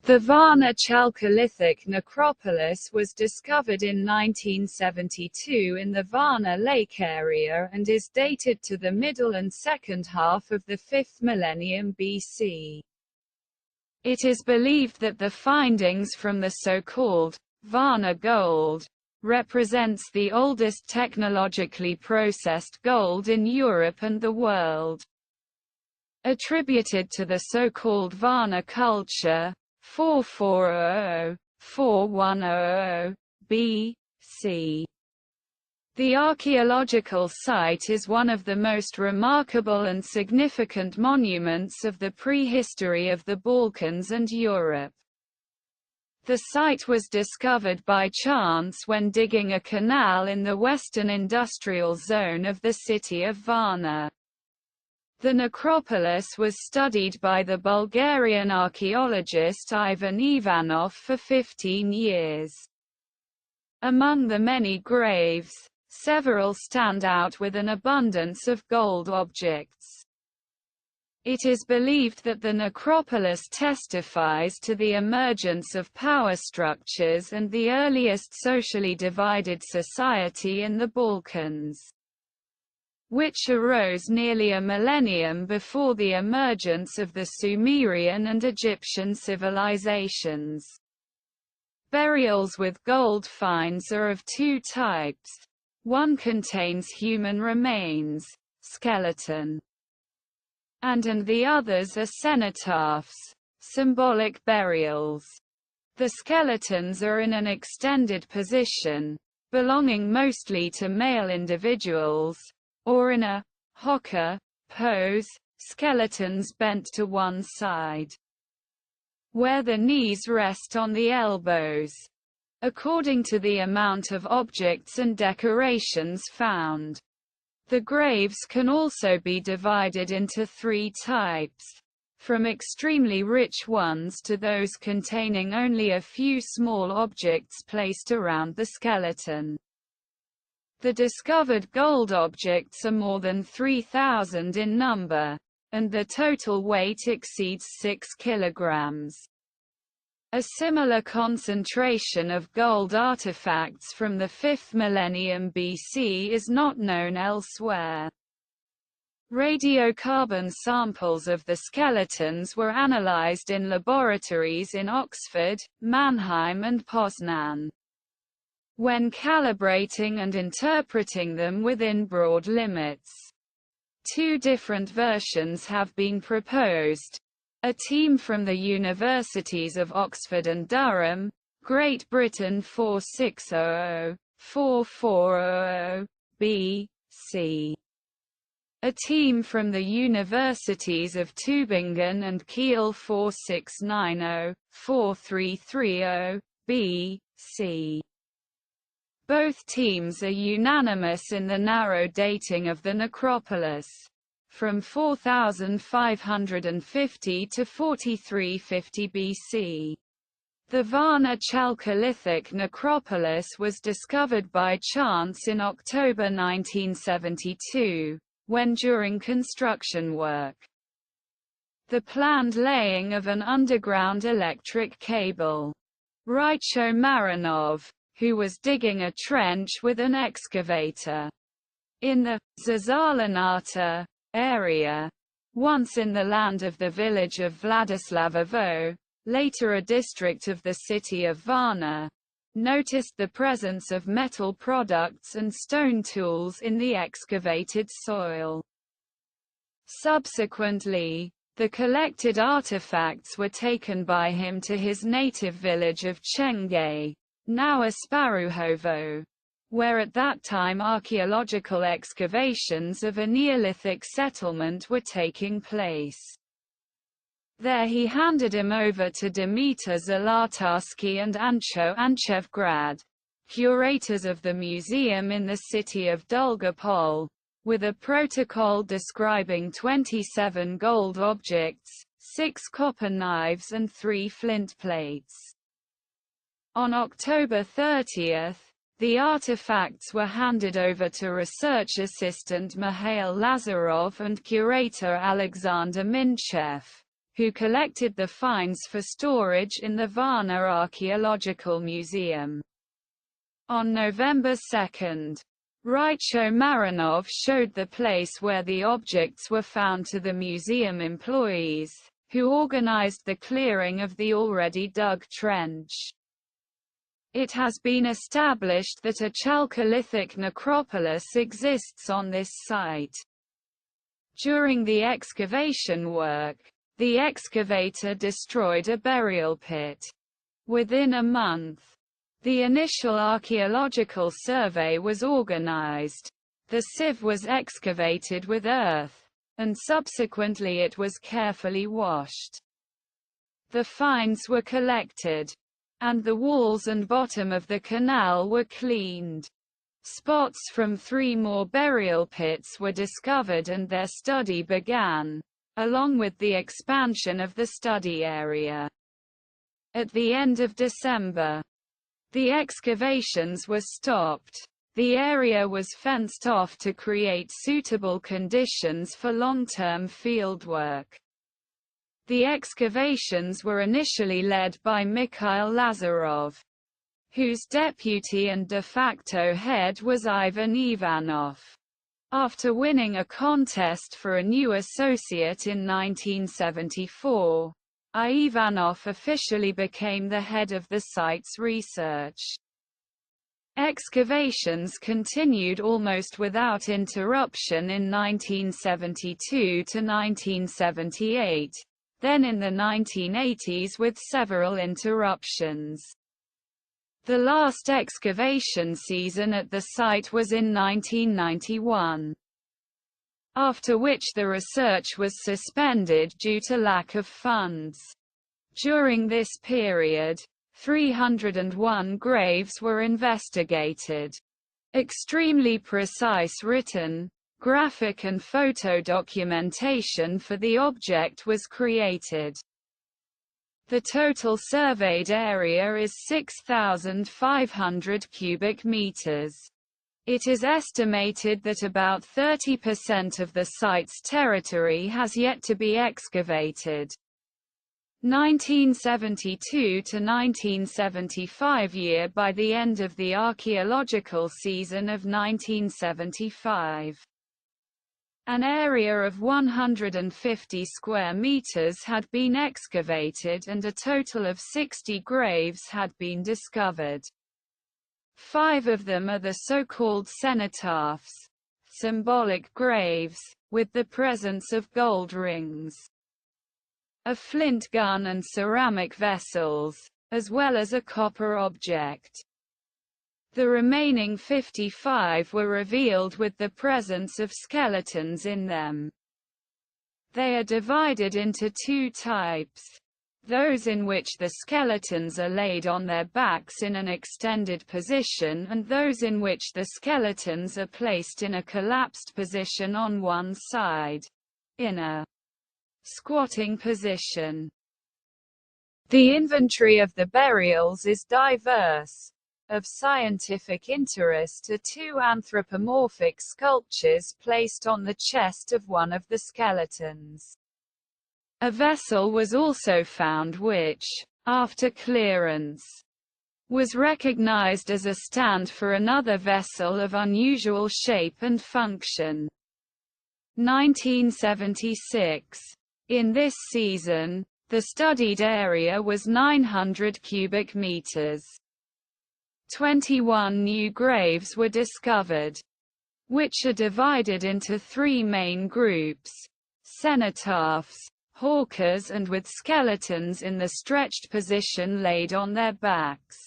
The Varna Chalcolithic Necropolis was discovered in 1972 in the Varna Lake area and is dated to the middle and second half of the 5th millennium BC. It is believed that the findings from the so-called Varna gold represents the oldest technologically processed gold in Europe and the world. Attributed to the so-called Varna culture, 4400–4100 BC. The archaeological site is one of the most remarkable and significant monuments of the prehistory of the Balkans and Europe. The site was discovered by chance when digging a canal in the western industrial zone of the city of Varna. The necropolis was studied by the Bulgarian archaeologist Ivan Ivanov for 15 years. Among the many graves, several stand out with an abundance of gold objects. It is believed that the necropolis testifies to the emergence of power structures and the earliest socially divided society in the Balkans, which arose nearly a millennium before the emergence of the Sumerian and Egyptian civilizations. Burials with gold finds are of two types. One contains human remains, skeleton, and the others are cenotaphs, symbolic burials. The skeletons are in an extended position, belonging mostly to male individuals, or in a haka pose, skeletons bent to one side, where the knees rest on the elbows. According to the amount of objects and decorations found, the graves can also be divided into three types, from extremely rich ones to those containing only a few small objects placed around the skeleton. The discovered gold objects are more than 3,000 in number, and the total weight exceeds 6 kilograms. A similar concentration of gold artifacts from the 5th millennium BC is not known elsewhere. Radiocarbon samples of the skeletons were analyzed in laboratories in Oxford, Mannheim and Poznan. When calibrating and interpreting them within broad limits, two different versions have been proposed. A team from the universities of Oxford and Durham, Great Britain 4600–4400 BC. A team from the universities of Tübingen and Kiel 4690–4330 BC. Both teams are unanimous in the narrow dating of the necropolis, from 4550 to 4350 BC. The Varna Chalcolithic Necropolis was discovered by chance in October 1972, when during construction work, the planned laying of an underground electric cable, Rycho Marinov, who was digging a trench with an excavator in the Zazalanata area, once in the land of the village of Vladislavovo, later a district of the city of Varna, noticed the presence of metal products and stone tools in the excavated soil. Subsequently, the collected artifacts were taken by him to his native village of Chengay, now Asparuhovo, where at that time archaeological excavations of a Neolithic settlement were taking place. There he handed him over to Dimitar Zlatarsky and Ancho Anchevgrad, curators of the museum in the city of Dolgopol, with a protocol describing 27 gold objects, 6 copper knives and 3 flint plates. On October 30, the artifacts were handed over to research assistant Mikhail Lazarov and curator Alexander Minchev, who collected the finds for storage in the Varna Archaeological Museum. On November 2, Raicho Marinov showed the place where the objects were found to the museum employees, who organized the clearing of the already dug trench. It has been established that a Chalcolithic necropolis exists on this site. During the excavation work, the excavator destroyed a burial pit. Within a month, the initial archaeological survey was organized. The sieve was excavated with earth, and subsequently it was carefully washed. The finds were collected, and the walls and bottom of the canal were cleaned. Spots from 3 more burial pits were discovered and their study began, along with the expansion of the study area. At the end of December, the excavations were stopped. The area was fenced off to create suitable conditions for long-term fieldwork. The excavations were initially led by Mikhail Lazarov, whose deputy and de facto head was Ivan Ivanov. After winning a contest for a new associate in 1974, Ivanov officially became the head of the site's research. Excavations continued almost without interruption in 1972 to 1978, then in the 1980s with several interruptions. The last excavation season at the site was in 1991, after which the research was suspended due to lack of funds. During this period, 301 graves were investigated. Extremely precise written, graphic and photo documentation for the object was created. The total surveyed area is 6,500 cubic meters. It is estimated that about 30% of the site's territory has yet to be excavated. 1972 to 1975 year by the end of the archaeological season of 1975. An area of 150 square meters had been excavated and a total of 60 graves had been discovered. 5 of them are the so-called cenotaphs, symbolic graves, with the presence of gold rings, a flint gun and ceramic vessels, as well as a copper object. The remaining 55 were revealed with the presence of skeletons in them. They are divided into 2 types: those in which the skeletons are laid on their backs in an extended position and those in which the skeletons are placed in a collapsed position on one side, in a squatting position. The inventory of the burials is diverse. Of scientific interest are 2 anthropomorphic sculptures placed on the chest of one of the skeletons. A vessel was also found which, after clearance, was recognized as a stand for another vessel of unusual shape and function. 1976. In this season, the studied area was 900 cubic meters. 21 new graves were discovered, which are divided into 3 main groups: cenotaphs, hawkers, and with skeletons in the stretched position laid on their backs.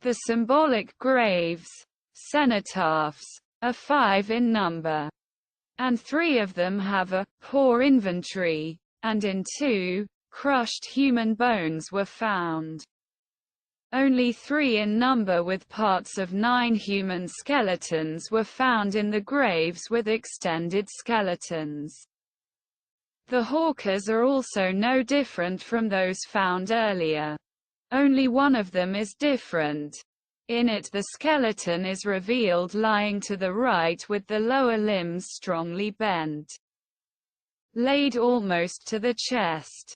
The symbolic graves, cenotaphs, are 5 in number, and 3 of them have a poor inventory, and in 2, crushed human bones were found. Only 3 in number with parts of 9 human skeletons were found in the graves with extended skeletons. The hawkers are also no different from those found earlier. Only one of them is different. In it the skeleton is revealed lying to the right with the lower limbs strongly bent. laid almost to the chest.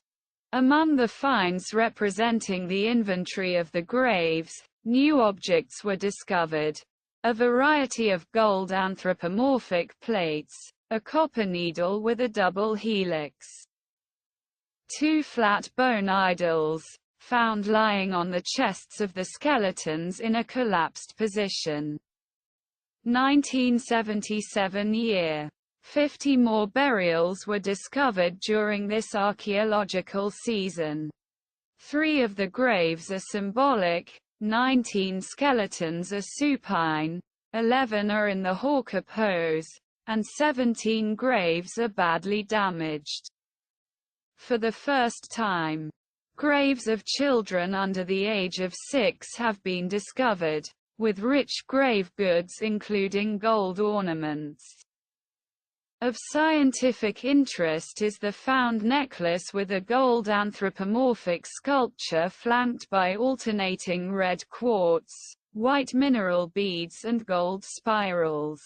Among the finds representing the inventory of the graves, new objects were discovered. A variety of gold anthropomorphic plates, a copper needle with a double helix. 2 flat bone idols, found lying on the chests of the skeletons in a collapsed position. 1977 year. 50 more burials were discovered during this archaeological season. 3 of the graves are symbolic, 19 skeletons are supine, 11 are in the hawker pose, and 17 graves are badly damaged. For the first time, graves of children under the age of 6 have been discovered, with rich grave goods including gold ornaments. Of scientific interest is the found necklace with a gold anthropomorphic sculpture flanked by alternating red quartz, white mineral beads and gold spirals.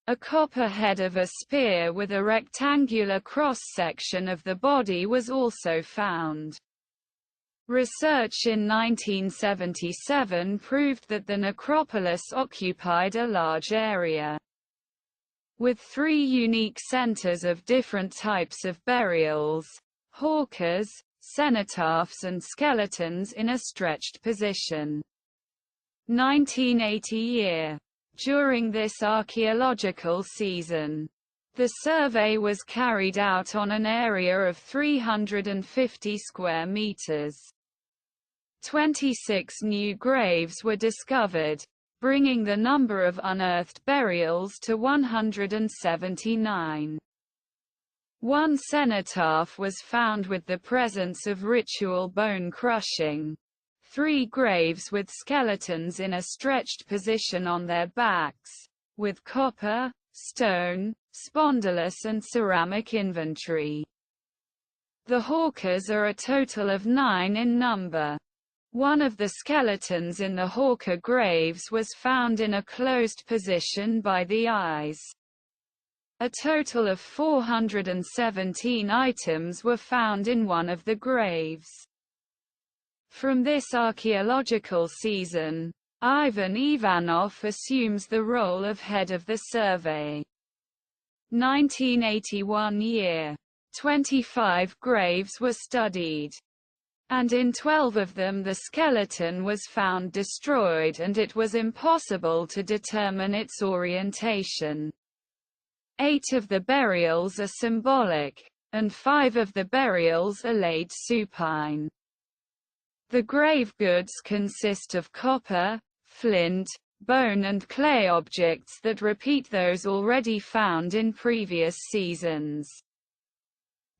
A copper head of a spear with a rectangular cross-section of the body was also found. Research in 1977 proved that the necropolis occupied a large area, with 3 unique centers of different types of burials: hawkers, cenotaphs and skeletons in a stretched position. 1980 year. During this archaeological season, the survey was carried out on an area of 350 square meters. 26 new graves were discovered, bringing the number of unearthed burials to 179. 1 cenotaph was found with the presence of ritual bone crushing. 3 graves with skeletons in a stretched position on their backs, with copper, stone, spondylus and ceramic inventory. The hawkers are a total of 9 in number. 1 of the skeletons in the hawker graves was found in a closed position by the eyes. A total of 417 items were found in 1 of the graves. From this archaeological season, Ivan Ivanov assumes the role of head of the survey. 1981 year. 25 graves were studied, and in 12 of them the skeleton was found destroyed and it was impossible to determine its orientation. 8 of the burials are symbolic, and 5 of the burials are laid supine. The grave goods consist of copper, flint, bone and clay objects that repeat those already found in previous seasons.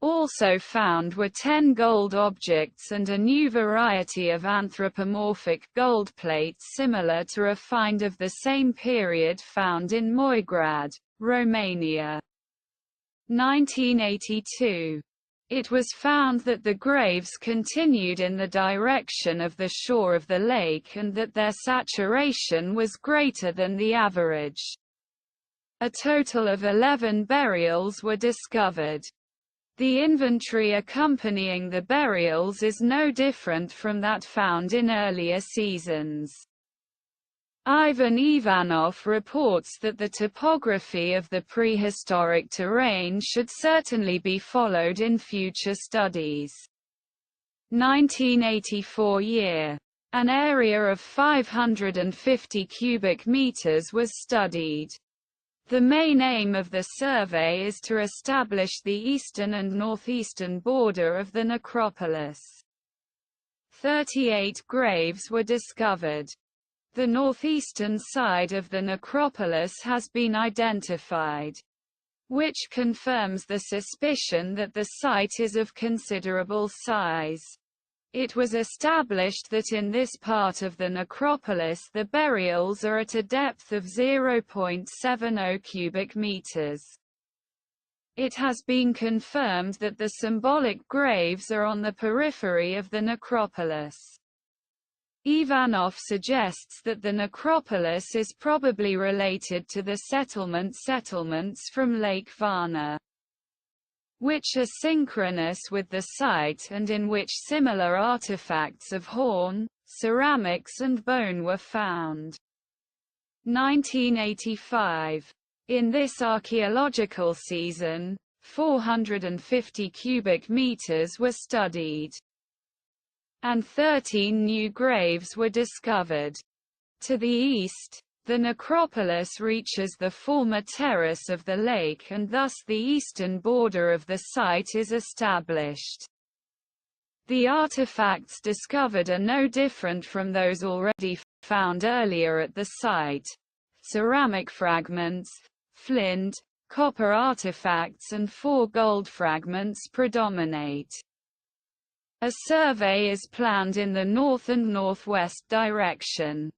Also found were 10 gold objects and a new variety of anthropomorphic gold plates similar to a find of the same period found in Moigrad, Romania. 1982. It was found that the graves continued in the direction of the shore of the lake and that their saturation was greater than the average. A total of 11 burials were discovered. The inventory accompanying the burials is no different from that found in earlier seasons. Ivan Ivanov reports that the topography of the prehistoric terrain should certainly be followed in future studies. 1984 year. An area of 550 cubic meters was studied. The main aim of the survey is to establish the eastern and northeastern border of the necropolis. 38 graves were discovered. The northeastern side of the necropolis has been identified, which confirms the suspicion that the site is of considerable size. It was established that in this part of the necropolis the burials are at a depth of 0.70 cubic meters. It has been confirmed that the symbolic graves are on the periphery of the necropolis. Ivanov suggests that the necropolis is probably related to the settlements from Lake Varna. which are synchronous with the site and in which similar artifacts of horn, ceramics and bone were found. 1985. In this archaeological season, 450 cubic meters were studied, and 13 new graves were discovered. To the east, the necropolis reaches the former terrace of the lake and thus the eastern border of the site is established. The artifacts discovered are no different from those already found earlier at the site. Ceramic fragments, flint, copper artifacts and 4 gold fragments predominate. A survey is planned in the north and northwest direction.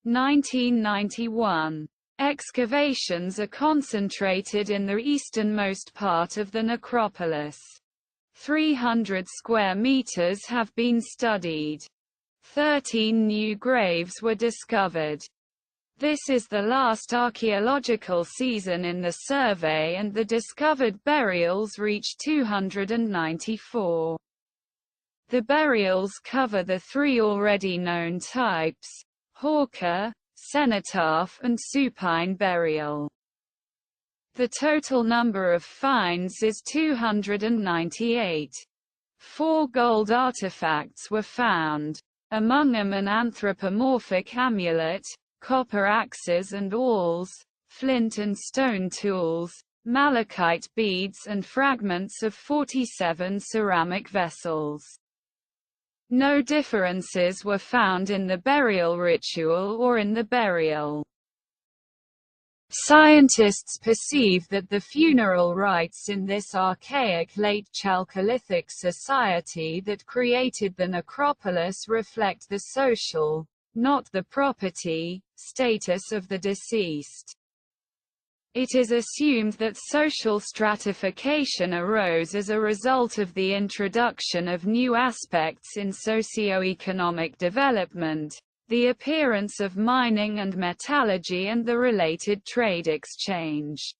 1991. Excavations are concentrated in the easternmost part of the necropolis. 300 square meters have been studied. 13 new graves were discovered. This is the last archaeological season in the survey and the discovered burials reach 294. The burials cover the 3 already known types: Hawker, cenotaph and supine burial. The total number of finds is 298. 4 gold artifacts were found, among them an anthropomorphic amulet, copper axes and awls, flint and stone tools, malachite beads and fragments of 47 ceramic vessels. No differences were found in the burial ritual or in the burial. Scientists perceive that the funeral rites in this archaic late Chalcolithic society that created the necropolis reflect the social, not the property, status of the deceased. It is assumed that social stratification arose as a result of the introduction of new aspects in socio-economic development, the appearance of mining and metallurgy and the related trade exchange.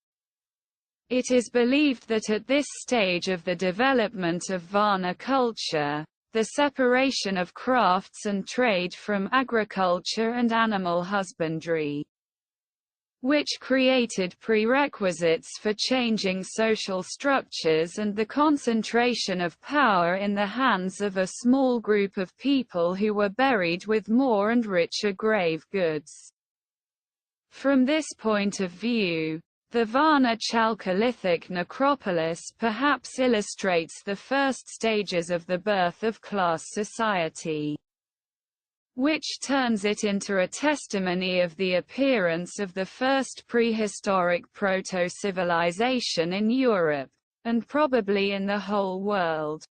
It is believed that at this stage of the development of Varna culture, the separation of crafts and trade from agriculture and animal husbandry, which created prerequisites for changing social structures and the concentration of power in the hands of a small group of people who were buried with more and richer grave goods. From this point of view, the Varna Chalcolithic Necropolis perhaps illustrates the first stages of the birth of class society, which turns it into a testimony of the appearance of the first prehistoric proto-civilization in Europe, and probably in the whole world.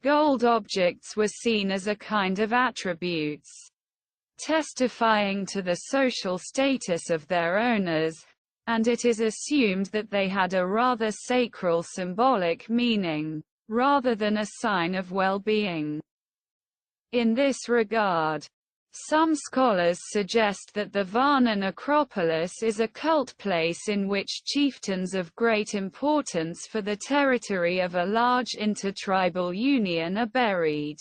Gold objects were seen as a kind of attributes, testifying to the social status of their owners, and it is assumed that they had a rather sacral symbolic meaning, rather than a sign of well-being. In this regard, some scholars suggest that the Varna Necropolis is a cult place in which chieftains of great importance for the territory of a large intertribal union are buried,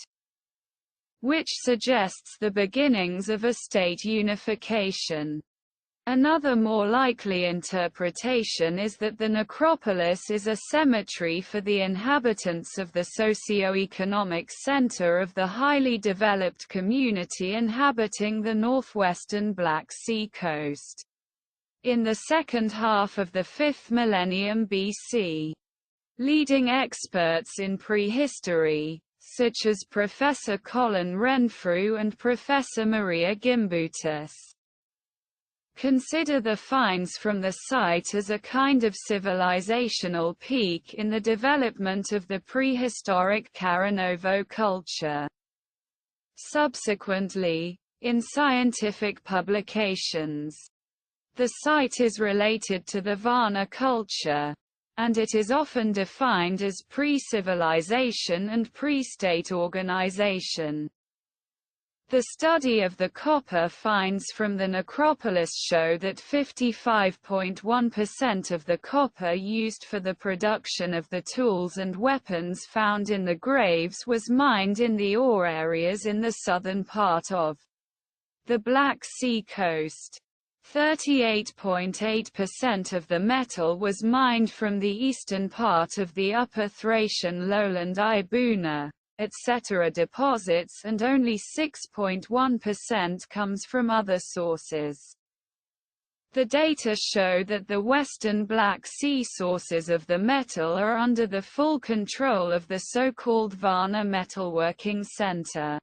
which suggests the beginnings of a state unification. Another more likely interpretation is that the necropolis is a cemetery for the inhabitants of the socio-economic center of the highly developed community inhabiting the northwestern Black Sea coast, in the second half of the 5th millennium BC. Leading experts in prehistory, such as Professor Colin Renfrew and Professor Maria Gimbutas, consider the finds from the site as a kind of civilizational peak in the development of the prehistoric Karanovo culture. Subsequently, in scientific publications, the site is related to the Varna culture, and it is often defined as pre-civilization and pre-state organization. The study of the copper finds from the necropolis show that 55.1% of the copper used for the production of the tools and weapons found in the graves was mined in the ore areas in the southern part of the Black Sea coast. 38.8% of the metal was mined from the eastern part of the Upper Thracian lowland Ibuna, etc. deposits, and only 6.1% comes from other sources. The data show that the western Black Sea sources of the metal are under the full control of the so-called Varna Metalworking Center.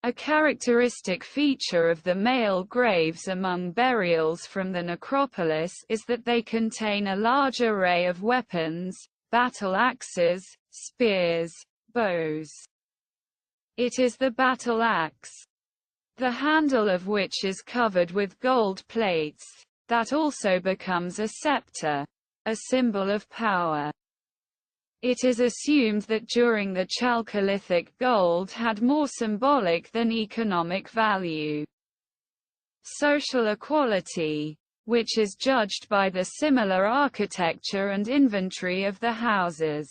A characteristic feature of the male graves among burials from the necropolis is that they contain a large array of weapons, battle axes, spears, bows. It is the battle axe, the handle of which is covered with gold plates, that also becomes a scepter, a symbol of power. It is assumed that during the Chalcolithic gold had more symbolic than economic value. Social equality, which is judged by the similar architecture and inventory of the houses.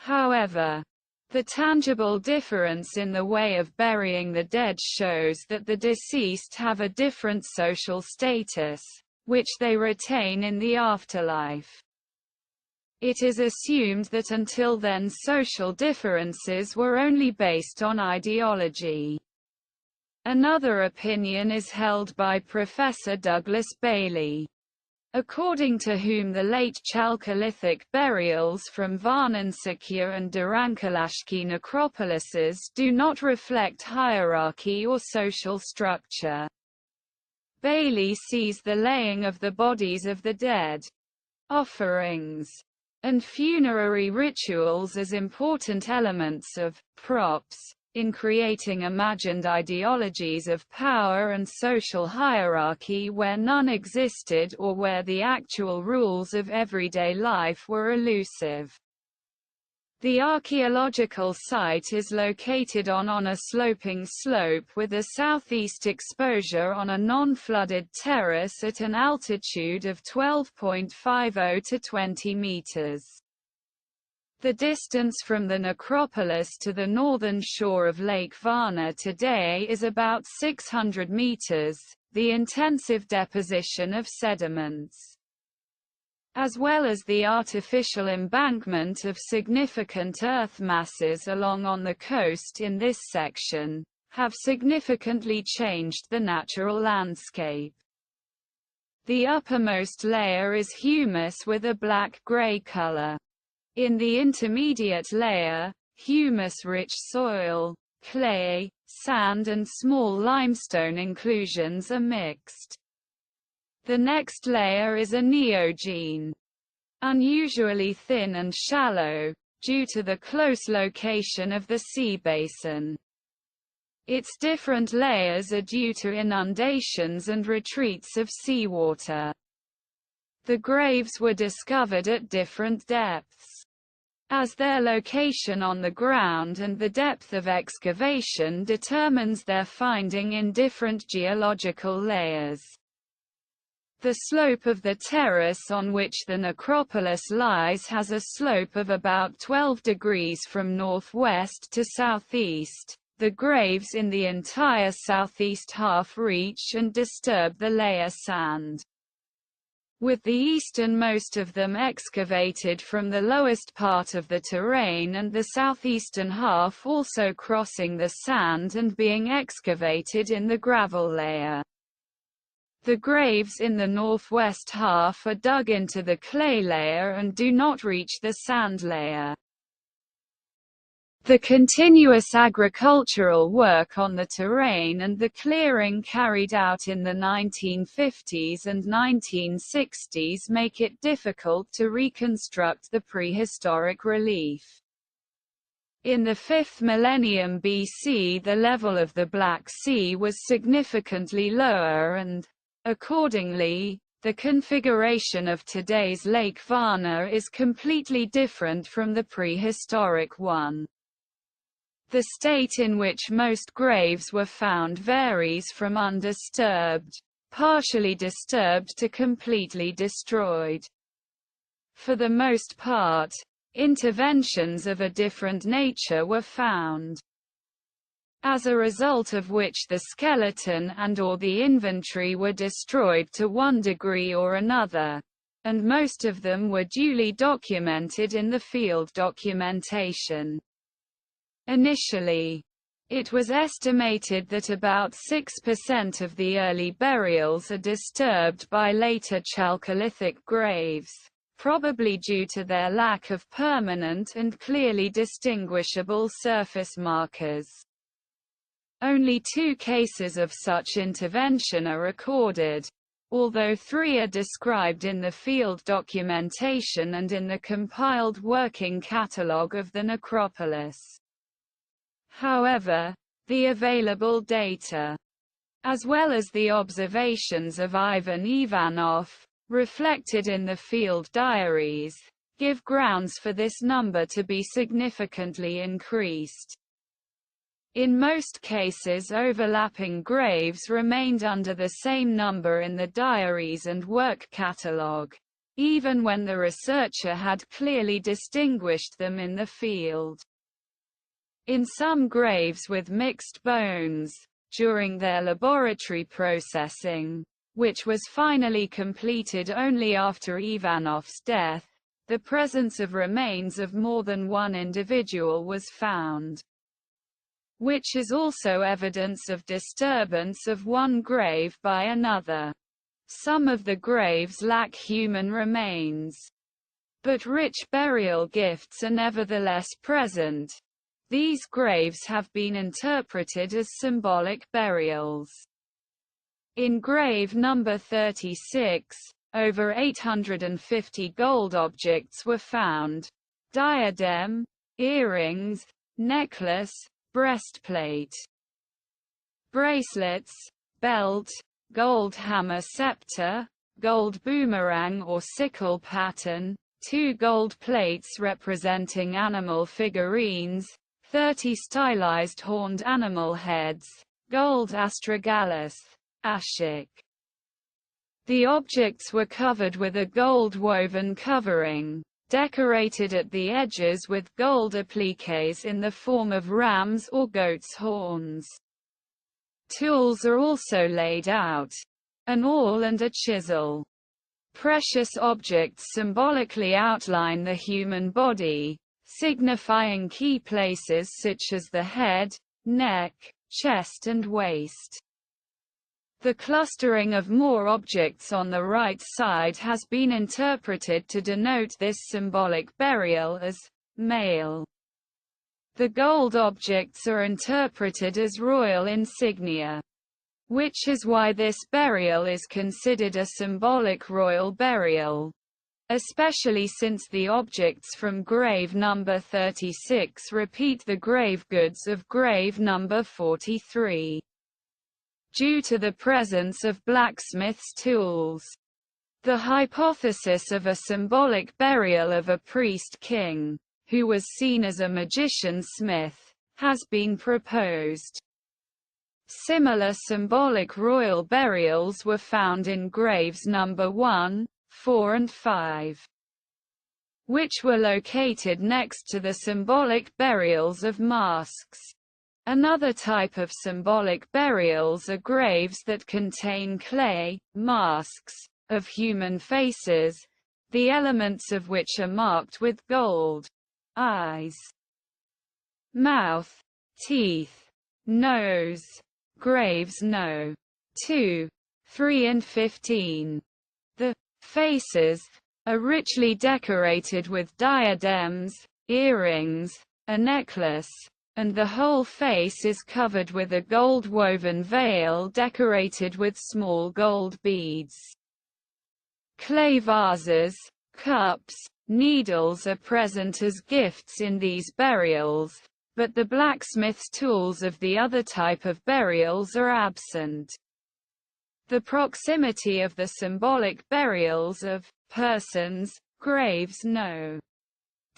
However, the tangible difference in the way of burying the dead shows that the deceased have a different social status, which they retain in the afterlife. It is assumed that until then social differences were only based on ideology. Another opinion is held by Professor Douglas Bailey, according to whom the late Chalcolithic burials from Varnanskaya and Durankalashki necropolises do not reflect hierarchy or social structure. Bailey sees the laying of the bodies of the dead, offerings, and funerary rituals as important elements of props in creating imagined ideologies of power and social hierarchy where none existed or where the actual rules of everyday life were elusive. The archaeological site is located on a sloping slope with a southeast exposure on a non-flooded terrace at an altitude of 12.50 to 20 meters. The distance from the necropolis to the northern shore of Lake Varna today is about 600 meters. The intensive deposition of sediments, as well as the artificial embankment of significant earth masses along on the coast in this section, have significantly changed the natural landscape. The uppermost layer is humus with a black-gray color. In the intermediate layer, humus-rich soil, clay, sand and small limestone inclusions are mixed. The next layer is a neogene, unusually thin and shallow, due to the close location of the sea basin. Its different layers are due to inundations and retreats of seawater. The graves were discovered at different depths, as their location on the ground and the depth of excavation determines their finding in different geological layers. The slope of the terrace on which the necropolis lies has a slope of about 12 degrees from northwest to southeast. The graves in the entire southeast half reach and disturb the layer sand, with the easternmost of them excavated from the lowest part of the terrain and the southeastern half also crossing the sand and being excavated in the gravel layer. The graves in the northwest half are dug into the clay layer and do not reach the sand layer. The continuous agricultural work on the terrain and the clearing carried out in the 1950s and 1960s make it difficult to reconstruct the prehistoric relief. In the 5th millennium BC, the level of the Black Sea was significantly lower and, accordingly, the configuration of today's Lake Varna is completely different from the prehistoric one. The state in which most graves were found varies from undisturbed, partially disturbed to completely destroyed. For the most part, interventions of a different nature were found, as a result of which the skeleton and/or the inventory were destroyed to one degree or another, and most of them were duly documented in the field documentation. Initially, it was estimated that about 6% of the early burials are disturbed by later Chalcolithic graves, probably due to their lack of permanent and clearly distinguishable surface markers. Only 2 cases of such intervention are recorded, although 3 are described in the field documentation and in the compiled working catalogue of the necropolis. However, the available data, as well as the observations of Ivan Ivanov, reflected in the field diaries, give grounds for this number to be significantly increased. In most cases, overlapping graves remained under the same number in the diaries and work catalogue, even when the researcher had clearly distinguished them in the field. In some graves with mixed bones, during their laboratory processing, which was finally completed only after Ivanov's death, the presence of remains of more than one individual was found, which is also evidence of disturbance of one grave by another. Some of the graves lack human remains, but rich burial gifts are nevertheless present. These graves have been interpreted as symbolic burials. In grave number 36, over 850 gold objects were found: diadem, earrings, necklace, breastplate, bracelets, belt, gold hammer scepter, gold boomerang or sickle pattern, 2 gold plates representing animal figurines, 30 stylized horned animal heads, gold astragalus, ashik. The objects were covered with a gold-woven covering, decorated at the edges with gold appliques in the form of rams or goats' horns. Tools are also laid out: an awl and a chisel. Precious objects symbolically outline the human body, signifying key places such as the head, neck, chest and waist. The clustering of more objects on the right side has been interpreted to denote this symbolic burial as male. The gold objects are interpreted as royal insignia, which is why this burial is considered a symbolic royal burial, especially since the objects from grave number 36 repeat the grave goods of grave number 43. Due to the presence of blacksmith's tools, the hypothesis of a symbolic burial of a priest-king, who was seen as a magician-smith, has been proposed. Similar symbolic royal burials were found in graves number 1, 4 and 5, which were located next to the symbolic burials of masks. Another type of symbolic burials are graves that contain clay masks of human faces, the elements of which are marked with gold: eyes, mouth, teeth, nose. Graves no. 2, 3 and 15. The faces are richly decorated with diadems, earrings, a necklace, and the whole face is covered with a gold-woven veil decorated with small gold beads. Clay vases, cups, needles are present as gifts in these burials, but the blacksmith's tools of the other type of burials are absent. The proximity of the symbolic burials of persons, graves no.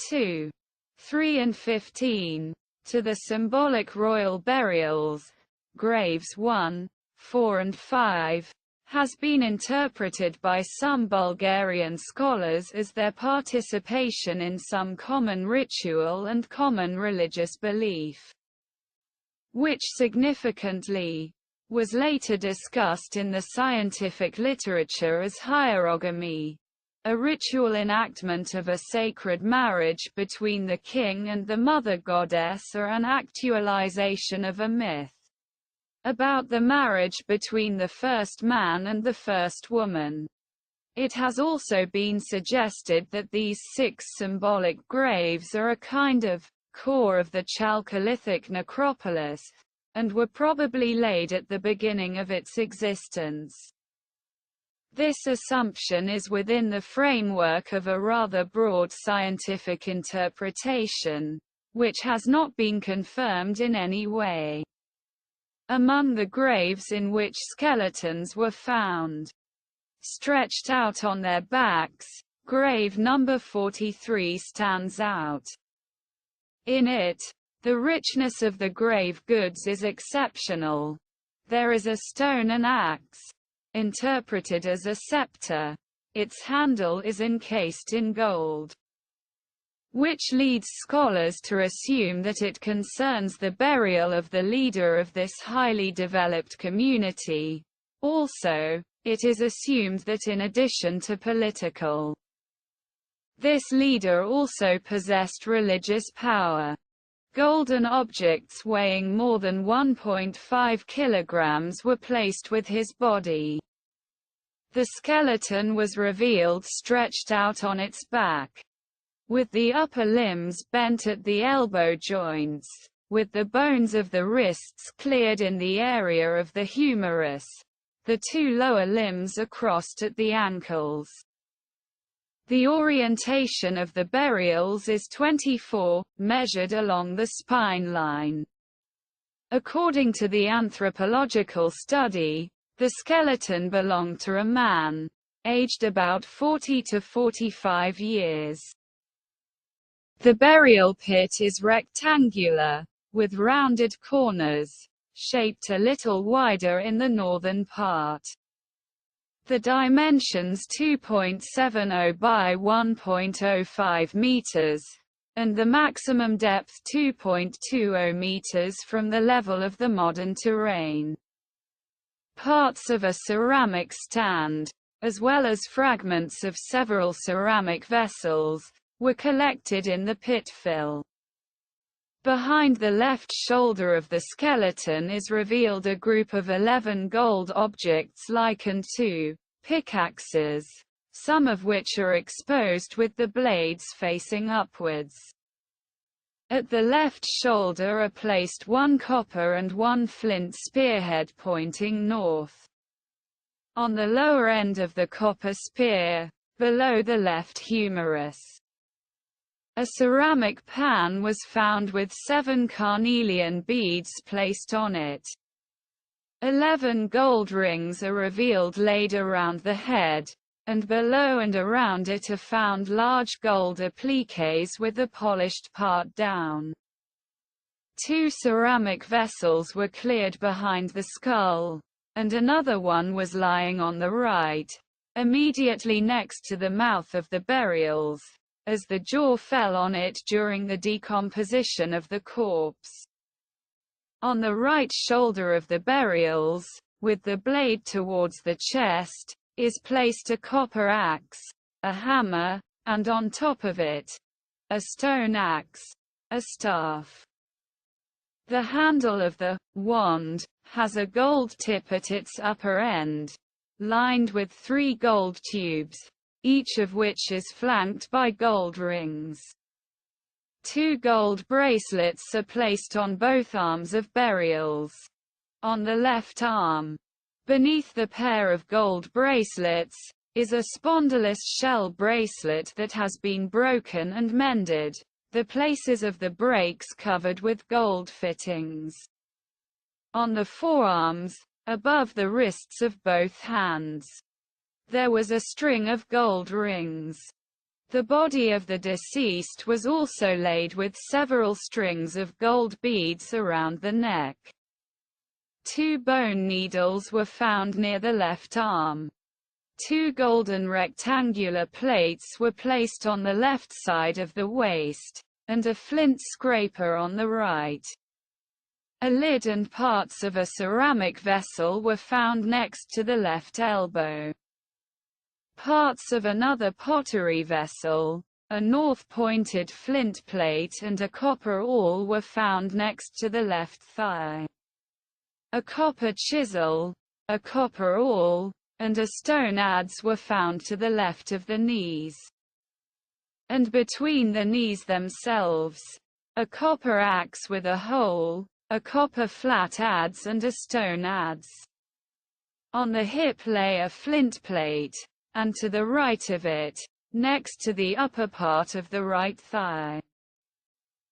2, 3 and 15, to the symbolic royal burials, graves 1, 4 and 5, has been interpreted by some Bulgarian scholars as their participation in some common ritual and common religious belief, which significantly was later discussed in the scientific literature as hierogamy, a ritual enactment of a sacred marriage between the king and the mother goddess, or an actualization of a myth about the marriage between the first man and the first woman. It has also been suggested that these 6 symbolic graves are a kind of core of the Chalcolithic necropolis, and were probably laid at the beginning of its existence. This assumption is within the framework of a rather broad scientific interpretation, which has not been confirmed in any way. Among the graves in which skeletons were found stretched out on their backs, grave number 43 stands out. In it, the richness of the grave goods is exceptional. There is a stone and axe, interpreted as a scepter. Its handle is encased in gold, which leads scholars to assume that it concerns the burial of the leader of this highly developed community. Also, it is assumed that in addition to political, this leader also possessed religious power. Golden objects weighing more than 1.5 kilograms were placed with his body. The skeleton was revealed stretched out on its back, with the upper limbs bent at the elbow joints, with the bones of the wrists cleared in the area of the humerus. The 2 lower limbs are crossed at the ankles. The orientation of the burials is 24, measured along the spine line. According to the anthropological study, the skeleton belonged to a man, aged about 40 to 45 years. The burial pit is rectangular, with rounded corners, shaped a little wider in the northern part. The dimensions 2.70 by 1.05 meters, and the maximum depth 2.20 meters from the level of the modern terrain. Parts of a ceramic stand, as well as fragments of several ceramic vessels, were collected in the pit fill. Behind the left shoulder of the skeleton is revealed a group of 11 gold objects likened to pickaxes, some of which are exposed with the blades facing upwards. At the left shoulder are placed 1 copper and 1 flint spearhead pointing north. On the lower end of the copper spear, below the left humerus, a ceramic pan was found with 7 carnelian beads placed on it. 11 gold rings are revealed laid around the head, and below and around it are found large gold appliques with the polished part down. 2 ceramic vessels were cleared behind the skull, and another one was lying on the right, immediately next to the mouth of the burials, as the jaw fell on it during the decomposition of the corpse. On the right shoulder of the burials, with the blade towards the chest, is placed a copper axe, a hammer, and on top of it, a stone axe, a staff. The handle of the wand has a gold tip at its upper end, lined with 3 gold tubes, each of which is flanked by gold rings. 2 gold bracelets are placed on both arms of burials. On the left arm, beneath the pair of gold bracelets, is a spondylus shell bracelet that has been broken and mended, the places of the breaks covered with gold fittings. On the forearms, above the wrists of both hands, there was a string of gold rings. The body of the deceased was also laid with several strings of gold beads around the neck. 2 bone needles were found near the left arm. 2 golden rectangular plates were placed on the left side of the waist, and a flint scraper on the right. A lid and parts of a ceramic vessel were found next to the left elbow. Parts of another pottery vessel, a north-pointed flint plate and a copper awl were found next to the left thigh. A copper chisel, a copper awl, and a stone adze were found to the left of the knees. And between the knees themselves, a copper axe with a hole, a copper flat adze and a stone adze. On the hip lay a flint plate, and to the right of it, next to the upper part of the right thigh,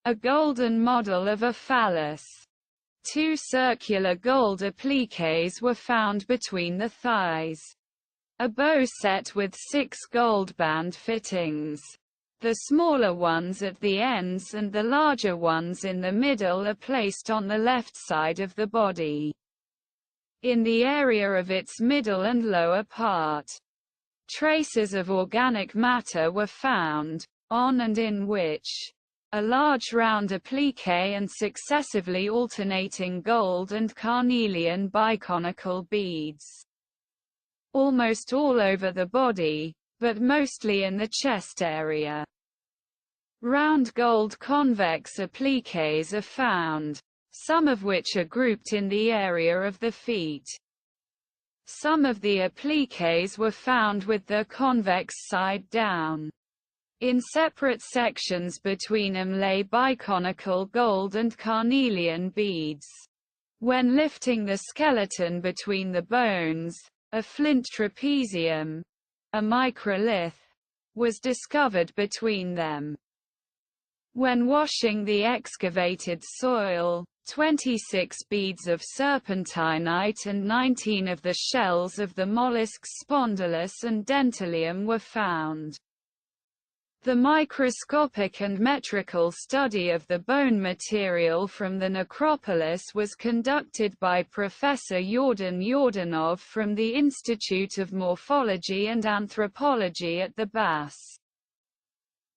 a golden model of a phallus. 2 circular gold appliques were found between the thighs. A bow set with 6 gold band fittings. The smaller ones at the ends and the larger ones in the middle are placed on the left side of the body. In the area of its middle and lower part, traces of organic matter were found, on and in which a large round applique and successively alternating gold and carnelian biconical beads. Almost all over the body, but mostly in the chest area. Round gold convex appliques are found, some of which are grouped in the area of the feet. Some of the appliques were found with their convex side down. In separate sections between them lay biconical gold and carnelian beads. When lifting the skeleton between the bones, a flint trapezium, a microlith, was discovered between them. When washing the excavated soil, 26 beads of serpentinite and 19 of the shells of the mollusks Spondylus and Dentalium were found. The microscopic and metrical study of the bone material from the necropolis was conducted by Professor Yordan Yordanov from the Institute of Morphology and Anthropology at the BAS.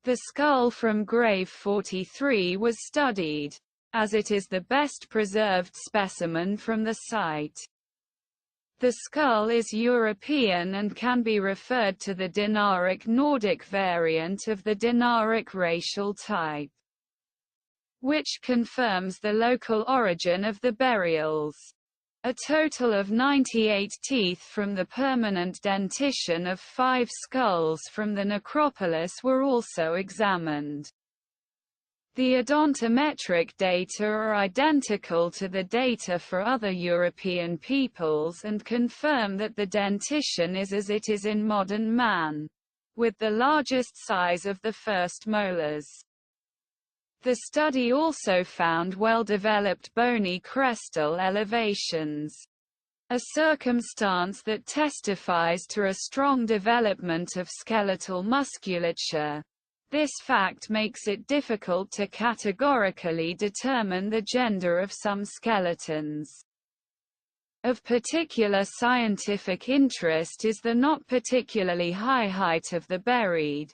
The skull from grave 43 was studied, as it is the best preserved specimen from the site. The skull is European and can be referred to the Dinaric Nordic variant of the Dinaric racial type, which confirms the local origin of the burials. A total of 98 teeth from the permanent dentition of 5 skulls from the necropolis were also examined. The odontometric data are identical to the data for other European peoples and confirm that the dentition is as it is in modern man, with the largest size of the first molars. The study also found well-developed bony crestal elevations, a circumstance that testifies to a strong development of skeletal musculature. This fact makes it difficult to categorically determine the gender of some skeletons. Of particular scientific interest is the not particularly high height of the buried.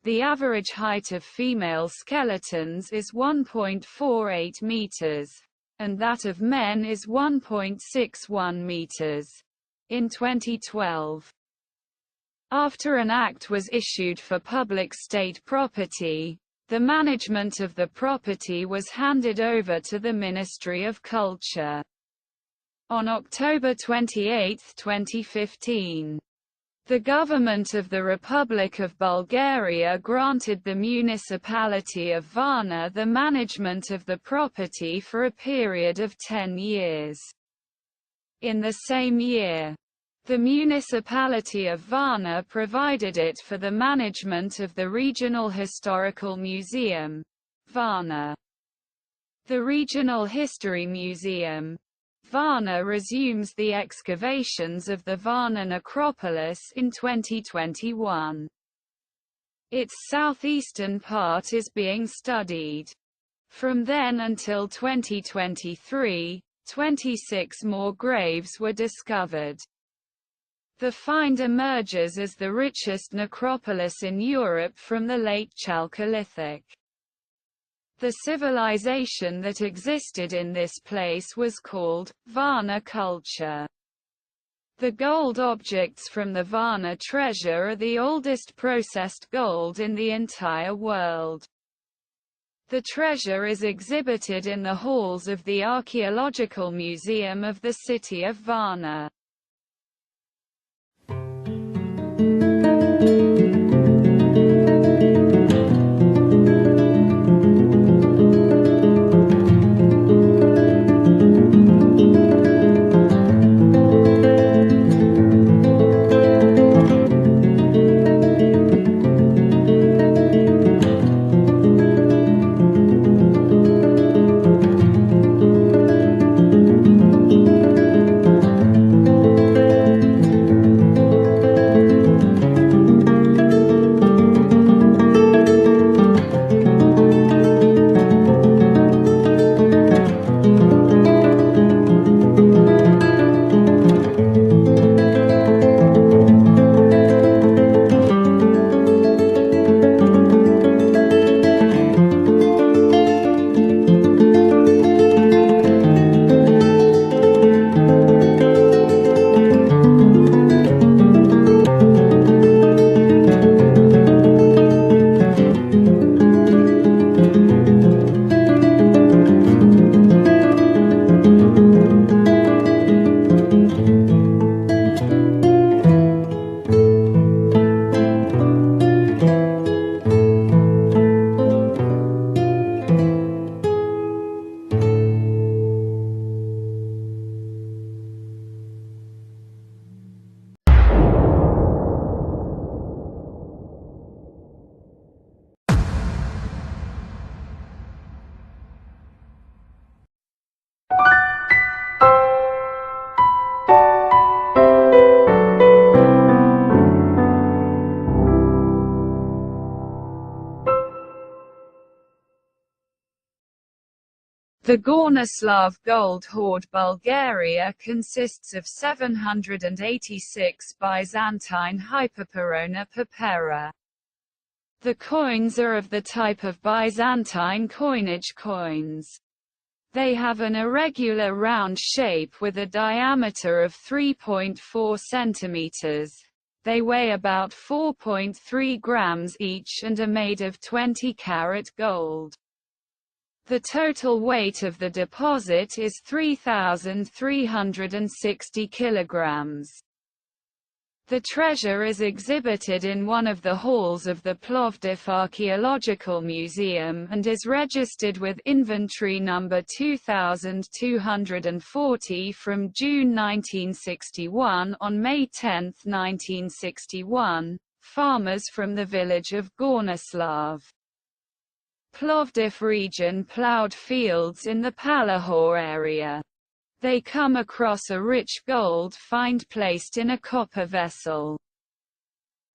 The average height of female skeletons is 1.48 meters, and that of men is 1.61 meters. In 2012, after an act was issued for public state property, the management of the property was handed over to the Ministry of Culture. On October 28, 2015, the government of the Republic of Bulgaria granted the municipality of Varna the management of the property for a period of 10 years. In the same year, the municipality of Varna provided it for the management of the Regional Historical Museum, Varna. The Regional History Museum, Varna resumes the excavations of the Varna Necropolis in 2021. Its southeastern part is being studied. From then until 2023, 26 more graves were discovered. The find emerges as the richest necropolis in Europe from the late Chalcolithic. The civilization that existed in this place was called Varna culture. The gold objects from the Varna treasure are the oldest processed gold in the entire world. The treasure is exhibited in the halls of the Archaeological Museum of the city of Varna. The Gornoslav gold hoard Bulgaria consists of 786 Byzantine hyperperona papyra. The coins are of the type of Byzantine coinage coins. They have an irregular round shape with a diameter of 3.4 centimeters. They weigh about 4.3 grams each and are made of 20-carat gold. The total weight of the deposit is 3,360 kilograms. The treasure is exhibited in one of the halls of the Plovdiv Archaeological Museum and is registered with inventory number 2240 from June 1961. On May 10, 1961, farmers from the village of Gornoslav Plovdiv region plowed fields in the Palahor area. They come across a rich gold find placed in a copper vessel.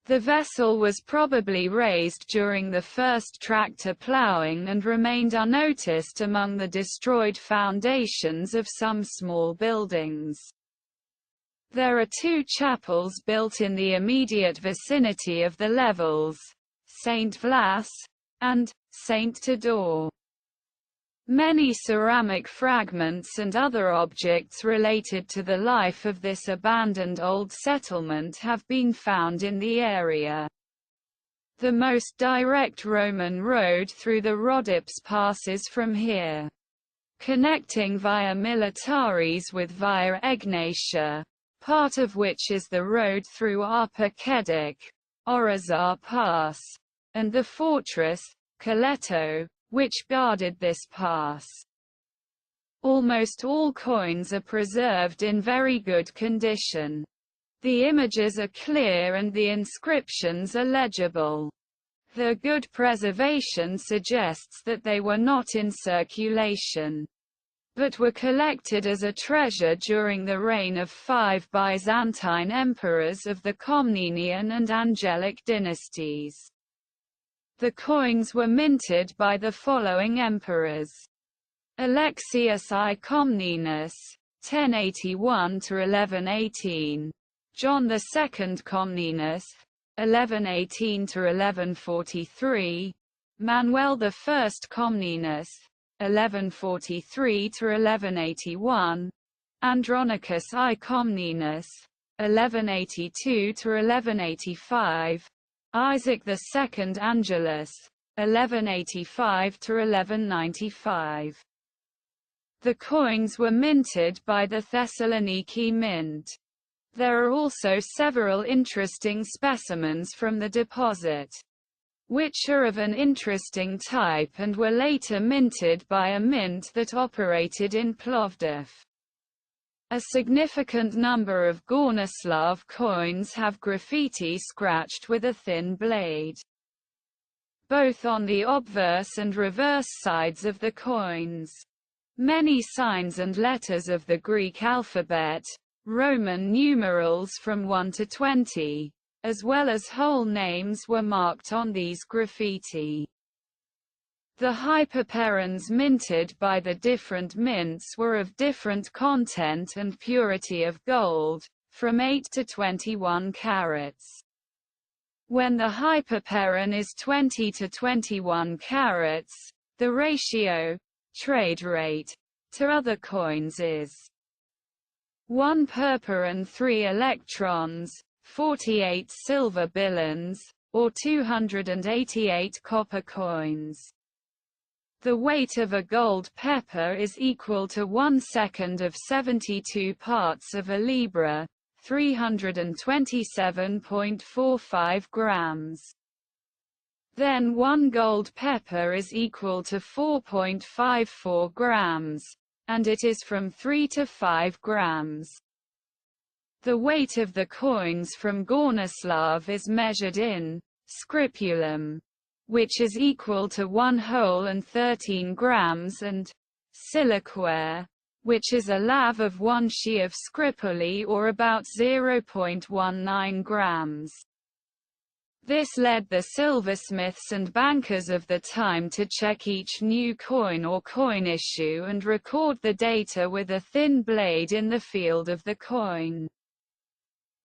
The vessel was probably raised during the first tractor plowing and remained unnoticed among the destroyed foundations of some small buildings. There are two chapels built in the immediate vicinity of the levels, St. Vlas and St. Todor. Many ceramic fragments and other objects related to the life of this abandoned old settlement have been found in the area. The most direct Roman road through the Rhodops passes from here, connecting via Militaris with Via Egnatia, part of which is the road through Arpa Kedik, Orazar Pass, and the fortress, Coleto, which guarded this pass. Almost all coins are preserved in very good condition. The images are clear and the inscriptions are legible. Their good preservation suggests that they were not in circulation, but were collected as a treasure during the reign of 5 Byzantine emperors of the Komnenian and Angelic dynasties. The coins were minted by the following emperors: Alexius I Comnenus, 1081–1118, John II Comnenus, 1118–1143, Manuel I Comnenus, 1143–1181, Andronicus I Comnenus, 1182–1185, Isaac II Angelus, 1185–1195. The coins were minted by the Thessaloniki Mint. There are also several interesting specimens from the deposit, which are of an interesting type and were later minted by a mint that operated in Plovdiv. A significant number of Gornoslav coins have graffiti scratched with a thin blade, both on the obverse and reverse sides of the coins. Many signs and letters of the Greek alphabet, Roman numerals from 1 to 20, as well as whole names were marked on these graffiti. The hyperperons minted by the different mints were of different content and purity of gold, from 8 to 21 carats. When the hyperperon is 20 to 21 carats, the ratio, trade rate, to other coins is 1 purperon 3 electrons, 48 silver billions, or 288 copper coins. The weight of a gold pepper is equal to 1/2 of 72 parts of a libra, 327.45 grams. Then 1 gold pepper is equal to 4.54 grams, and it is from 3 to 5 grams. The weight of the coins from Gornoslav is measured in scripulum, which is equal to 1 whole and 13 grams, and siliquare, which is a lav of 1 she of scripuli or about 0.19 grams. This led the silversmiths and bankers of the time to check each new coin or coin issue and record the data with a thin blade in the field of the coin.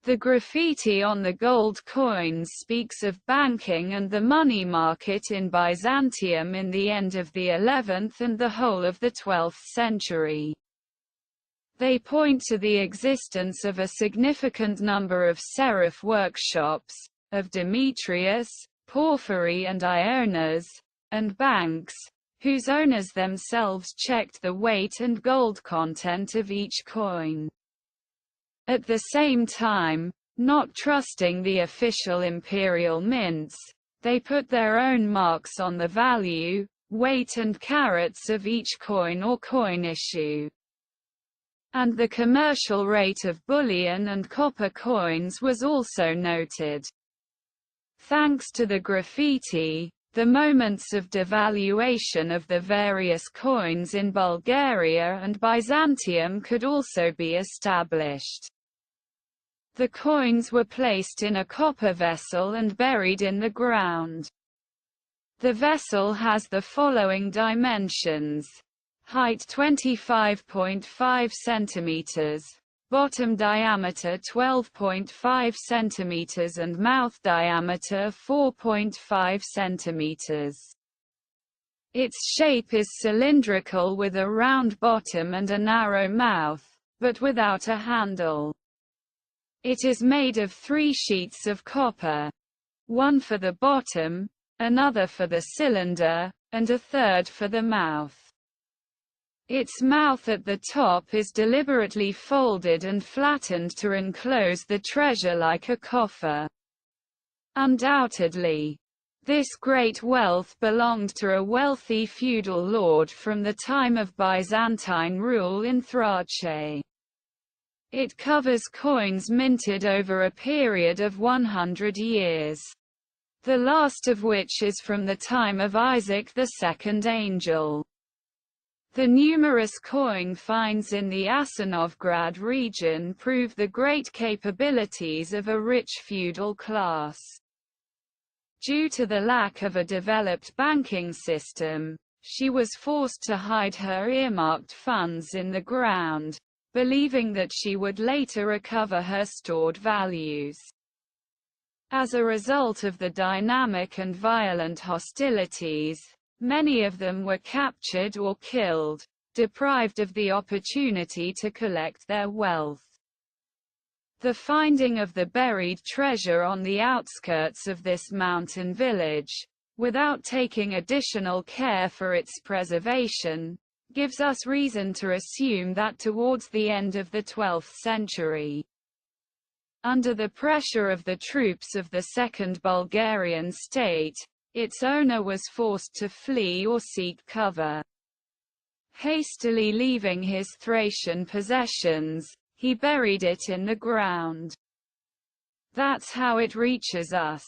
The graffiti on the gold coins speaks of banking and the money market in Byzantium in the end of the 11th and the whole of the 12th century. They point to the existence of a significant number of serif workshops, of Demetrius, Porphyry and Ionas, and banks, whose owners themselves checked the weight and gold content of each coin. At the same time, not trusting the official imperial mints, they put their own marks on the value, weight and carats of each coin or coin issue. And the commercial rate of bullion and copper coins was also noted. Thanks to the graffiti, the moments of devaluation of the various coins in Bulgaria and Byzantium could also be established. The coins were placed in a copper vessel and buried in the ground. The vessel has the following dimensions: height 25.5 centimeters, bottom diameter 12.5 centimeters and mouth diameter 4.5 centimeters. Its shape is cylindrical with a round bottom and a narrow mouth, but without a handle. It is made of 3 sheets of copper, one for the bottom, another for the cylinder, and a third for the mouth. Its mouth at the top is deliberately folded and flattened to enclose the treasure like a coffer. Undoubtedly, this great wealth belonged to a wealthy feudal lord from the time of Byzantine rule in Thrace. It covers coins minted over a period of 100 years, the last of which is from the time of Isaac the Second Angel. The numerous coin finds in the Asanovgrad region prove the great capabilities of a rich feudal class. Due to the lack of a developed banking system, she was forced to hide her earmarked funds in the ground, believing that she would later recover her stored values. As a result of the dynamic and violent hostilities, many of them were captured or killed, deprived of the opportunity to collect their wealth. The finding of the buried treasure on the outskirts of this mountain village, without taking additional care for its preservation, gives us reason to assume that towards the end of the 12th century, under the pressure of the troops of the Second Bulgarian state, its owner was forced to flee or seek cover. Hastily leaving his Thracian possessions, he buried it in the ground. That's how it reaches us.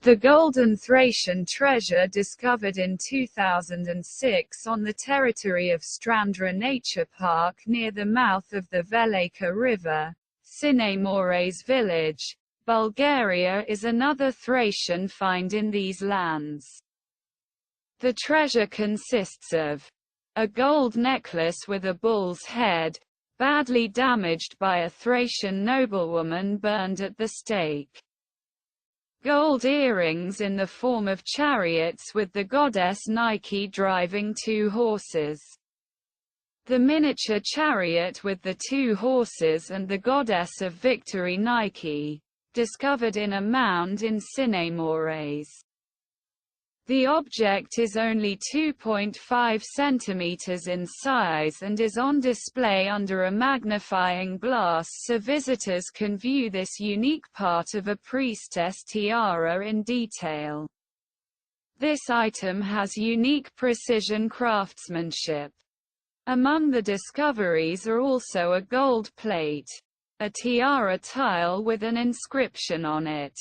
The golden Thracian treasure discovered in 2006 on the territory of Strandra Nature Park near the mouth of the Velika River, Sinemorets village, Bulgaria is another Thracian find in these lands. The treasure consists of a gold necklace with a bull's head, badly damaged by a Thracian noblewoman burned at the stake. Gold earrings in the form of chariots with the goddess Nike driving two horses. The miniature chariot with the two horses and the goddess of victory Nike, discovered in a mound in Sinemorets. The object is only 2.5 centimeters in size and is on display under a magnifying glass so visitors can view this unique part of a priestess tiara in detail. This item has unique precision craftsmanship. Among the discoveries are also a gold plate, a tiara tile with an inscription on it,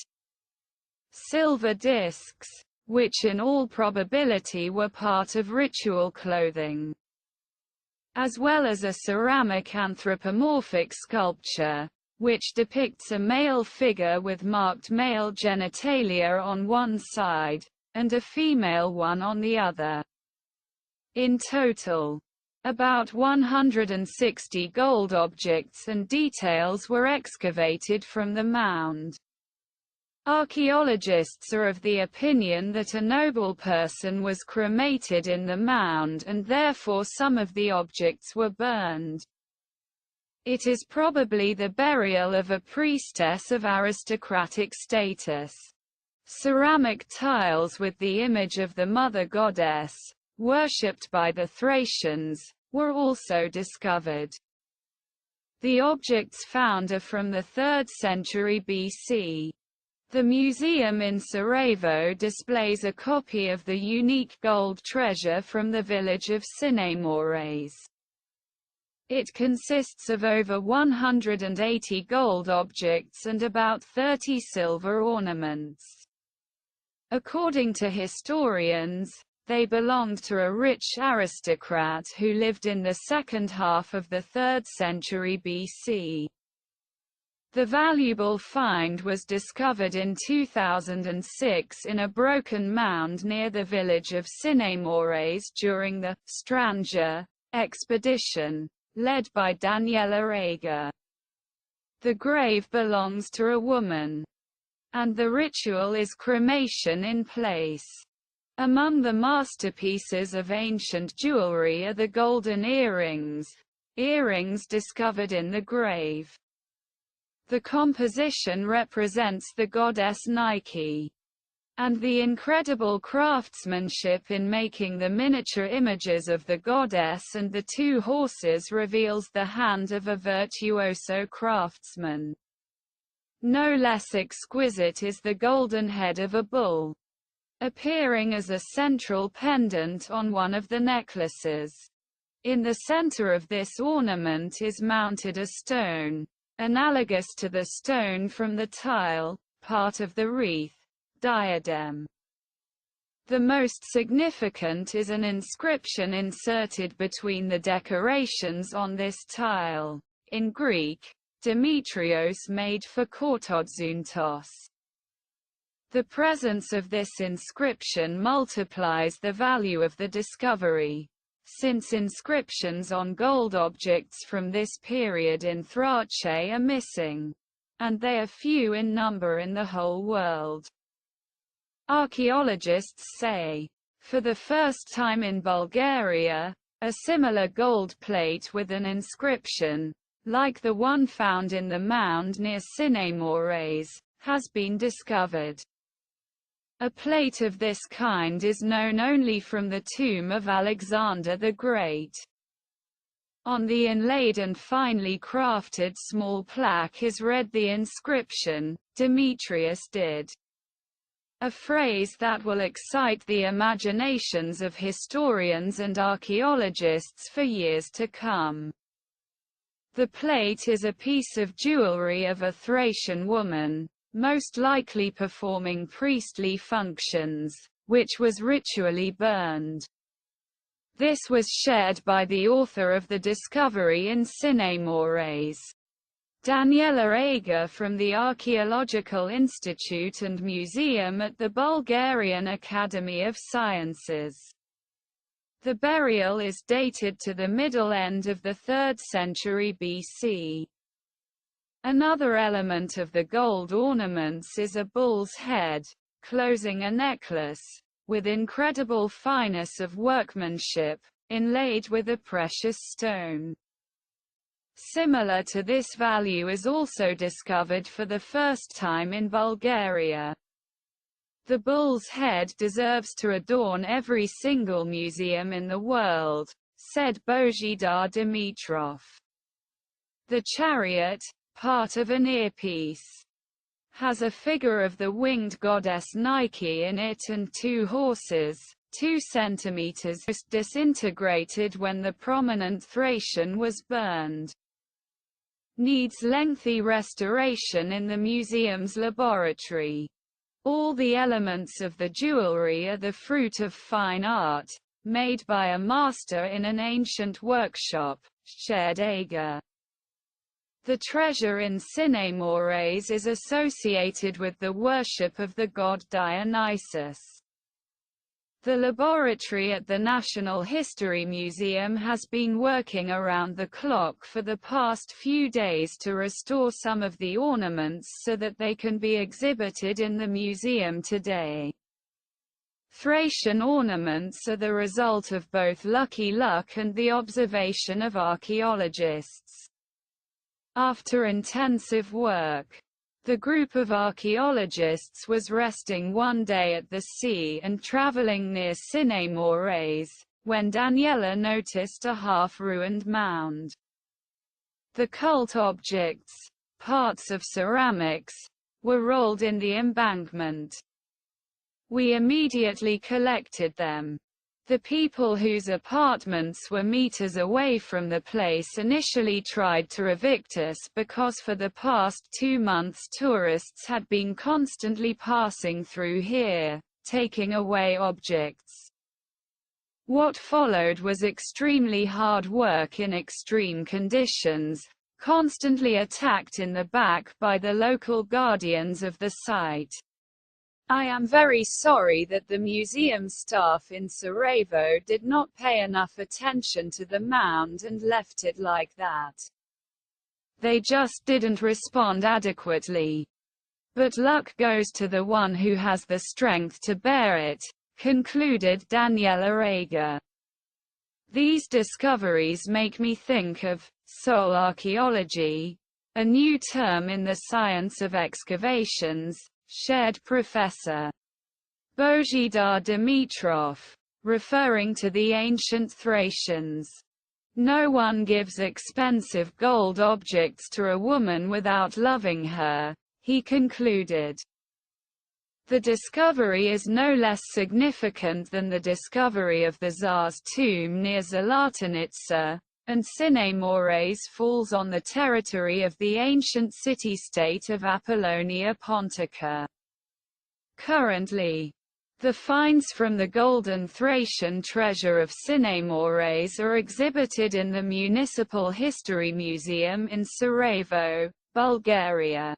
silver discs, which in all probability were part of ritual clothing, as well as a ceramic anthropomorphic sculpture, which depicts a male figure with marked male genitalia on one side, and a female one on the other. In total, about 160 gold objects and details were excavated from the mound. Archaeologists are of the opinion that a noble person was cremated in the mound and therefore some of the objects were burned. It is probably the burial of a priestess of aristocratic status. Ceramic tiles with the image of the mother goddess, worshipped by the Thracians, were also discovered. The objects found are from the 3rd century BC. The museum in Sarajevo displays a copy of the unique gold treasure from the village of Sinemorets. It consists of over 180 gold objects and about 30 silver ornaments. According to historians, they belonged to a rich aristocrat who lived in the second half of the 3rd century BC. The valuable find was discovered in 2006 in a broken mound near the village of Sinemorets during the Stranger expedition, led by Daniela Eger. The grave belongs to a woman, and the ritual is cremation in place. Among the masterpieces of ancient jewelry are the golden earrings discovered in the grave. The composition represents the goddess Nike, and the incredible craftsmanship in making the miniature images of the goddess and the 2 horses reveals the hand of a virtuoso craftsman. No less exquisite is the golden head of a bull, appearing as a central pendant on one of the necklaces. In the center of this ornament is mounted a stone, analogous to the stone from the tile, part of the wreath, diadem. The most significant is an inscription inserted between the decorations on this tile. In Greek, Demetrios made for Kortodzuntos. The presence of this inscription multiplies the value of the discovery, since inscriptions on gold objects from this period in Thrace are missing, and they are few in number in the whole world. Archaeologists say, for the first time in Bulgaria, a similar gold plate with an inscription, like the one found in the mound near Sinemorets, has been discovered. A plate of this kind is known only from the tomb of Alexander the Great. On the inlaid and finely crafted small plaque is read the inscription, "Demetrius did." A phrase that will excite the imaginations of historians and archaeologists for years to come. The plate is a piece of jewelry of a Thracian woman, most likely performing priestly functions, which was ritually burned. This was shared by the author of the discovery in Sinemorets, Daniela Eger from the Archaeological Institute and Museum at the Bulgarian Academy of Sciences. The burial is dated to the middle end of the 3rd century BC. Another element of the gold ornaments is a bull's head, closing a necklace, with incredible fineness of workmanship, inlaid with a precious stone. Similar to this value is also discovered for the first time in Bulgaria. The bull's head deserves to adorn every single museum in the world, said Božidar Dimitrov. The chariot, part of an earpiece, has a figure of the winged goddess Nike in it and two horses, 2 centimeters, disintegrated when the prominent Thracian was burned. Needs lengthy restoration in the museum's laboratory. All the elements of the jewelry are the fruit of fine art, made by a master in an ancient workshop, shared Aga. The treasure in Sinemorets is associated with the worship of the god Dionysus. The laboratory at the National History Museum has been working around the clock for the past few days to restore some of the ornaments so that they can be exhibited in the museum today. Thracian ornaments are the result of both lucky luck and the observation of archaeologists. After intensive work, the group of archaeologists was resting one day at the sea and traveling near Sinemorets, when Daniela noticed a half-ruined mound. The cult objects, parts of ceramics, were rolled in the embankment. We immediately collected them. The people whose apartments were meters away from the place initially tried to evict us because for the past 2 months tourists had been constantly passing through here, taking away objects. What followed was extremely hard work in extreme conditions, constantly attacked in the back by the local guardians of the site. I am very sorry that the museum staff in Sarajevo did not pay enough attention to the mound and left it like that. They just didn't respond adequately. But luck goes to the one who has the strength to bear it, concluded Daniela Aga. These discoveries make me think of soul archaeology, a new term in the science of excavations, shared Professor Božidar Dimitrov, referring to the ancient Thracians. No one gives expensive gold objects to a woman without loving her, he concluded. The discovery is no less significant than the discovery of the Tsar's tomb near Zlatanitsa, and Sinemorets falls on the territory of the ancient city-state of Apollonia Pontica. Currently, the finds from the Golden Thracian treasure of Sinemorets are exhibited in the Municipal History Museum in Sarajevo, Bulgaria.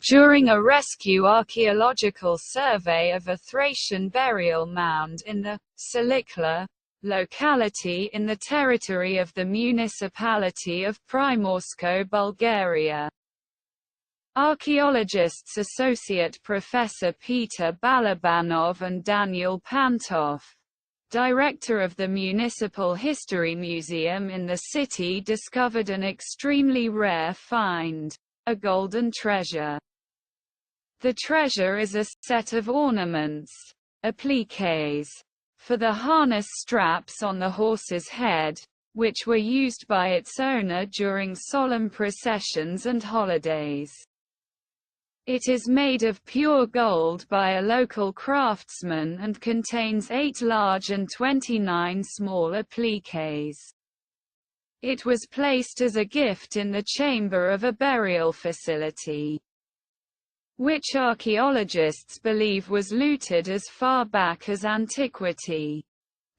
during a rescue archaeological survey of a Thracian burial mound in the Salikla locality in the territory of the municipality of Primorsko, Bulgaria. Archaeologists Associate Professor Peter Balabanov and Daniel Pantov, director of the Municipal History Museum in the city, discovered an extremely rare find, a golden treasure. The treasure is a set of ornaments, appliques, for the harness straps on the horse's head, which were used by its owner during solemn processions and holidays. It is made of pure gold by a local craftsman and contains 8 large and 29 small appliques. It was placed as a gift in the chamber of a burial facility, which archaeologists believe was looted as far back as antiquity.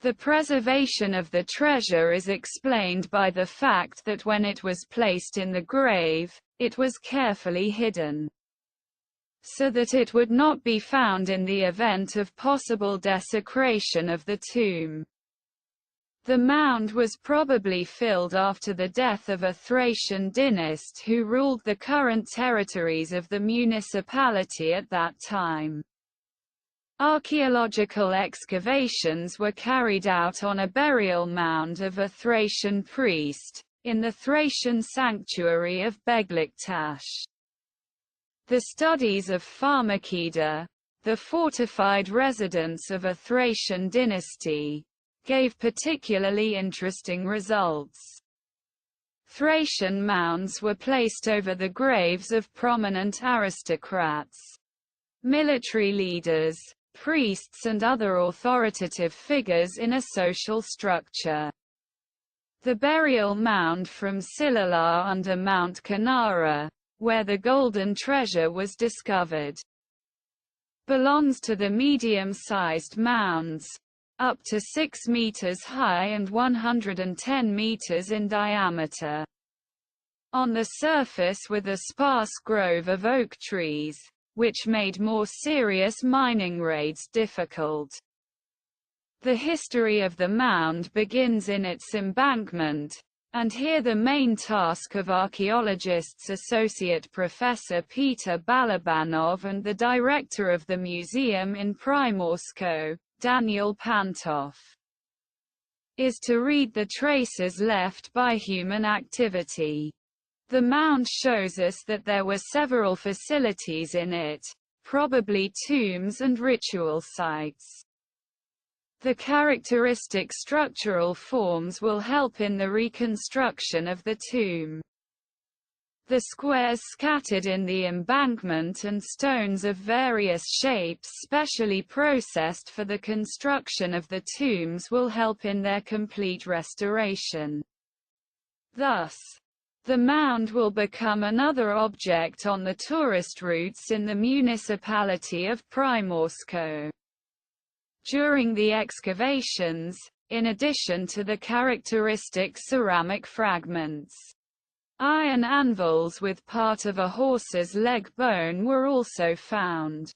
The preservation of the treasure is explained by the fact that when it was placed in the grave, it was carefully hidden, so that it would not be found in the event of possible desecration of the tomb. The mound was probably filled after the death of a Thracian dynast who ruled the current territories of the municipality at that time. Archaeological excavations were carried out on a burial mound of a Thracian priest, in the Thracian sanctuary of Begliktash. The studies of Pharmakida, the fortified residence of a Thracian dynasty, gave particularly interesting results. Thracian mounds were placed over the graves of prominent aristocrats, military leaders, priests and other authoritative figures in a social structure. The burial mound from Silala under Mount Kanara, where the golden treasure was discovered, belongs to the medium-sized mounds, up to 6 meters high and 110 meters in diameter, on the surface with a sparse grove of oak trees, which made more serious mining raids difficult. The history of the mound begins in its embankment, and here the main task of archaeologists Associate Professor Peter Balabanov and the director of the museum in Primorsko, Daniel Pantov, is to read the traces left by human activity. The mound shows us that there were several facilities in it, probably tombs and ritual sites. The characteristic structural forms will help in the reconstruction of the tomb. The squares scattered in the embankment and stones of various shapes specially processed for the construction of the tombs will help in their complete restoration. Thus, the mound will become another object on the tourist routes in the municipality of Primorsko. During the excavations, in addition to the characteristic ceramic fragments, iron anvils with part of a horse's leg bone were also found.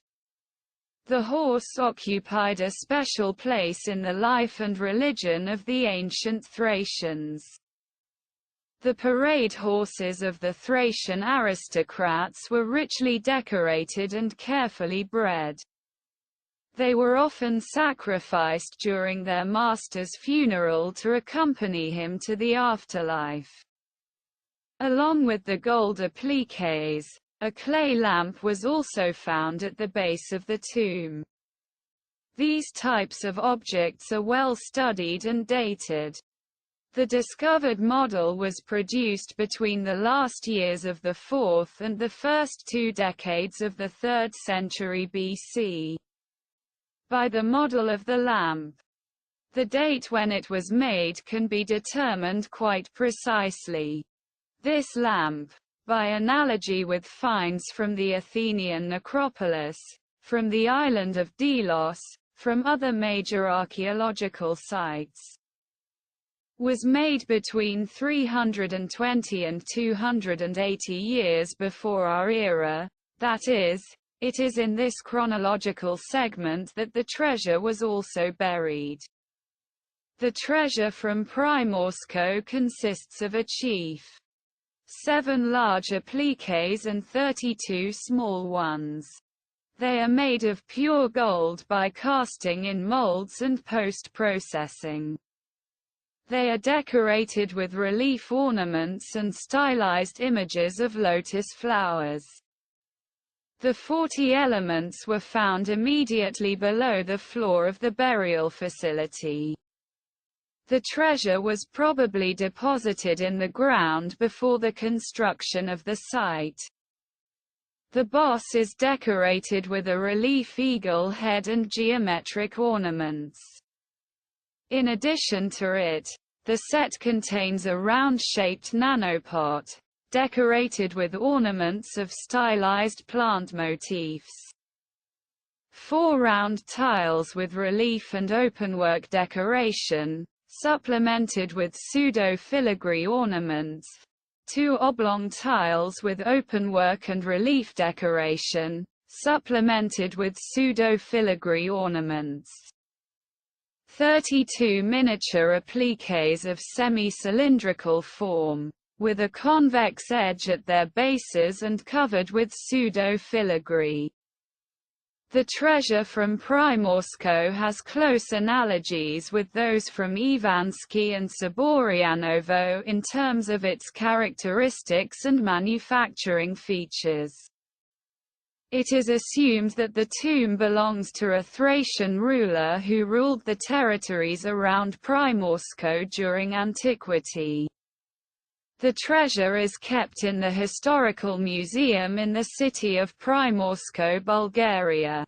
The horse occupied a special place in the life and religion of the ancient Thracians. The parade horses of the Thracian aristocrats were richly decorated and carefully bred. They were often sacrificed during their master's funeral to accompany him to the afterlife. Along with the gold appliques, a clay lamp was also found at the base of the tomb. These types of objects are well studied and dated. The discovered model was produced between the last years of the 4th and the first 2 decades of the 3rd century BC. By the model of the lamp, the date when it was made can be determined quite precisely. This lamp, by analogy with finds from the Athenian necropolis, from the island of Delos, from other major archaeological sites, was made between 320 and 280 years before our era, That is, it is in this chronological segment that the treasure was also buried. The treasure from Primorsko consists of a chief, 7 large appliques and 32 small ones. They are made of pure gold by casting in molds and post-processing. They are decorated with relief ornaments and stylized images of lotus flowers. The 40 elements were found immediately below the floor of the burial facility. The treasure was probably deposited in the ground before the construction of the site. The boss is decorated with a relief eagle head and geometric ornaments. In addition to it, the set contains a round-shaped nanopot, decorated with ornaments of stylized plant motifs. 4 round tiles with relief and openwork decoration, supplemented with pseudo-filigree ornaments. 2 oblong tiles with openwork and relief decoration, supplemented with pseudo-filigree ornaments. 32 miniature appliques of semi-cylindrical form, with a convex edge at their bases and covered with pseudo-filigree. The treasure from Primorsko has close analogies with those from Ivansky and Soborianovo in terms of its characteristics and manufacturing features. It is assumed that the tomb belongs to a Thracian ruler who ruled the territories around Primorsko during antiquity. The treasure is kept in the Historical Museum in the city of Primorsko, Bulgaria.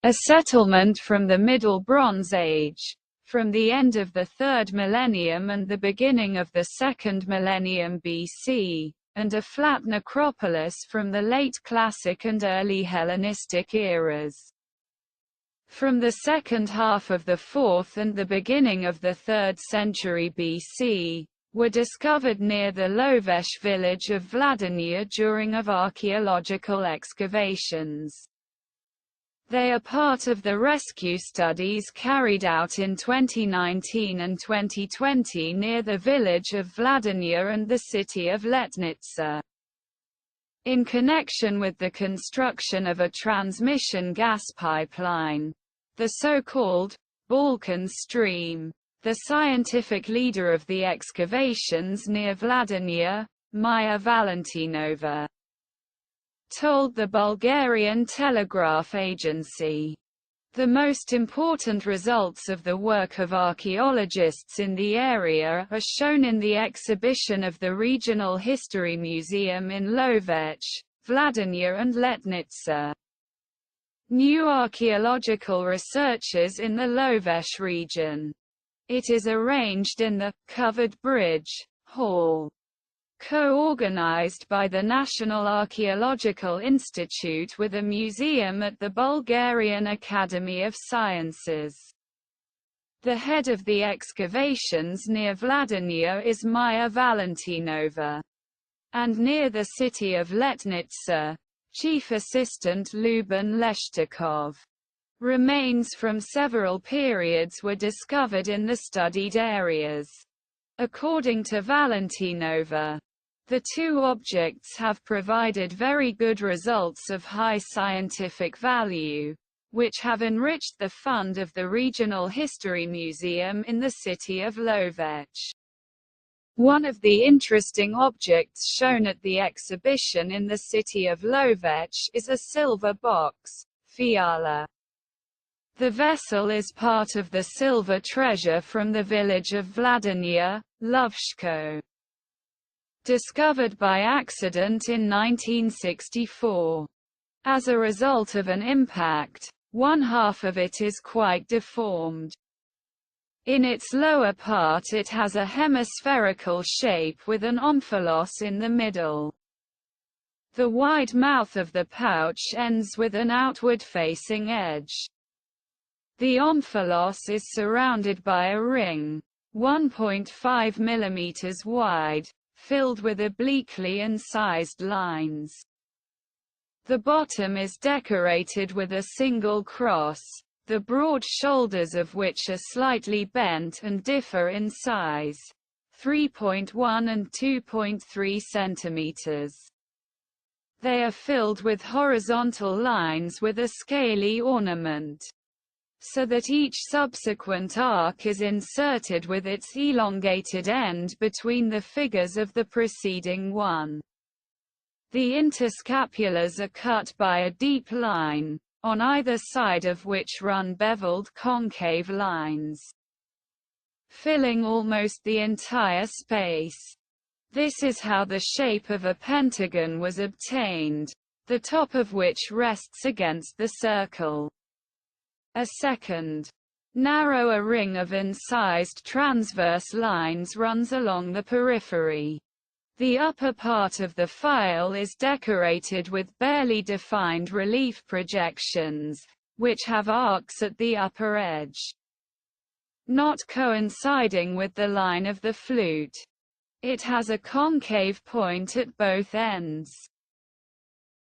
A settlement from the Middle Bronze Age, from the end of the 3rd millennium and the beginning of the 2nd millennium BC, and a flat necropolis from the late Classic and early Hellenistic eras. from the second half of the 4th and the beginning of the 3rd century BC, were discovered near the Lovesh village of Vladinya during archaeological excavations. They are part of the rescue studies carried out in 2019 and 2020 near the village of Vladinya and the city of Letnica. In connection with the construction of a transmission gas pipeline, the so-called Balkan Stream, the scientific leader of the excavations near Vladinya, Maya Valentinova, told the Bulgarian Telegraph Agency, "The most important results of the work of archaeologists in the area are shown in the exhibition of the Regional History Museum in Lovech, Vladinya and Letnica. New archaeological researches in the Lovesh region. It is arranged in the Covered Bridge Hall, co-organized by the National Archaeological Institute with a museum at the Bulgarian Academy of Sciences. The head of the excavations near Vladinya is Maya Valentinova, and near the city of Letnica, Chief Assistant Luban Leshtakov. Remains from several periods were discovered in the studied areas. According to Valentinova, the two objects have provided very good results of high scientific value, which have enriched the fund of the Regional History Museum in the city of Lovech. One of the interesting objects shown at the exhibition in the city of Lovech is a silver box, fiala. The vessel is part of the silver treasure from the village of Vladinya, Lovshko. Discovered by accident in 1964. As a result of an impact, one half of it is quite deformed. In its lower part it has a hemispherical shape with an omphalos in the middle. The wide mouth of the pouch ends with an outward-facing edge. The omphalos is surrounded by a ring, 1.5 mm wide, filled with obliquely incised lines. The bottom is decorated with a single cross, the broad shoulders of which are slightly bent and differ in size, 3.1 and 2.3 cm. They are filled with horizontal lines with a scaly ornament, so that each subsequent arc is inserted with its elongated end between the figures of the preceding one. The interscapulars are cut by a deep line, on either side of which run beveled concave lines, filling almost the entire space. This is how the shape of a pentagon was obtained, the top of which rests against the circle. A second, narrower ring of incised transverse lines runs along the periphery. The upper part of the file is decorated with barely defined relief projections, which have arcs at the upper edge, not coinciding with the line of the flute. It has a concave point at both ends.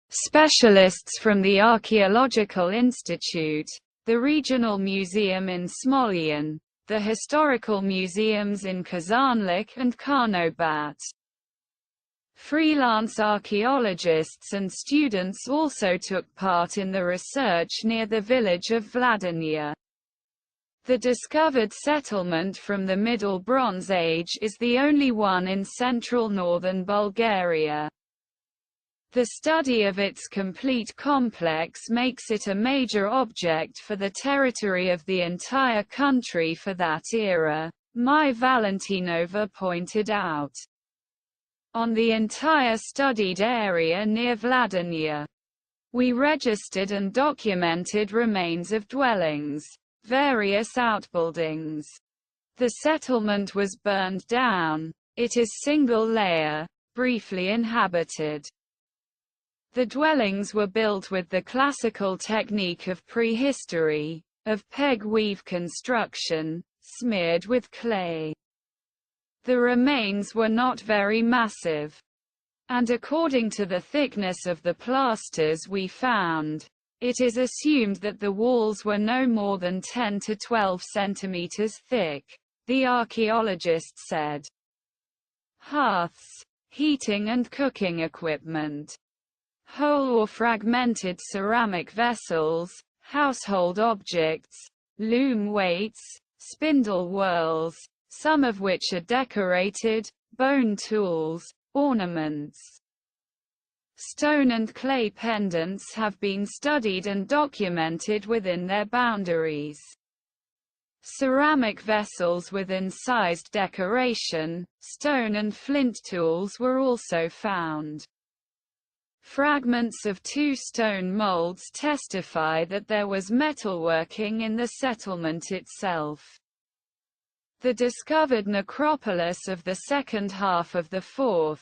Specialists from the Archaeological Institute, the Regional Museum in Smolyan, the historical museums in Kazanlak and Karnobat, freelance archaeologists and students also took part in the research near the village of Vladinya. The discovered settlement from the Middle Bronze Age is the only one in central northern Bulgaria. The study of its complete complex makes it a major object for the territory of the entire country for that era, Mai Valentinova pointed out. On the entire studied area near Vladinya, we registered and documented remains of dwellings, various outbuildings. The settlement was burned down. It is single-layer, briefly inhabited. The dwellings were built with the classical technique of prehistory, of peg-weave construction, smeared with clay. The remains were not very massive, and according to the thickness of the plasters we found, it is assumed that the walls were no more than 10 to 12 centimeters thick, the archaeologist said. Hearths, heating and cooking equipment, whole or fragmented ceramic vessels, household objects, loom weights, spindle whorls, some of which are decorated, bone tools, ornaments. Stone and clay pendants have been studied and documented within their boundaries. Ceramic vessels with incised decoration, stone and flint tools were also found. Fragments of 2 stone molds testify that there was metalworking in the settlement itself. The discovered necropolis of the second half of the 4th,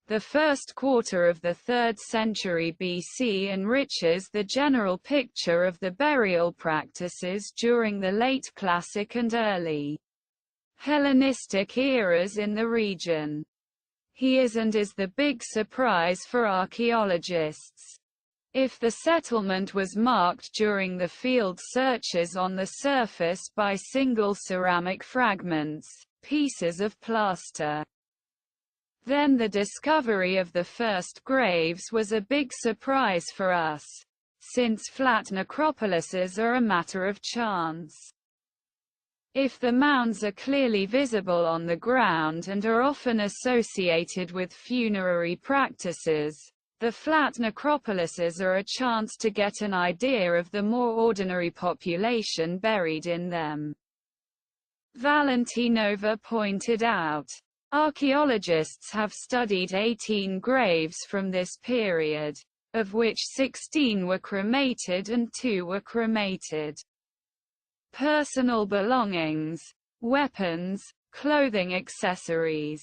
the first quarter of the 3rd century BC enriches the general picture of the burial practices during the late Classic and early Hellenistic eras in the region. He is the big surprise for archaeologists. If the settlement was marked during the field searches on the surface by single ceramic fragments, pieces of plaster, then the discovery of the first graves was a big surprise for us, since flat necropolises are a matter of chance. If the mounds are clearly visible on the ground and are often associated with funerary practices, the flat necropolises are a chance to get an idea of the more ordinary population buried in them. Valentinova pointed out, archaeologists have studied 18 graves from this period, of which 16 were cremated and 2 were cremated. Personal belongings, weapons, clothing accessories,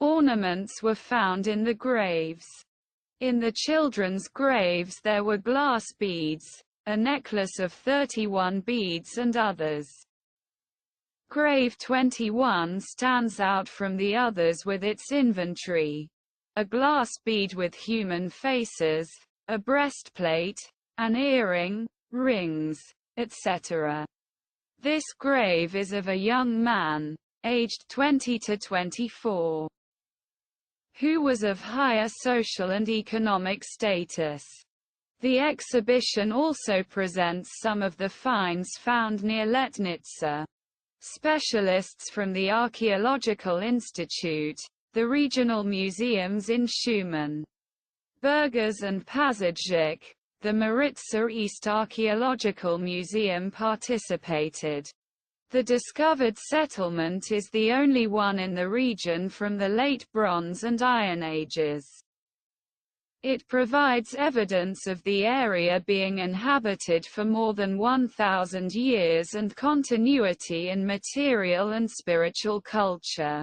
ornaments were found in the graves. In the children's graves there were glass beads, a necklace of 31 beads and others. Grave 21 stands out from the others with its inventory: a glass bead with human faces, a breastplate, an earring, rings, etc. This grave is of a young man, aged 20 to 24, who was of higher social and economic status. The exhibition also presents some of the finds found near Letnica. Specialists from the Archaeological Institute, the regional museums in Shumen, Burgas and Pazardzhik, the Maritsa East Archaeological Museum participated. The discovered settlement is the only one in the region from the Late Bronze and Iron Ages. It provides evidence of the area being inhabited for more than 1,000 years and continuity in material and spiritual culture.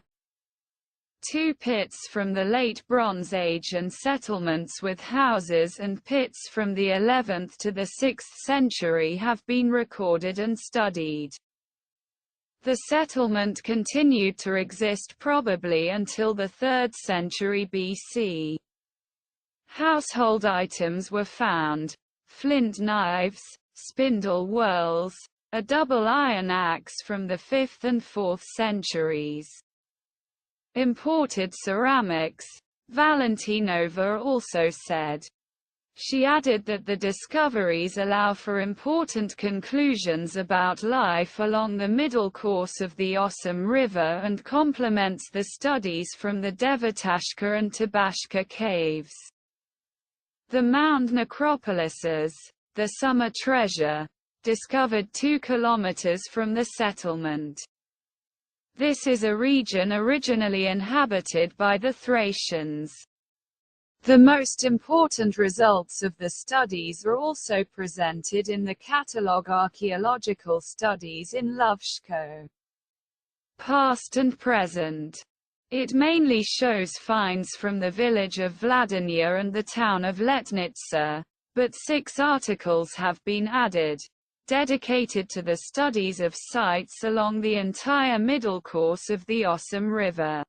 2 pits from the Late Bronze Age and settlements with houses and pits from the 11th to the 6th century have been recorded and studied. The settlement continued to exist probably until the 3rd century BC. Household items were found: flint knives, spindle whorls, a double iron axe from the 5th and 4th centuries. Imported ceramics, Valentinova also said. She added that the discoveries allow for important conclusions about life along the middle course of the Osum River and complements the studies from the Devatashka and Tabashka caves. The mound necropolises, the Summer Treasure, discovered 2 kilometers from the settlement. This is a region originally inhabited by the Thracians. The most important results of the studies are also presented in the catalogue Archaeological Studies in Lovshko. Past and present. It mainly shows finds from the village of Vladinya and the town of Letnica, but 6 articles have been added. dedicated to the studies of sites along the entire middle course of the Osum River,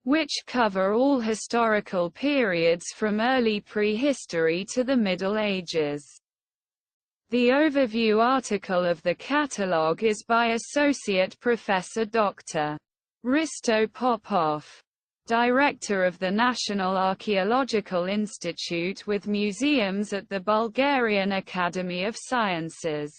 which cover all historical periods from early prehistory to the Middle Ages. The overview article of the catalogue is by Associate Professor Dr. Risto Popov, Director of the National Archaeological Institute with museums at the Bulgarian Academy of Sciences,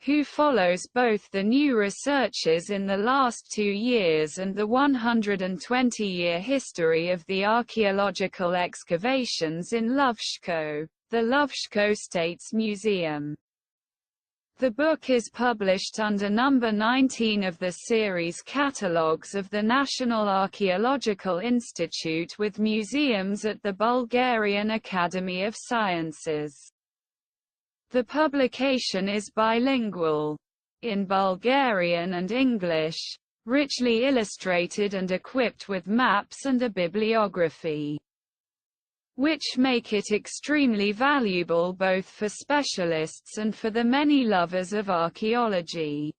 who follows both the new researches in the last 2 years and the 120-year history of the archaeological excavations in Lovshko, the Lovshko States Museum. The book is published under number 19 of the series Catalogues of the National Archaeological Institute with museums at the Bulgarian Academy of Sciences. The publication is bilingual, in Bulgarian and English, richly illustrated and equipped with maps and a bibliography, which make it extremely valuable both for specialists and for the many lovers of archaeology.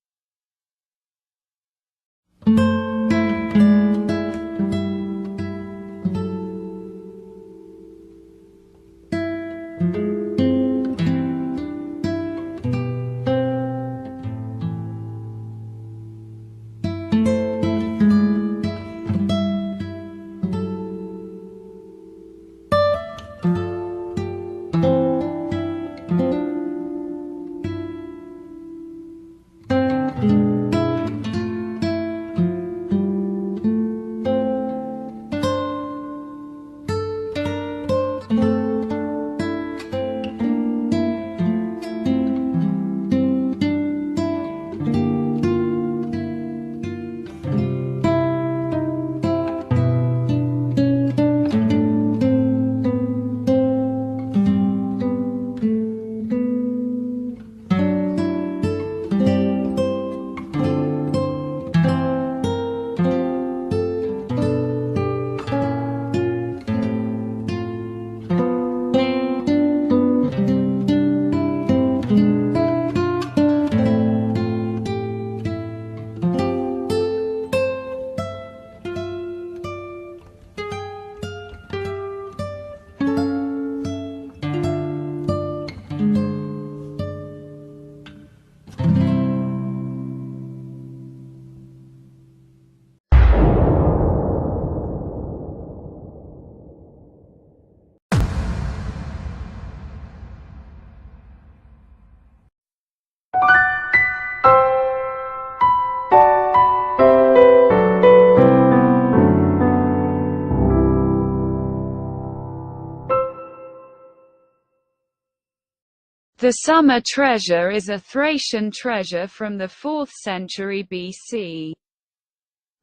The Summer Treasure is a Thracian treasure from the 4th century BC.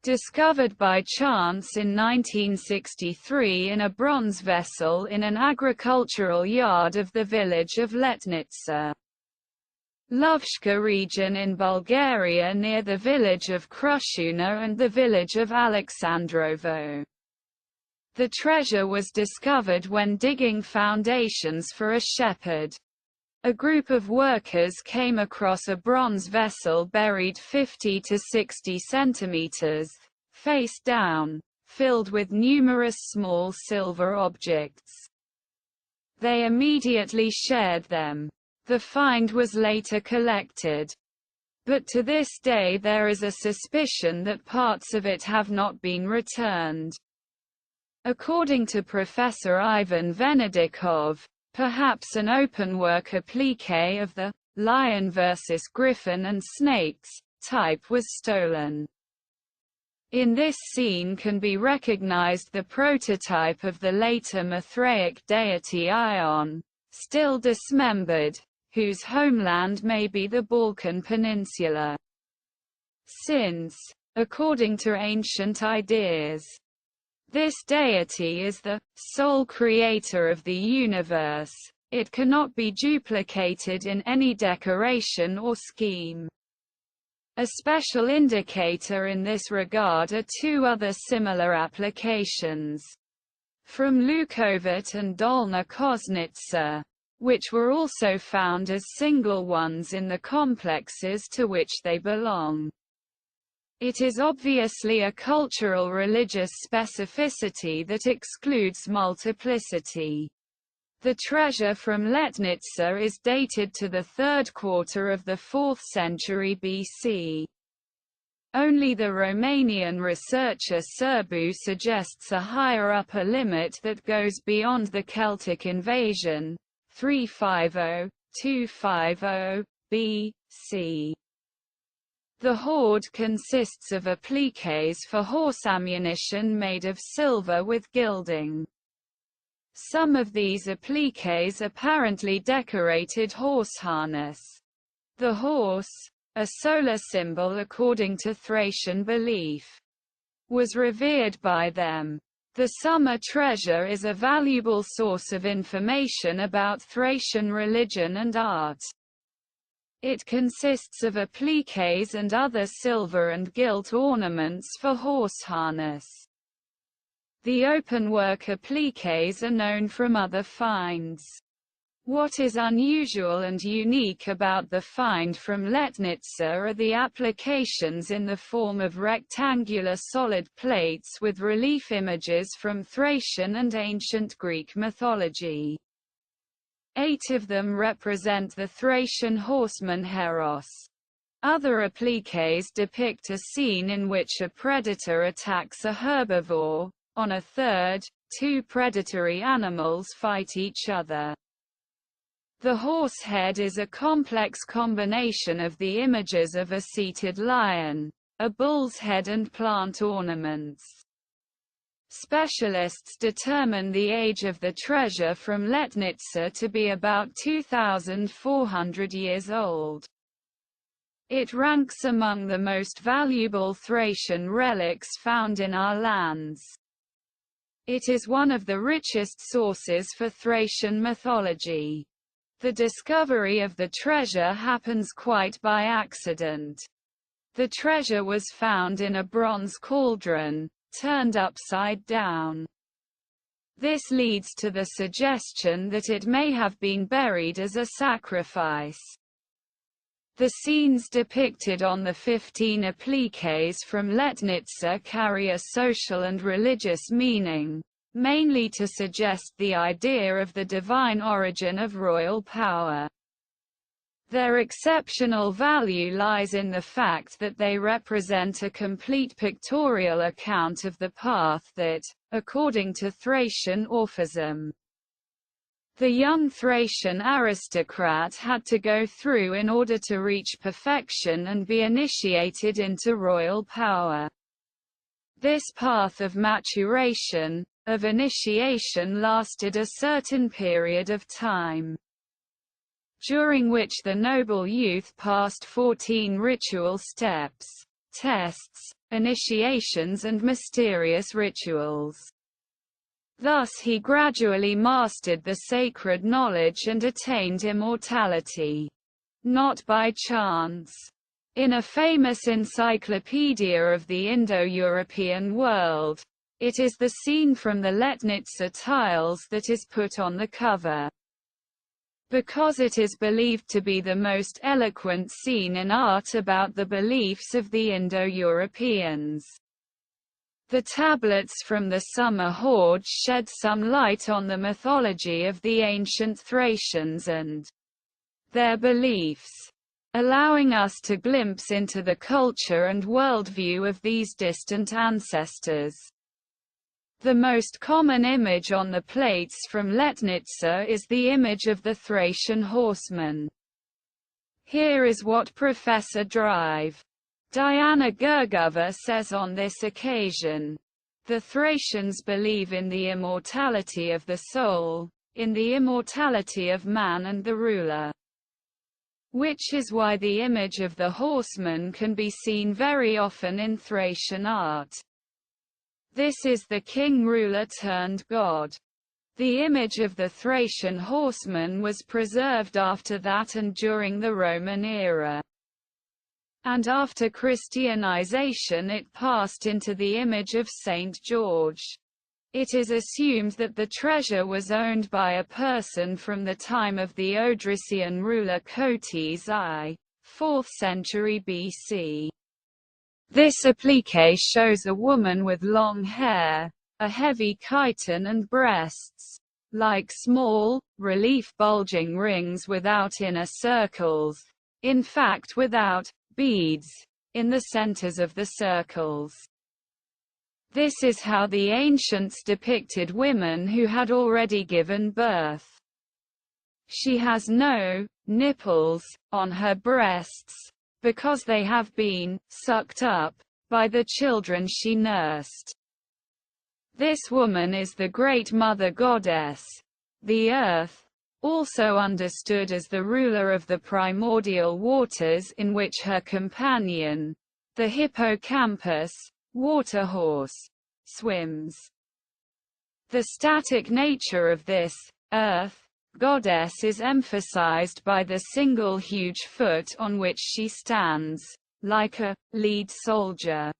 Discovered by chance in 1963 in a bronze vessel in an agricultural yard of the village of Letnica, Lovshka region in Bulgaria near the village of Krushuna and the village of Alexandrovo. The treasure was discovered when digging foundations for a shepherd. A group of workers came across a bronze vessel buried 50 to 60 centimeters, face down, filled with numerous small silver objects. They immediately shared them. The find was later collected, but to this day there is a suspicion that parts of it have not been returned. According to Professor Ivan Venedikov, perhaps an openwork applique of the lion versus griffin and snakes type was stolen. In this scene can be recognized the prototype of the later Mithraic deity Ion, still dismembered, whose homeland may be the Balkan Peninsula. Since, according to ancient ideas, this deity is the sole creator of the universe, it cannot be duplicated in any decoration or scheme. A special indicator in this regard are 2 other similar applications from Lukovyt and Dolna Koznitsa, which were also found as single ones in the complexes to which they belong. It is obviously a cultural religious specificity that excludes multiplicity. The treasure from Letnica is dated to the 3rd quarter of the 4th century BC. Only the Romanian researcher Sârbu suggests a higher upper limit that goes beyond the Celtic invasion, 350–250 BC. The hoard consists of appliques for horse ammunition made of silver with gilding. Some of these appliques apparently decorated horse harness. The horse, a solar symbol according to Thracian belief, was revered by them. The summer treasure is a valuable source of information about Thracian religion and art. It consists of appliques and other silver and gilt ornaments for horse harness. The openwork appliques are known from other finds. What is unusual and unique about the find from Letnica are the applications in the form of rectangular solid plates with relief images from Thracian and ancient Greek mythology. 8 of them represent the Thracian horseman Heros. Other appliques depict a scene in which a predator attacks a herbivore. On a third, 2 predatory animals fight each other. The horse head is a complex combination of the images of a seated lion, a bull's head and plant ornaments. Specialists determine the age of the treasure from Letnica to be about 2,400 years old. It ranks among the most valuable Thracian relics found in our lands. It is one of the richest sources for Thracian mythology. The discovery of the treasure happens quite by accident. The treasure was found in a bronze cauldron, turned upside down. This leads to the suggestion that it may have been buried as a sacrifice. The scenes depicted on the 15 appliques from Letnica carry a social and religious meaning, mainly to suggest the idea of the divine origin of royal power. Their exceptional value lies in the fact that they represent a complete pictorial account of the path that, according to Thracian orphism, the young Thracian aristocrat had to go through in order to reach perfection and be initiated into royal power. This path of maturation, of initiation, lasted a certain period of time, during which the noble youth passed 14 ritual steps, tests, initiations and mysterious rituals. Thus he gradually mastered the sacred knowledge and attained immortality. Not by chance. In a famous encyclopedia of the Indo-European world, it is the scene from the Letnica tiles that is put on the cover. Because it is believed to be the most eloquent scene in art about the beliefs of the Indo-Europeans. The tablets from the summer hoard shed some light on the mythology of the ancient Thracians and their beliefs, allowing us to glimpse into the culture and worldview of these distant ancestors. The most common image on the plates from Letnica is the image of the Thracian horseman. Here is what Professor Diana Gergova says on this occasion. The Thracians believe in the immortality of the soul, in the immortality of man and the ruler. Which is why the image of the horseman can be seen very often in Thracian art. This is the king-ruler turned god. The image of the Thracian horseman was preserved after that and during the Roman era. And after Christianization it passed into the image of Saint George. It is assumed that the treasure was owned by a person from the time of the Odrysian ruler Kotys I, 4th century BC. This applique shows a woman with long hair, a heavy chiton and breasts, like small, relief bulging rings without inner circles, in fact without beads, in the centers of the circles. This is how the ancients depicted women who had already given birth. She has no nipples on her breasts, because they have been sucked up by the children she nursed. This woman is the great mother goddess, the earth, also understood as the ruler of the primordial waters in which her companion, the hippocampus, water horse, swims. The static nature of this earth goddess is emphasized by the single huge foot on which she stands, like a lead soldier.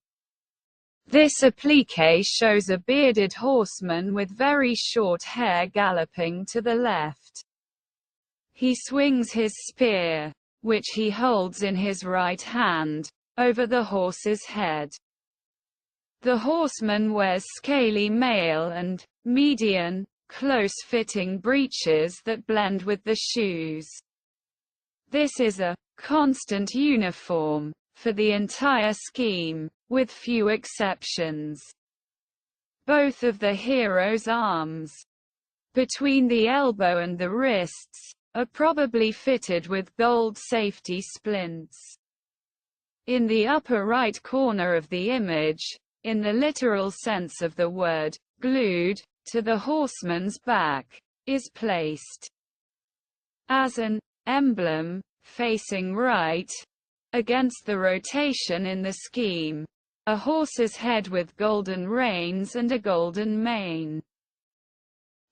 This applique shows a bearded horseman with very short hair galloping to the left. He swings his spear, which he holds in his right hand, over the horse's head. The horseman wears scaly mail and median, close-fitting breeches that blend with the shoes. This is a constant uniform for the entire scheme, with few exceptions. Both of the hero's arms, between the elbow and the wrists, are probably fitted with gold safety splints. In the upper right corner of the image, in the literal sense of the word, glued to the horseman's back, is placed as an emblem, facing right, against the rotation in the scheme, a horse's head with golden reins and a golden mane.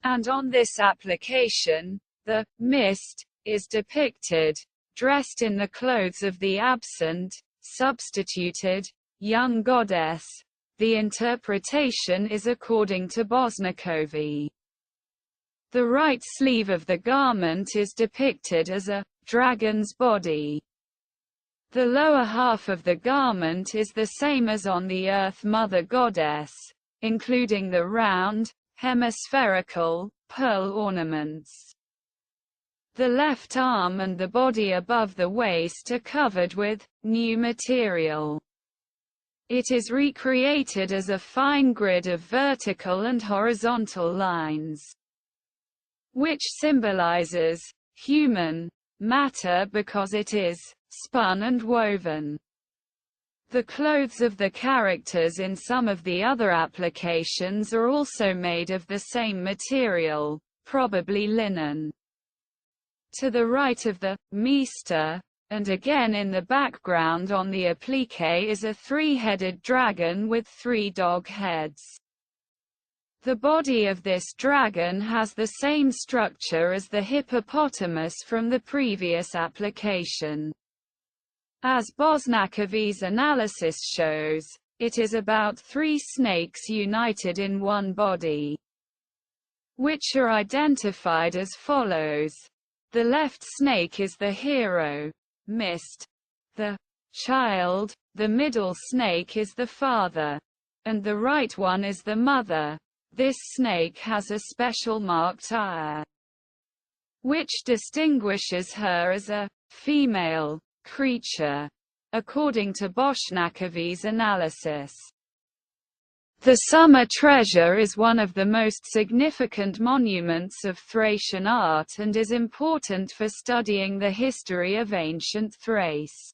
And on this application, the mist is depicted, dressed in the clothes of the absent, substituted, young goddess. The interpretation is according to Bosnikovi. The right sleeve of the garment is depicted as a dragon's body. The lower half of the garment is the same as on the Earth Mother Goddess, including the round, hemispherical, pearl ornaments. The left arm and the body above the waist are covered with new material. It is recreated as a fine grid of vertical and horizontal lines, which symbolizes human matter because it is spun and woven. The clothes of the characters in some of the other applications are also made of the same material, probably linen. To the right of the meester, and again in the background on the applique, is a three-headed dragon with three dog heads. The body of this dragon has the same structure as the hippopotamus from the previous application. As Bosnakovi's analysis shows, it is about three snakes united in one body, which are identified as follows. The left snake is the hero, Mist, the child, the middle snake is the father, and the right one is the mother. This snake has a special marked eye, which distinguishes her as a female creature, according to Bosnakovi's analysis. The Summer Treasure is one of the most significant monuments of Thracian art and is important for studying the history of ancient Thrace.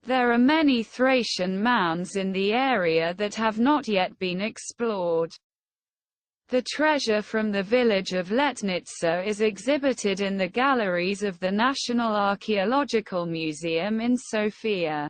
There are many Thracian mounds in the area that have not yet been explored. The treasure from the village of Letnica is exhibited in the galleries of the National Archaeological Museum in Sofia.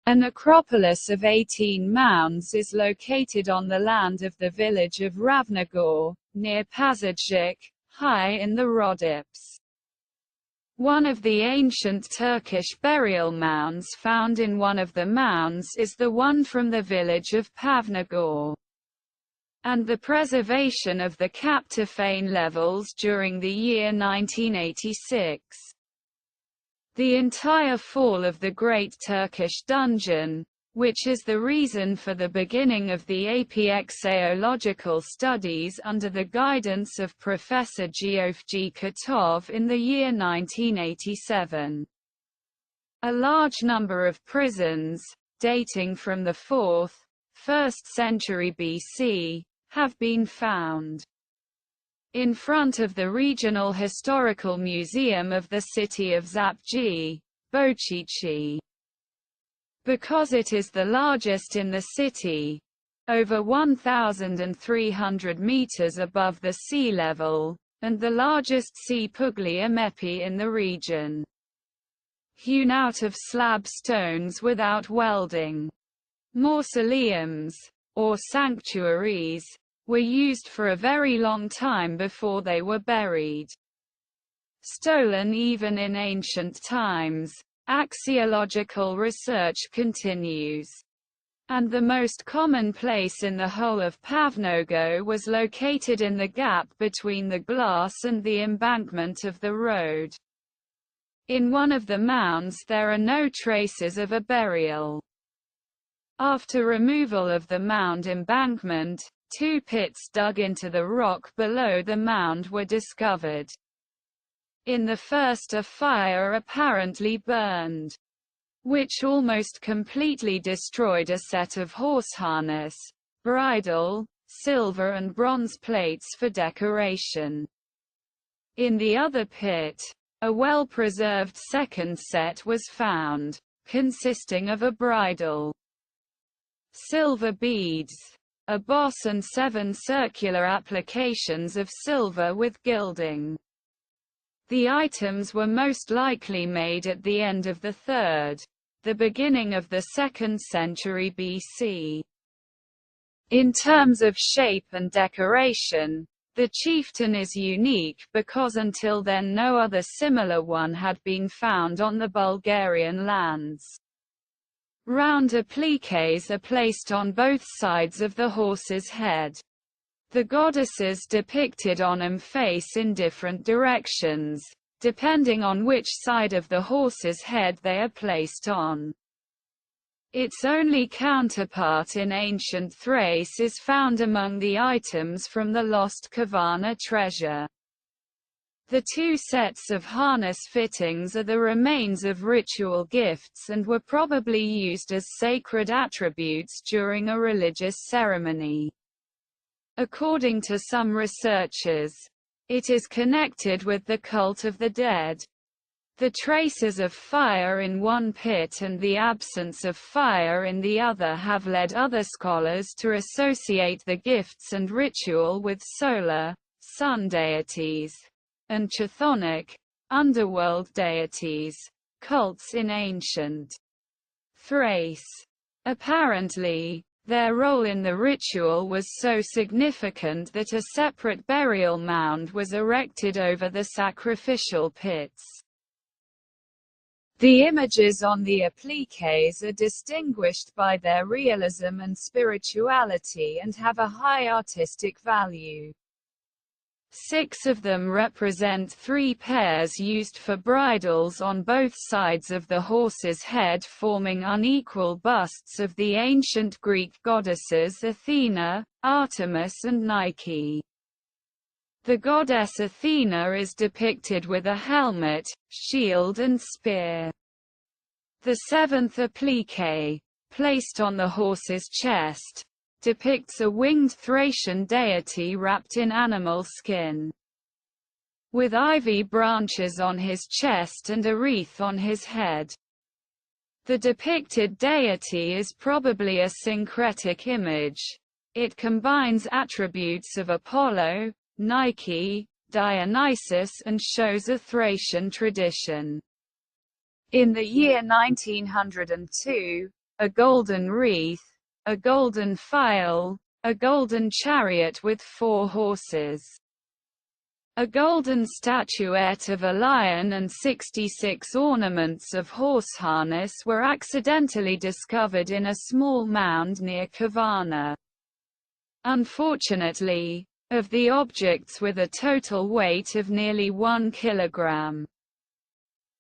A necropolis of 18 mounds is located on the land of the village of Ravnogor, near Pazardzhik, high in the Rhodops. One of the ancient Turkish burial mounds found in one of the mounds is the one from the village of Pavnogor. And the preservation of the Kaptafane levels during the year 1986. The entire fall of the Great Turkish Dungeon, which is the reason for the beginning of the archaeological studies under the guidance of Professor Geoffrey Katov in the year 1987. A large number of prisons, dating from the 4th, 1st century BC, have been found in front of the Regional Historical Museum of the city of Zapci, Bochichi. Because it is the largest in the city, over 1,300 meters above the sea level, and the largest sea puglia mepi in the region. Hewn out of slab stones without welding. Mausoleums, or sanctuaries, were used for a very long time before they were buried. Stolen even in ancient times, axiological research continues. And the most common place in the whole of Pavnogo was located in the gap between the glass and the embankment of the road. In one of the mounds there are no traces of a burial. After removal of the mound embankment, 2 pits dug into the rock below the mound were discovered. In the first a fire apparently burned, which almost completely destroyed a set of horse harness, bridle, silver and bronze plates for decoration. In the other pit, a well-preserved second set was found, consisting of a bridle, silver beads, a boss and 7 circular applications of silver with gilding. The items were most likely made at the end of the 3rd, the beginning of the 2nd century BC. In terms of shape and decoration, the chieftain is unique because until then no other similar one had been found on the Bulgarian lands. Round appliques are placed on both sides of the horse's head. The goddesses depicted on them face in different directions, depending on which side of the horse's head they are placed on. Its only counterpart in ancient Thrace is found among the items from the lost Varna treasure. The 2 sets of harness fittings are the remains of ritual gifts and were probably used as sacred attributes during a religious ceremony. According to some researchers, it is connected with the cult of the dead. The traces of fire in one pit and the absence of fire in the other have led other scholars to associate the gifts and ritual with solar, sun deities, and chthonic, underworld deities, cults in ancient Thrace. Apparently, their role in the ritual was so significant that a separate burial mound was erected over the sacrificial pits. The images on the appliques are distinguished by their realism and spirituality and have a high artistic value. 6 of them represent 3 pairs used for bridles on both sides of the horse's head, forming unequal busts of the ancient Greek goddesses Athena, Artemis and Nike. The goddess Athena is depicted with a helmet, shield and spear. The 7th applique, placed on the horse's chest, depicts a winged Thracian deity wrapped in animal skin, with ivy branches on his chest and a wreath on his head. The depicted deity is probably a syncretic image. It combines attributes of Apollo, Nike, Dionysus and shows a Thracian tradition. In the year 1902, a golden wreath, a golden phial, a golden chariot with 4 horses. A golden statuette of a lion and 66 ornaments of horse harness were accidentally discovered in a small mound near Kavarna. Unfortunately, of the objects with a total weight of nearly 1 kilogram,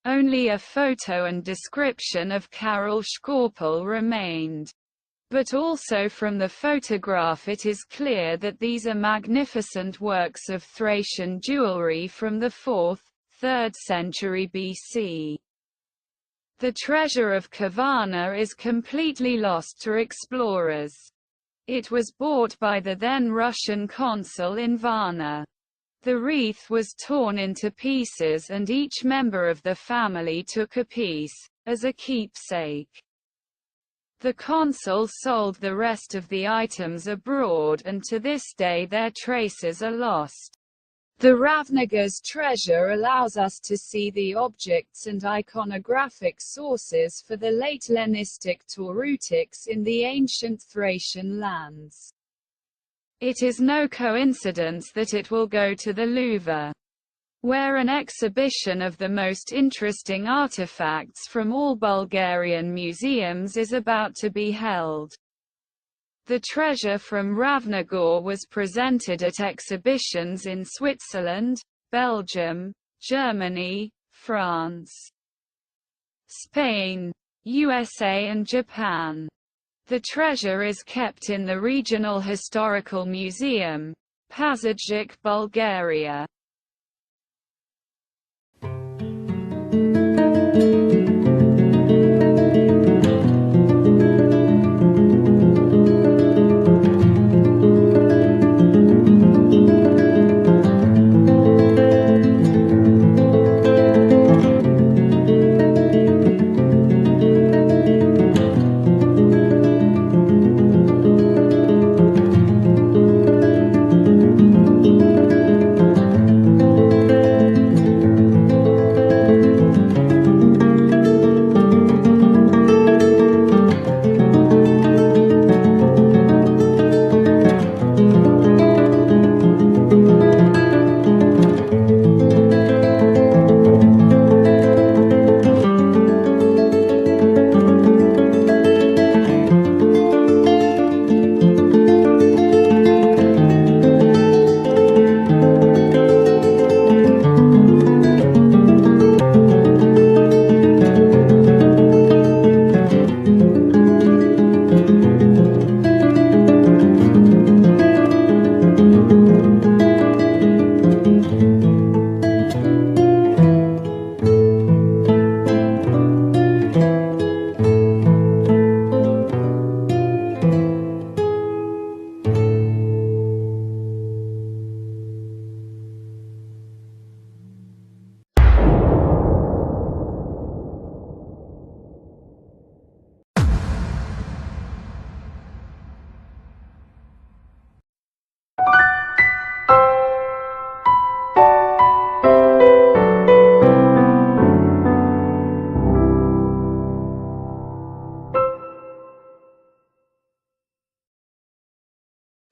only a photo and description of Karol Szkorpel remained. But also from the photograph it is clear that these are magnificent works of Thracian jewelry from the 4th, 3rd century BC. The treasure of Kavarna is completely lost to explorers. It was bought by the then Russian consul in Varna. The wreath was torn into pieces and each member of the family took a piece, as a keepsake. The consul sold the rest of the items abroad and to this day their traces are lost. The Ravnigas treasure allows us to see the objects and iconographic sources for the late Hellenistic Taurutics in the ancient Thracian lands. It is no coincidence that it will go to the Louvre, where an exhibition of the most interesting artifacts from all Bulgarian museums is about to be held. The treasure from Ravnogor was presented at exhibitions in Switzerland, Belgium, Germany, France, Spain, USA and Japan. The treasure is kept in the Regional Historical Museum, Pazardzhik, Bulgaria.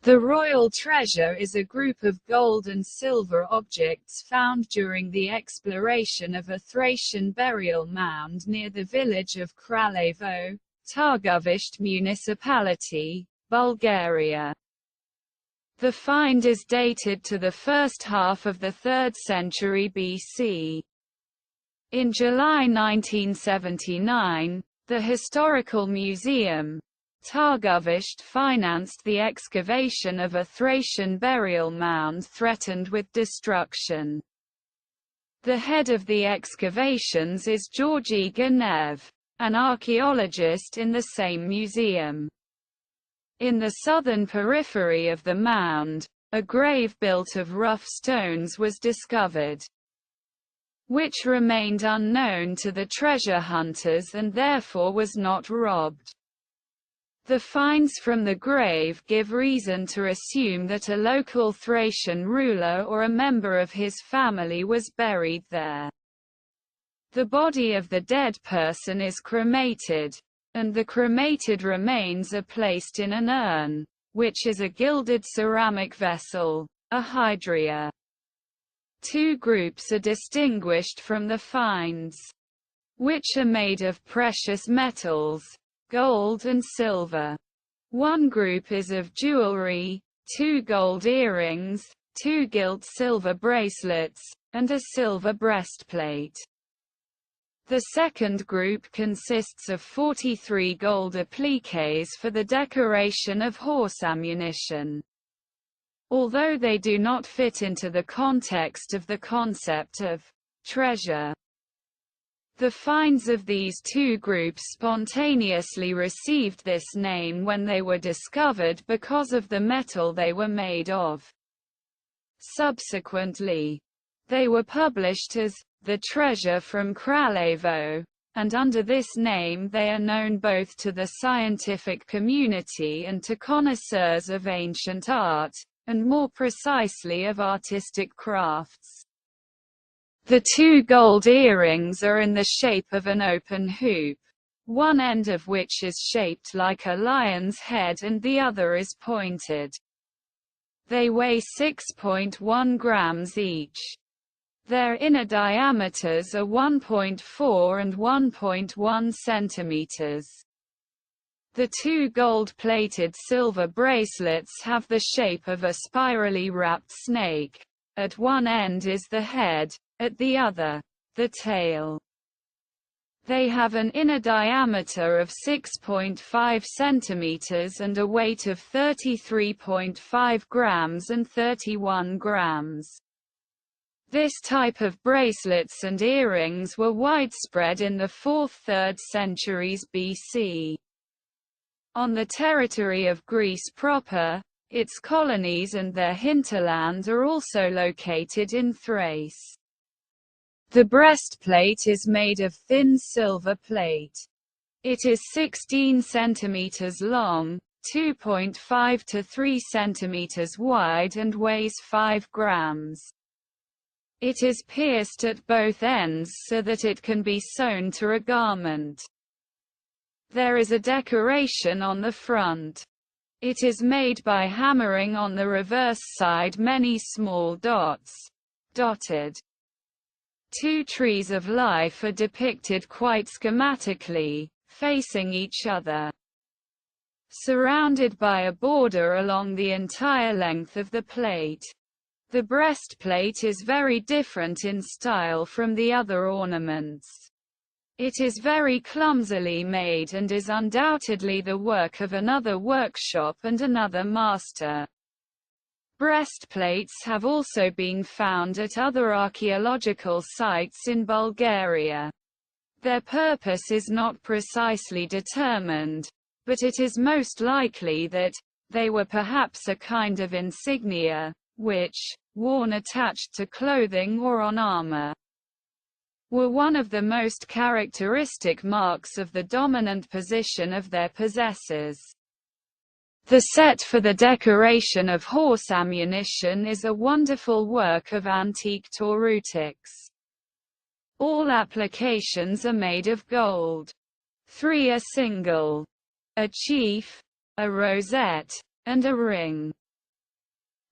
The Royal Treasure is a group of gold and silver objects found during the exploration of a Thracian burial mound near the village of Kraljevo, Targovishte municipality, Bulgaria. The find is dated to the first half of the 3rd century BC. In July 1979, the Historical Museum, Targovishte financed the excavation of a Thracian burial mound threatened with destruction. The head of the excavations is Georgi Ganev, an archaeologist in the same museum. In the southern periphery of the mound, a grave built of rough stones was discovered, which remained unknown to the treasure hunters and therefore was not robbed. The finds from the grave give reason to assume that a local Thracian ruler or a member of his family was buried there. The body of the dead person is cremated, and the cremated remains are placed in an urn, which is a gilded ceramic vessel, a hydria. Two groups are distinguished from the finds, which are made of precious metals, gold and silver. One group is of jewelry, 2 gold earrings, 2 gilt silver bracelets, and a silver breastplate. The second group consists of 43 gold appliques for the decoration of horse ammunition. Although they do not fit into the context of the concept of treasure, the finds of these two groups spontaneously received this name when they were discovered because of the metal they were made of. Subsequently, they were published as the Treasure from Kraljevo, and under this name they are known both to the scientific community and to connoisseurs of ancient art, and more precisely of artistic crafts. The 2 gold earrings are in the shape of an open hoop, one end of which is shaped like a lion's head and the other is pointed. They weigh 6.1 grams each. Their inner diameters are 1.4 and 1.1 centimeters. The 2 gold-plated silver bracelets have the shape of a spirally wrapped snake. At one end is the head, at the other, the tail. They have an inner diameter of 6.5 centimeters and a weight of 33.5 grams and 31 grams. This type of bracelets and earrings were widespread in the 4th–3rd centuries BC. On the territory of Greece proper, its colonies and their hinterland are also located in Thrace. The breastplate is made of thin silver plate. It is 16 centimeters long, 2.5 to 3 centimeters wide and weighs 5 grams. It is pierced at both ends so that it can be sewn to a garment. There is a decoration on the front. It is made by hammering on the reverse side many small dots. Dotted. 2 trees of life are depicted quite schematically, facing each other, surrounded by a border along the entire length of the plate. The breastplate is very different in style from the other ornaments. It is very clumsily made and is undoubtedly the work of another workshop and another master. Breastplates have also been found at other archaeological sites in Bulgaria. Their purpose is not precisely determined, but it is most likely that they were perhaps a kind of insignia, which, worn attached to clothing or on armor, were one of the most characteristic marks of the dominant position of their possessors. The set for the decoration of horse ammunition is a wonderful work of antique taurutics. All applications are made of gold. 3 are single: a chief, a rosette, and a ring.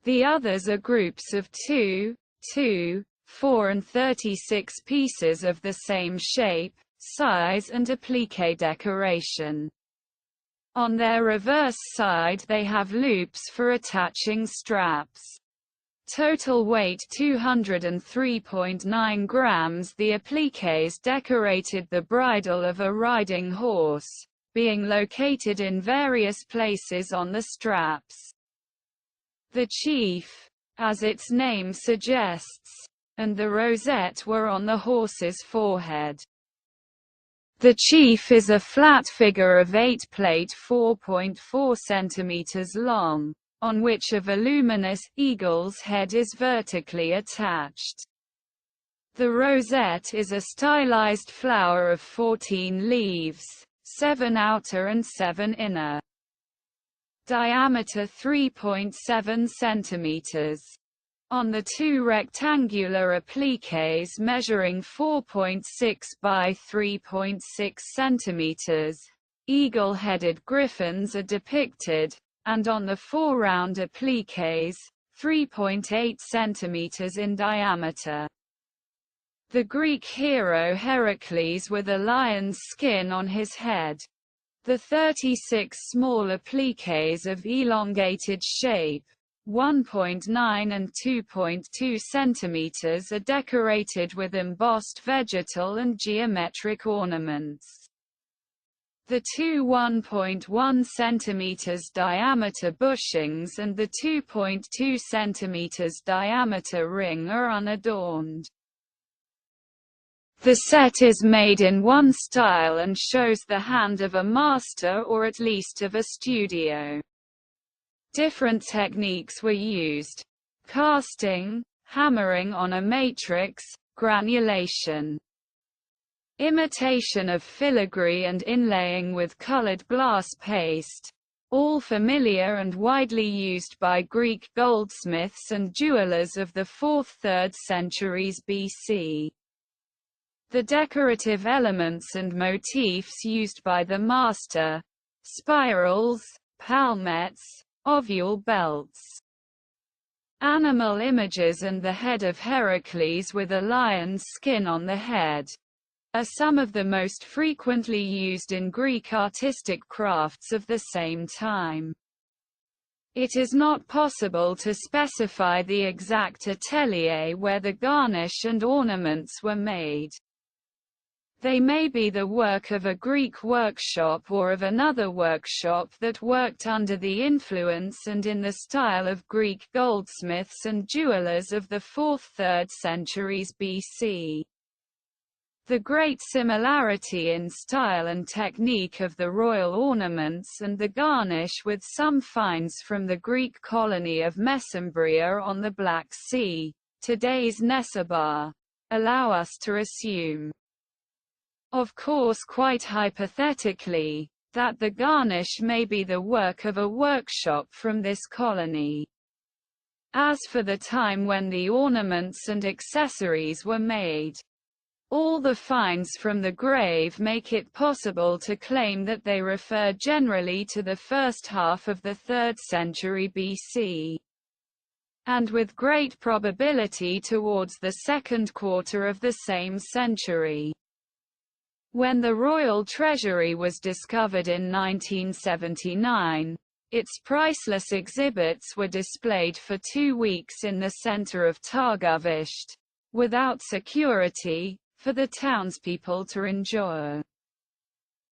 The others are groups of 2, 2, 4 and 36 pieces of the same shape, size and applique decoration. On their reverse side they have loops for attaching straps. Total weight 203.9 grams. The appliques decorated the bridle of a riding horse, being located in various places on the straps. The chief, as its name suggests, and the rosette were on the horse's forehead. The chief is a flat figure of 8 plate 4.4 cm long, on which a voluminous eagle's head is vertically attached. The rosette is a stylized flower of 14 leaves, 7 outer and 7 inner. Diameter 3.7 cm. On the 2 rectangular appliques measuring 4.6 by 3.6 cm, eagle-headed griffins are depicted, and on the four-round appliques, 3.8 cm in diameter. The Greek hero Heracles with a lion's skin on his head. The 36 small appliques of elongated shape, 1.9 and 2.2 cm, are decorated with embossed vegetal and geometric ornaments. The two 1.1 cm diameter bushings and the 2.2 cm diameter ring are unadorned. The set is made in one style and shows the hand of a master or at least of a studio. Different techniques were used: casting, hammering on a matrix, granulation, imitation of filigree and inlaying with colored glass paste, all familiar and widely used by Greek goldsmiths and jewelers of the 4th–3rd centuries BC. The decorative elements and motifs used by the master: spirals, palmettes, ovule belts, animal images and the head of Heracles with a lion's skin on the head, are some of the most frequently used in Greek artistic crafts of the same time. It is not possible to specify the exact atelier where the garnish and ornaments were made. They may be the work of a Greek workshop or of another workshop that worked under the influence and in the style of Greek goldsmiths and jewelers of the 4th–3rd centuries BC. The great similarity in style and technique of the royal ornaments and the garnish with some finds from the Greek colony of Mesembria on the Black Sea, today's Nesebar, allow us to assume, of course quite hypothetically, that the garnish may be the work of a workshop from this colony. As for the time when the ornaments and accessories were made, all the finds from the grave make it possible to claim that they refer generally to the first half of the 3rd century BC, and with great probability towards the second quarter of the same century. When the royal treasury was discovered in 1979, its priceless exhibits were displayed for 2 weeks in the center of Targovishte, without security, for the townspeople to enjoy.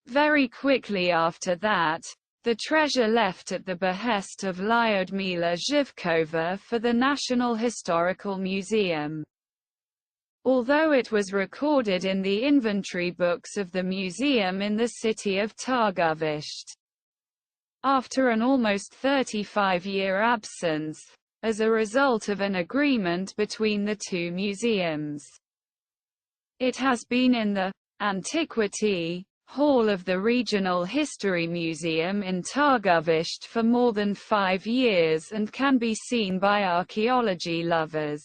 Very quickly after that, the treasure left at the behest of Lyudmila Zhivkova for the National Historical Museum. Although it was recorded in the inventory books of the museum in the city of Targovishte. After an almost 35-year absence, as a result of an agreement between the two museums, it has been in the Antiquity Hall of the Regional History Museum in Targovishte for more than 5 years and can be seen by archaeology lovers.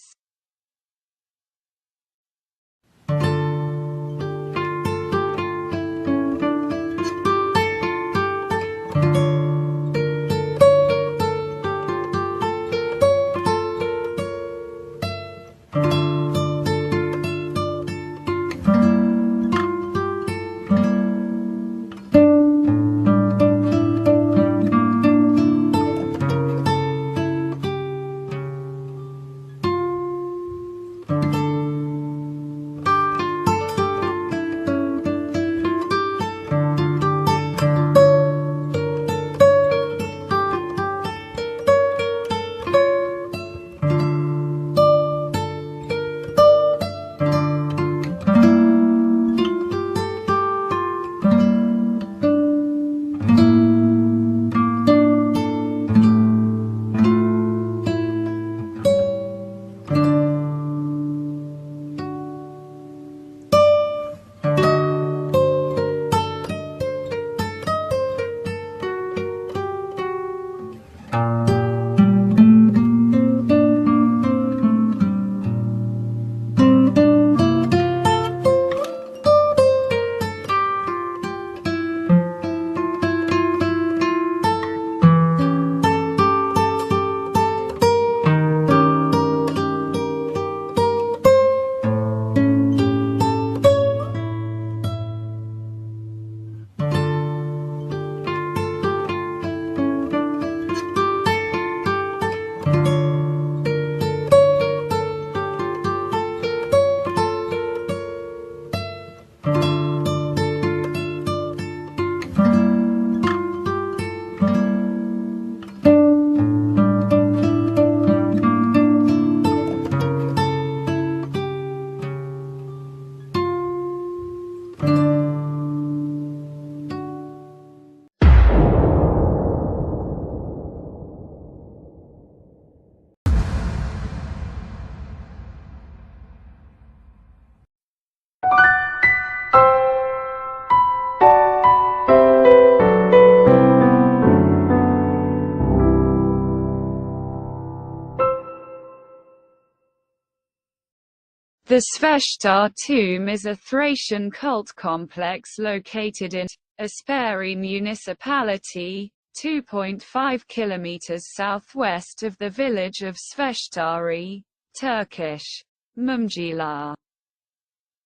The Sveshtari Tomb is a Thracian cult complex located in Sveshtari municipality, 2.5 kilometers southwest of the village of Sveshtari, Turkish, Mumjila,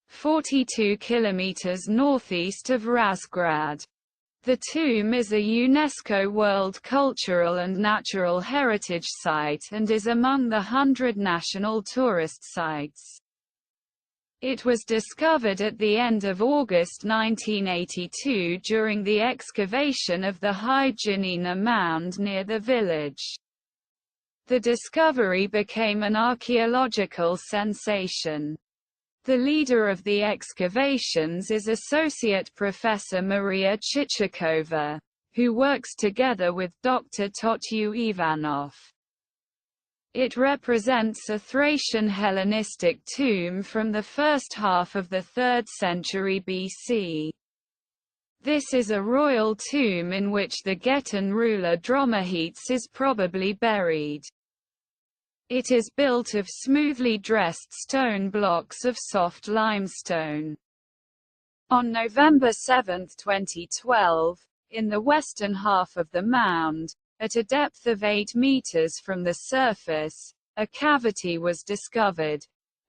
42 kilometers northeast of Razgrad. The tomb is a UNESCO World Cultural and Natural Heritage Site and is among the 100 national tourist sites. It was discovered at the end of August 1982 during the excavation of the High Janina Mound near the village. The discovery became an archaeological sensation. The leader of the excavations is Associate Professor Maria Chichikova, who works together with Dr. Totyu Ivanov. It represents a Thracian Hellenistic tomb from the first half of the 3rd century BC. This is a royal tomb in which the Getan ruler Dromaeotes is probably buried. It is built of smoothly dressed stone blocks of soft limestone. On November 7, 2012, in the western half of the mound, at a depth of 8 meters from the surface, a cavity was discovered,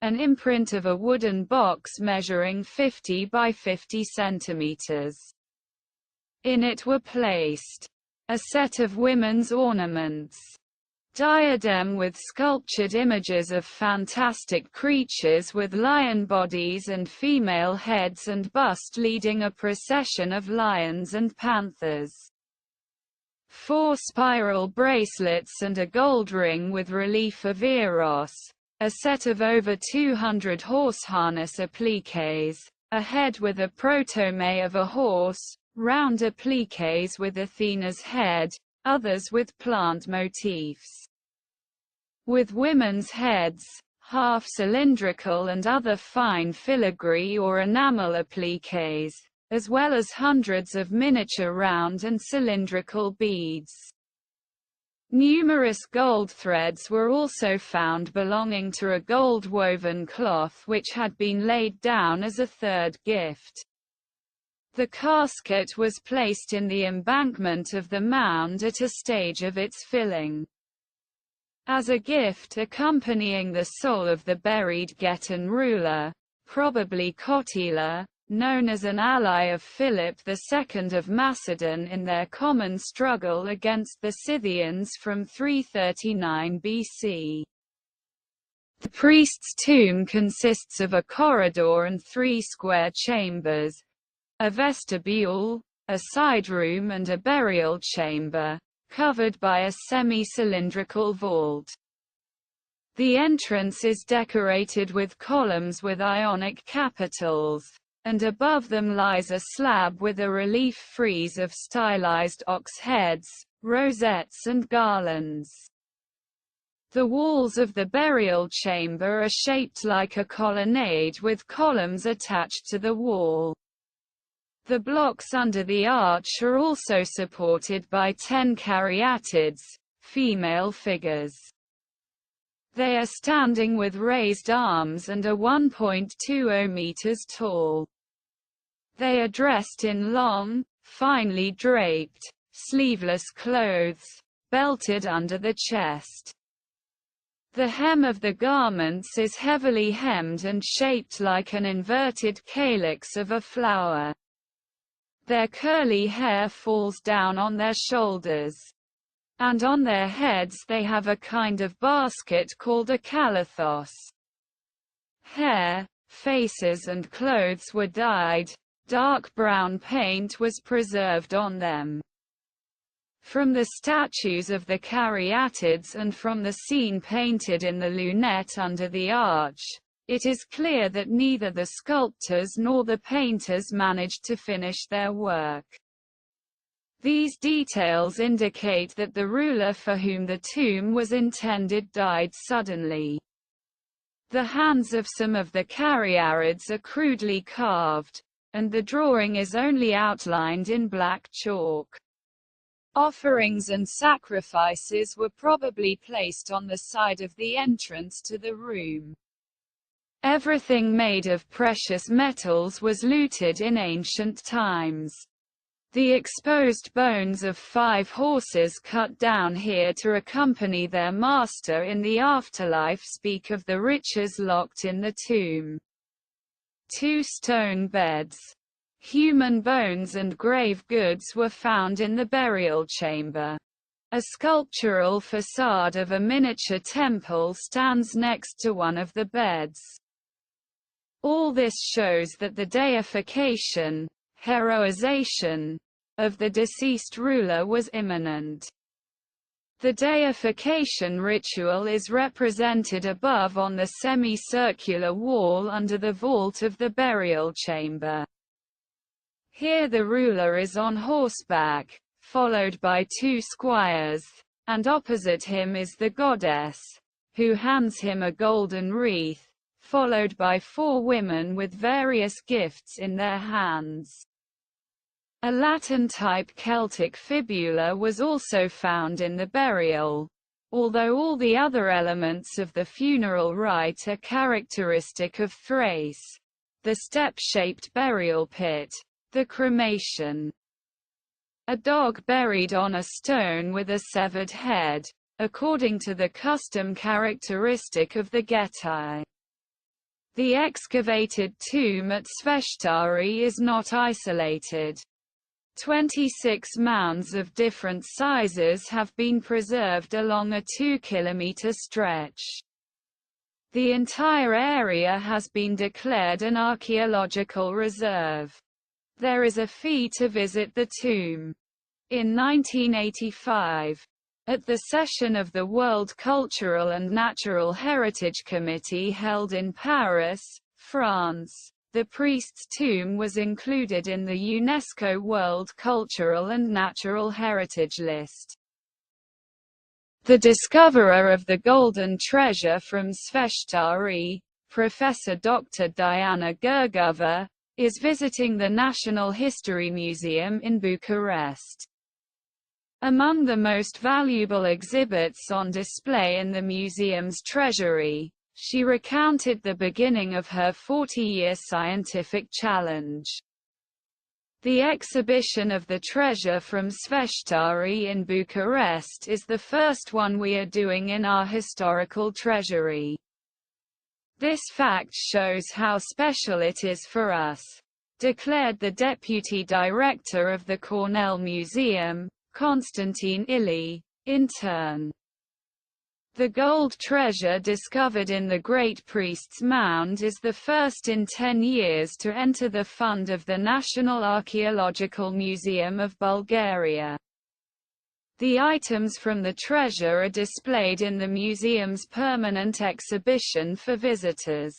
an imprint of a wooden box measuring 50 by 50 centimeters. In it were placed a set of women's ornaments, diadem with sculptured images of fantastic creatures with lion bodies and female heads, and bust leading a procession of lions and panthers. 4 spiral bracelets and a gold ring with relief of Eros, a set of over 200 horse harness appliques, a head with a protome of a horse, round appliques with Athena's head, others with plant motifs. With women's heads, half cylindrical and other fine filigree or enamel appliques, as well as hundreds of miniature round and cylindrical beads. Numerous gold threads were also found belonging to a gold-woven cloth which had been laid down as a third gift. The casket was placed in the embankment of the mound at a stage of its filling. As a gift accompanying the soul of the buried Getan ruler, probably Kotila, known as an ally of Philip II of Macedon in their common struggle against the Scythians from 339 BC. The priest's tomb consists of a corridor and 3 square chambers, a vestibule, a side room and a burial chamber, covered by a semi-cylindrical vault. The entrance is decorated with columns with Ionic capitals, and above them lies a slab with a relief frieze of stylized ox heads, rosettes and garlands. The walls of the burial chamber are shaped like a colonnade with columns attached to the wall. The blocks under the arch are also supported by 10 caryatids, female figures. They are standing with raised arms and are 1.20 meters tall. They are dressed in long, finely draped, sleeveless clothes, belted under the chest. The hem of the garments is heavily hemmed and shaped like an inverted calyx of a flower. Their curly hair falls down on their shoulders, and on their heads they have a kind of basket called a kalathos. Hair, faces and clothes were dyed, dark brown paint was preserved on them. From the statues of the caryatids and from the scene painted in the lunette under the arch, it is clear that neither the sculptors nor the painters managed to finish their work. These details indicate that the ruler for whom the tomb was intended died suddenly. The hands of some of the caryatids are crudely carved, and the drawing is only outlined in black chalk. Offerings and sacrifices were probably placed on the side of the entrance to the room. Everything made of precious metals was looted in ancient times. The exposed bones of 5 horses cut down here to accompany their master in the afterlife speak of the riches locked in the tomb. 2 stone beds, human bones and grave goods were found in the burial chamber. A sculptural facade of a miniature temple stands next to one of the beds. All this shows that the deification, heroization, of the deceased ruler was imminent. The deification ritual is represented above on the semicircular wall under the vault of the burial chamber. Here the ruler is on horseback, followed by 2 squires, and opposite him is the goddess, who hands him a golden wreath, followed by 4 women with various gifts in their hands. A Latin-type Celtic fibula was also found in the burial, although all the other elements of the funeral rite are characteristic of Thrace: the step-shaped burial pit, the cremation, a dog buried on a stone with a severed head, according to the custom characteristic of the Getae. The excavated tomb at Sveshtari is not isolated. 26 mounds of different sizes have been preserved along a 2-kilometer stretch. The entire area has been declared an archaeological reserve. There is a fee to visit the tomb. In 1985, at the session of the World Cultural and Natural Heritage Committee held in Paris, France, the priest's tomb was included in the UNESCO World Cultural and Natural Heritage List. The discoverer of the golden treasure from Sveshtari, Professor Dr. Diana Gergova, is visiting the National History Museum in Bucharest. Among the most valuable exhibits on display in the museum's treasury, she recounted the beginning of her 40-year scientific challenge. The exhibition of the treasure from Sveshtari in Bucharest is the first one we are doing in our historical treasury. This fact shows how special it is for us, declared the deputy director of the Cornell Museum, Constantine Illy, in turn. The gold treasure discovered in the Great Priest's Mound is the first in 10 years to enter the fund of the National Archaeological Museum of Bulgaria. The items from the treasure are displayed in the museum's permanent exhibition for visitors.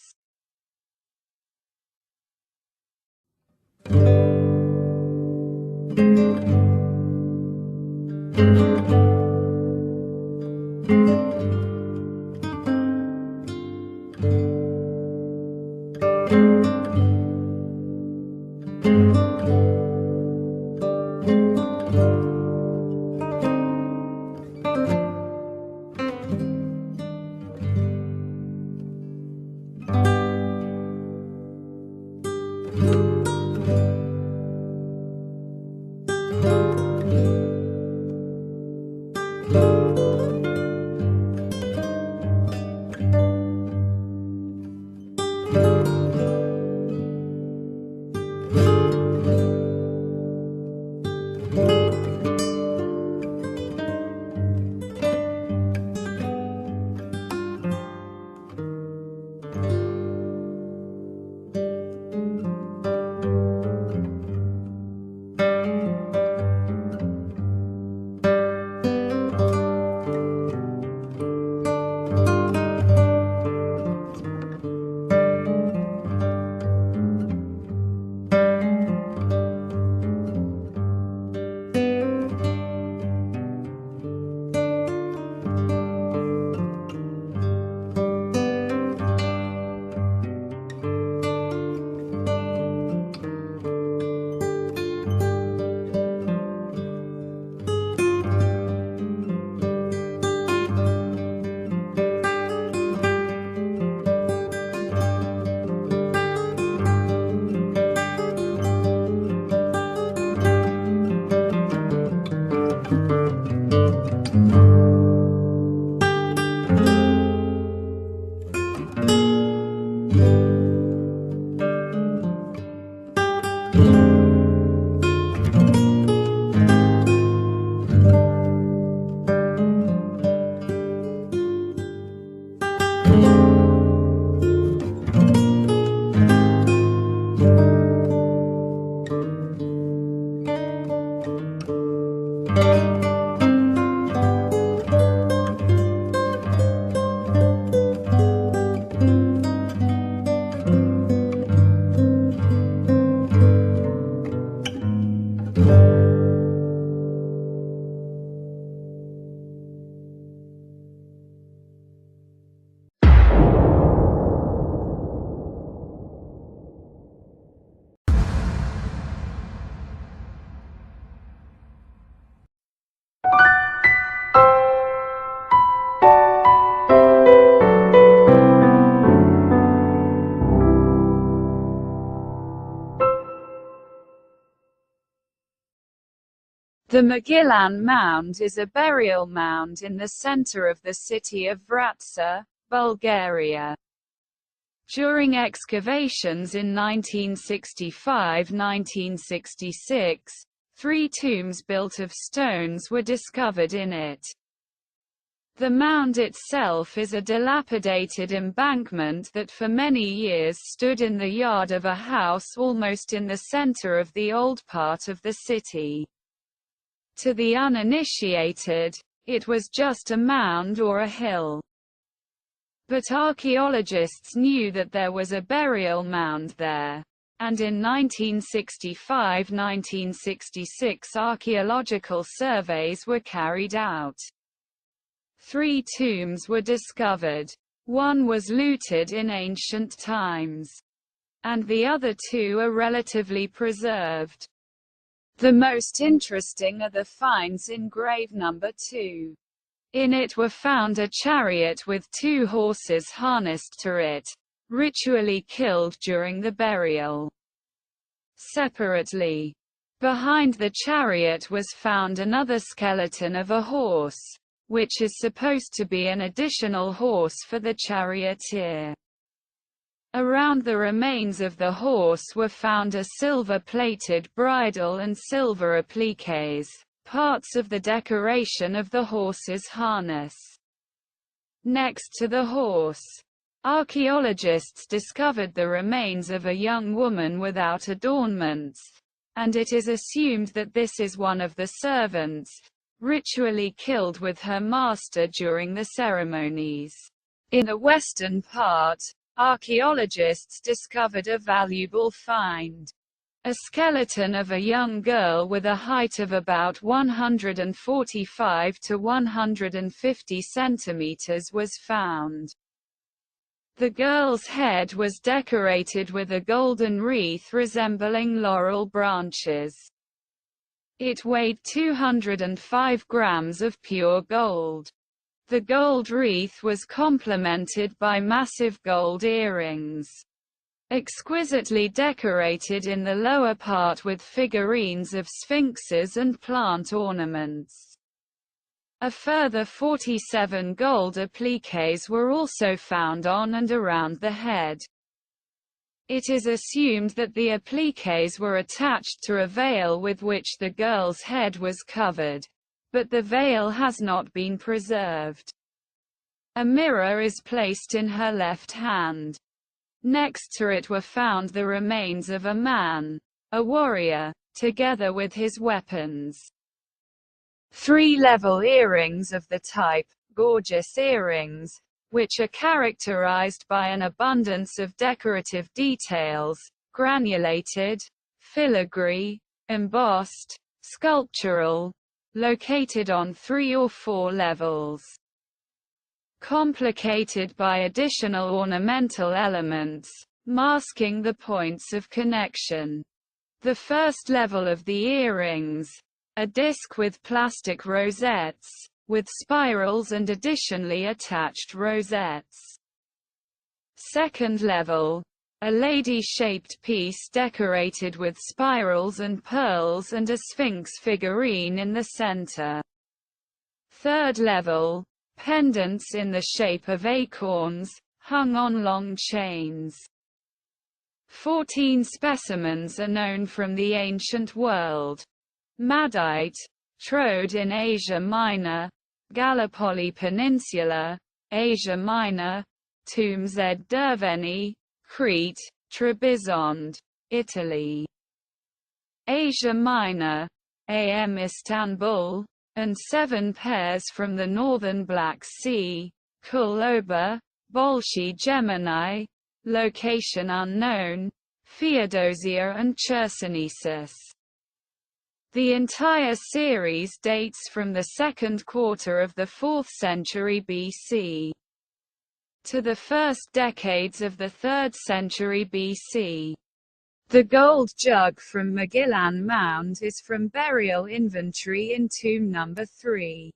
The Mogilan Mound is a burial mound in the center of the city of Vratsa, Bulgaria. During excavations in 1965–1966, 3 tombs built of stones were discovered in it. The mound itself is a dilapidated embankment that for many years stood in the yard of a house almost in the center of the old part of the city. To the uninitiated, it was just a mound or a hill. But archaeologists knew that there was a burial mound there, and in 1965–1966 archaeological surveys were carried out. 3 tombs were discovered. One was looted in ancient times, and the other 2 are relatively preserved. The most interesting are the finds in grave number 2. In it were found a chariot with 2 horses harnessed to it, ritually killed during the burial. Separately, behind the chariot was found another skeleton of a horse, which is supposed to be an additional horse for the charioteer. Around the remains of the horse were found a silver-plated bridle and silver appliques, parts of the decoration of the horse's harness. Next to the horse, archaeologists discovered the remains of a young woman without adornments, and it is assumed that this is one of the servants, ritually killed with her master during the ceremonies. In the western part, archaeologists discovered a valuable find. A skeleton of a young girl with a height of about 145 to 150 centimeters was found. The girl's head was decorated with a golden wreath resembling laurel branches. It weighed 205 grams of pure gold. The gold wreath was complemented by massive gold earrings, exquisitely decorated in the lower part with figurines of sphinxes and plant ornaments. A further 47 gold appliques were also found on and around the head. It is assumed that the appliques were attached to a veil with which the girl's head was covered, but the veil has not been preserved. A mirror is placed in her left hand. Next to it were found the remains of a man, a warrior, together with his weapons. 3-level earrings of the type, gorgeous earrings, which are characterized by an abundance of decorative details, granulated, filigree, embossed, sculptural, located on 3 or 4 levels. Complicated by additional ornamental elements, masking the points of connection. The first level of the earrings, a disc with plastic rosettes, with spirals and additionally attached rosettes. Second level, a lady-shaped piece decorated with spirals and pearls and a sphinx figurine in the center. Third level, pendants in the shape of acorns, hung on long chains. 14 specimens are known from the ancient world. Madite, Trode in Asia Minor, Gallipoli Peninsula, Asia Minor, tombs at Derveni, Crete, Trebizond, Italy. Asia Minor, Am Istanbul, and 7 pairs from the northern Black Sea, Kuloba, Bolshi Gemini, location unknown, Theodosia and Chersonesus. The entire series dates from the second quarter of the 4th century BC to the first decades of the 3rd century BC. The gold jug from Mogilan Mound is from burial inventory in tomb number 3.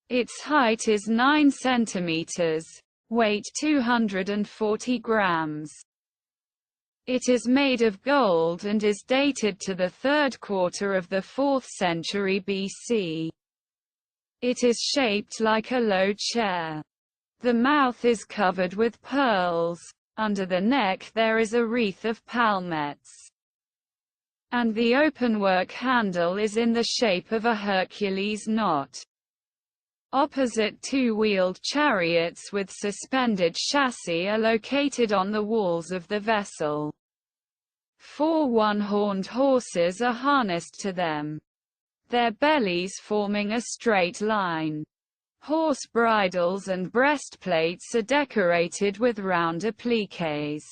Its height is 9 centimeters, weight 240 grams. It is made of gold and is dated to the 3rd quarter of the 4th century BC. It is shaped like a low chair. The mouth is covered with pearls. Under the neck there is a wreath of palmettes. And the openwork handle is in the shape of a Hercules knot. Opposite two-wheeled chariots with suspended chassis are located on the walls of the vessel. 4 one-horned horses are harnessed to them, their bellies forming a straight line. Horse bridles and breastplates are decorated with round appliques.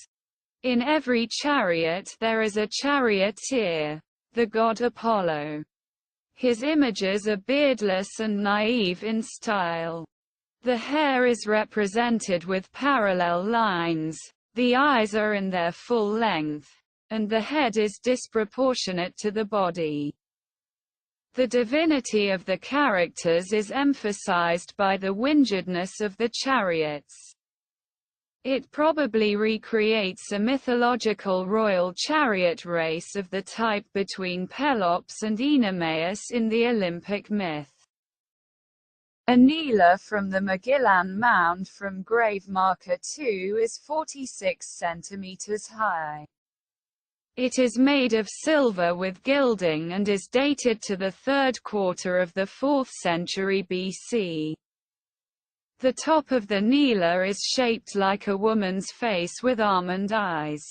In every chariot there is a charioteer, the god Apollo. His images are beardless and naive in style. The hair is represented with parallel lines, the eyes are in their full length, and the head is disproportionate to the body. The divinity of the characters is emphasized by the wingedness of the chariots. It probably recreates a mythological royal chariot race of the type between Pelops and Oenomaus in the Olympic myth. A Nila from the Mogilan Mound from grave marker 2 is 46 centimeters high. It is made of silver with gilding and is dated to the 3rd quarter of the 4th century BC. The top of the Nila is shaped like a woman's face with almond eyes.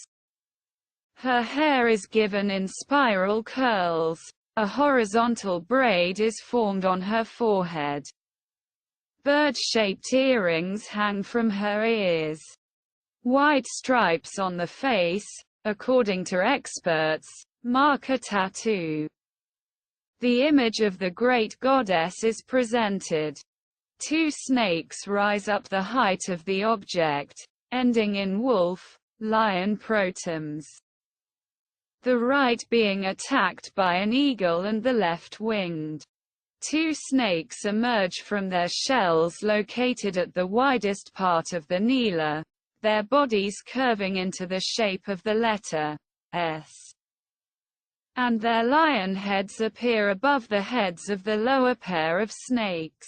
Her hair is given in spiral curls. A horizontal braid is formed on her forehead. Bird-shaped earrings hang from her ears. White stripes on the face, according to experts, mark a tattoo. The image of the great goddess is presented. 2 snakes rise up the height of the object, ending in wolf, lion protems. The right being attacked by an eagle and the left winged. 2 snakes emerge from their shells located at the widest part of the Nila, their bodies curving into the shape of the letter S. And their lion heads appear above the heads of the lower pair of snakes.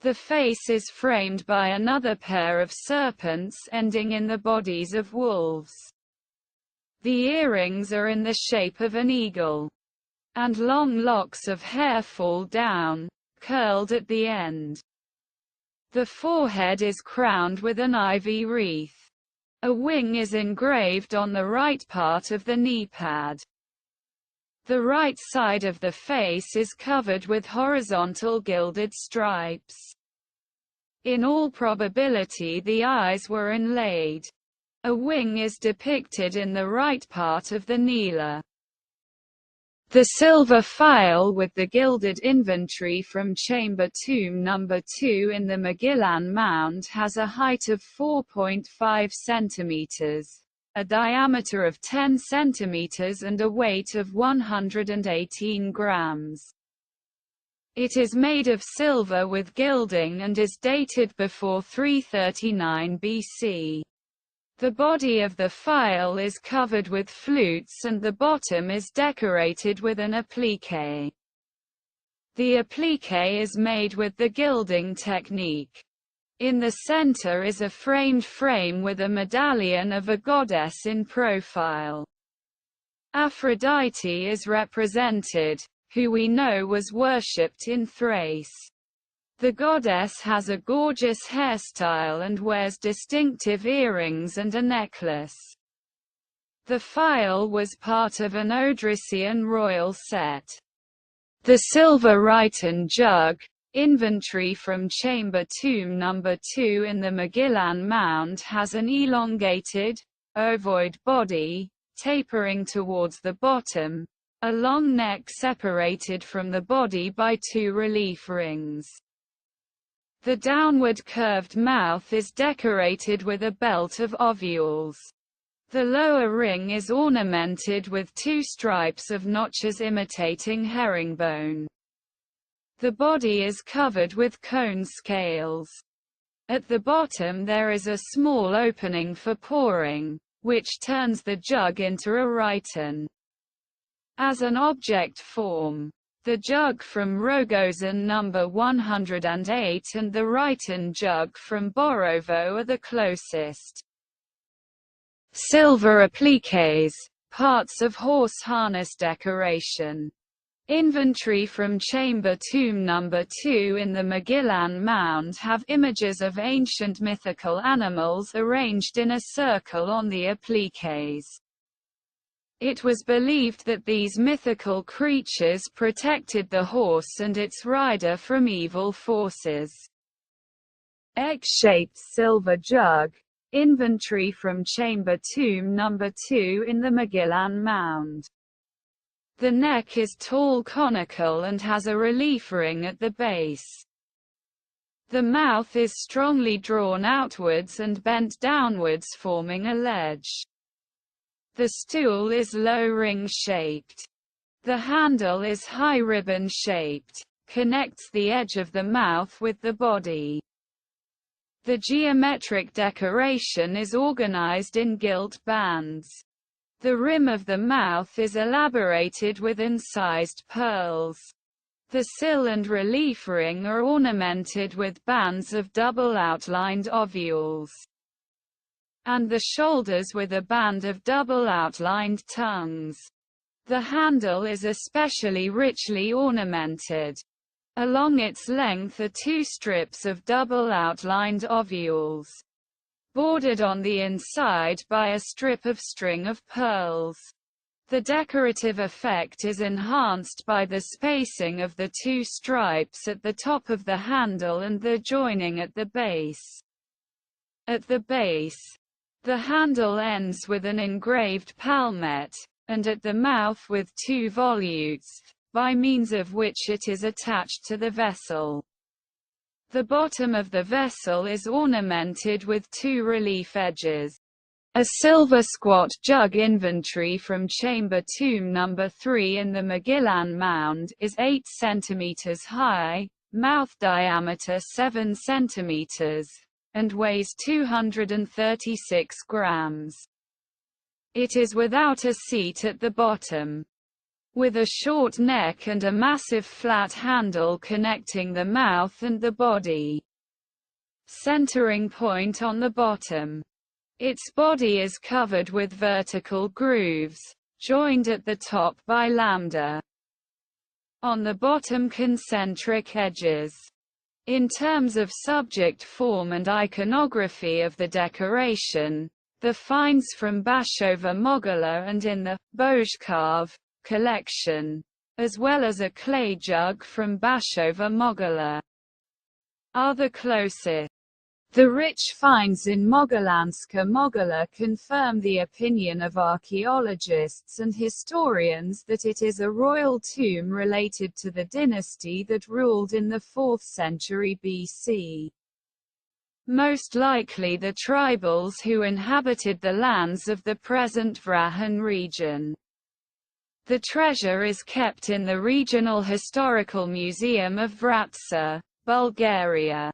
The face is framed by another pair of serpents ending in the bodies of wolves. The earrings are in the shape of an eagle. And long locks of hair fall down, curled at the end. The forehead is crowned with an ivy wreath. A wing is engraved on the right part of the knee pad. The right side of the face is covered with horizontal gilded stripes. In all probability the eyes were inlaid. A wing is depicted in the right part of the Nila. The silver phial with the gilded inventory from chamber tomb number 2 in the Mogilan Mound has a height of 4.5 centimeters, a diameter of 10 centimeters and a weight of 118 grams. It is made of silver with gilding and is dated before 339 BC. The body of the phial is covered with flutes and the bottom is decorated with an applique. The applique is made with the gilding technique. In the center is a framed frame with a medallion of a goddess in profile. Aphrodite is represented, who we know was worshipped in Thrace. The goddess has a gorgeous hairstyle and wears distinctive earrings and a necklace. The phial was part of an Odrysian royal set. The silver Rhyton jug, inventory from chamber tomb number 2 in the Mogilan Mound has an elongated, ovoid body, tapering towards the bottom, a long neck separated from the body by 2 relief rings. The downward curved mouth is decorated with a belt of ovules. The lower ring is ornamented with 2 stripes of notches imitating herringbone. The body is covered with cone scales. At the bottom there is a small opening for pouring, which turns the jug into a Rhyton. As an object form, the jug from Rogozin No. 108 and the Rhyton jug from Borovo are the closest. Silver appliques, parts of horse harness decoration. Inventory from Chamber Tomb No. 2 in the Mogilan Mound have images of ancient mythical animals arranged in a circle on the appliques. It was believed that these mythical creatures protected the horse and its rider from evil forces. Egg-shaped silver jug. Inventory from Chamber Tomb No. 2 in the Mogilan Mound. The neck is tall conical and has a relief ring at the base. The mouth is strongly drawn outwards and bent downwards, forming a ledge. The stool is low ring-shaped. The handle is high ribbon-shaped, connects the edge of the mouth with the body. The geometric decoration is organized in gilt bands. The rim of the mouth is elaborated with incised pearls. The sill and relief ring are ornamented with bands of double-outlined ovules, and the shoulders with a band of double-outlined tongues. The handle is especially richly ornamented. Along its length are two strips of double-outlined ovules, bordered on the inside by a strip of string of pearls. The decorative effect is enhanced by the spacing of the two stripes at the top of the handle and the joining at the base. At the base, the handle ends with an engraved palmet, and at the mouth with two volutes, by means of which it is attached to the vessel. The bottom of the vessel is ornamented with two relief edges. A silver squat jug. Inventory from Chamber Tomb No. 3 in the Mogilan Mound is 8 cm high, mouth diameter 7 cm, and weighs 236 grams. It is without a seat at the bottom, with a short neck and a massive flat handle connecting the mouth and the body. Centering point on the bottom. Its body is covered with vertical grooves, joined at the top by lambda. On the bottom, concentric edges. In terms of subject form and iconography of the decoration, the finds from Bashova Mogila and in the Bozhkov collection, as well as a clay jug from Bashova Mogila, are the closest. The rich finds in Mogilanska Mogila confirm the opinion of archaeologists and historians that it is a royal tomb related to the dynasty that ruled in the 4th century BC. Most likely the tribals who inhabited the lands of the present Vrahan region. The treasure is kept in the Regional Historical Museum of Vratsa, Bulgaria.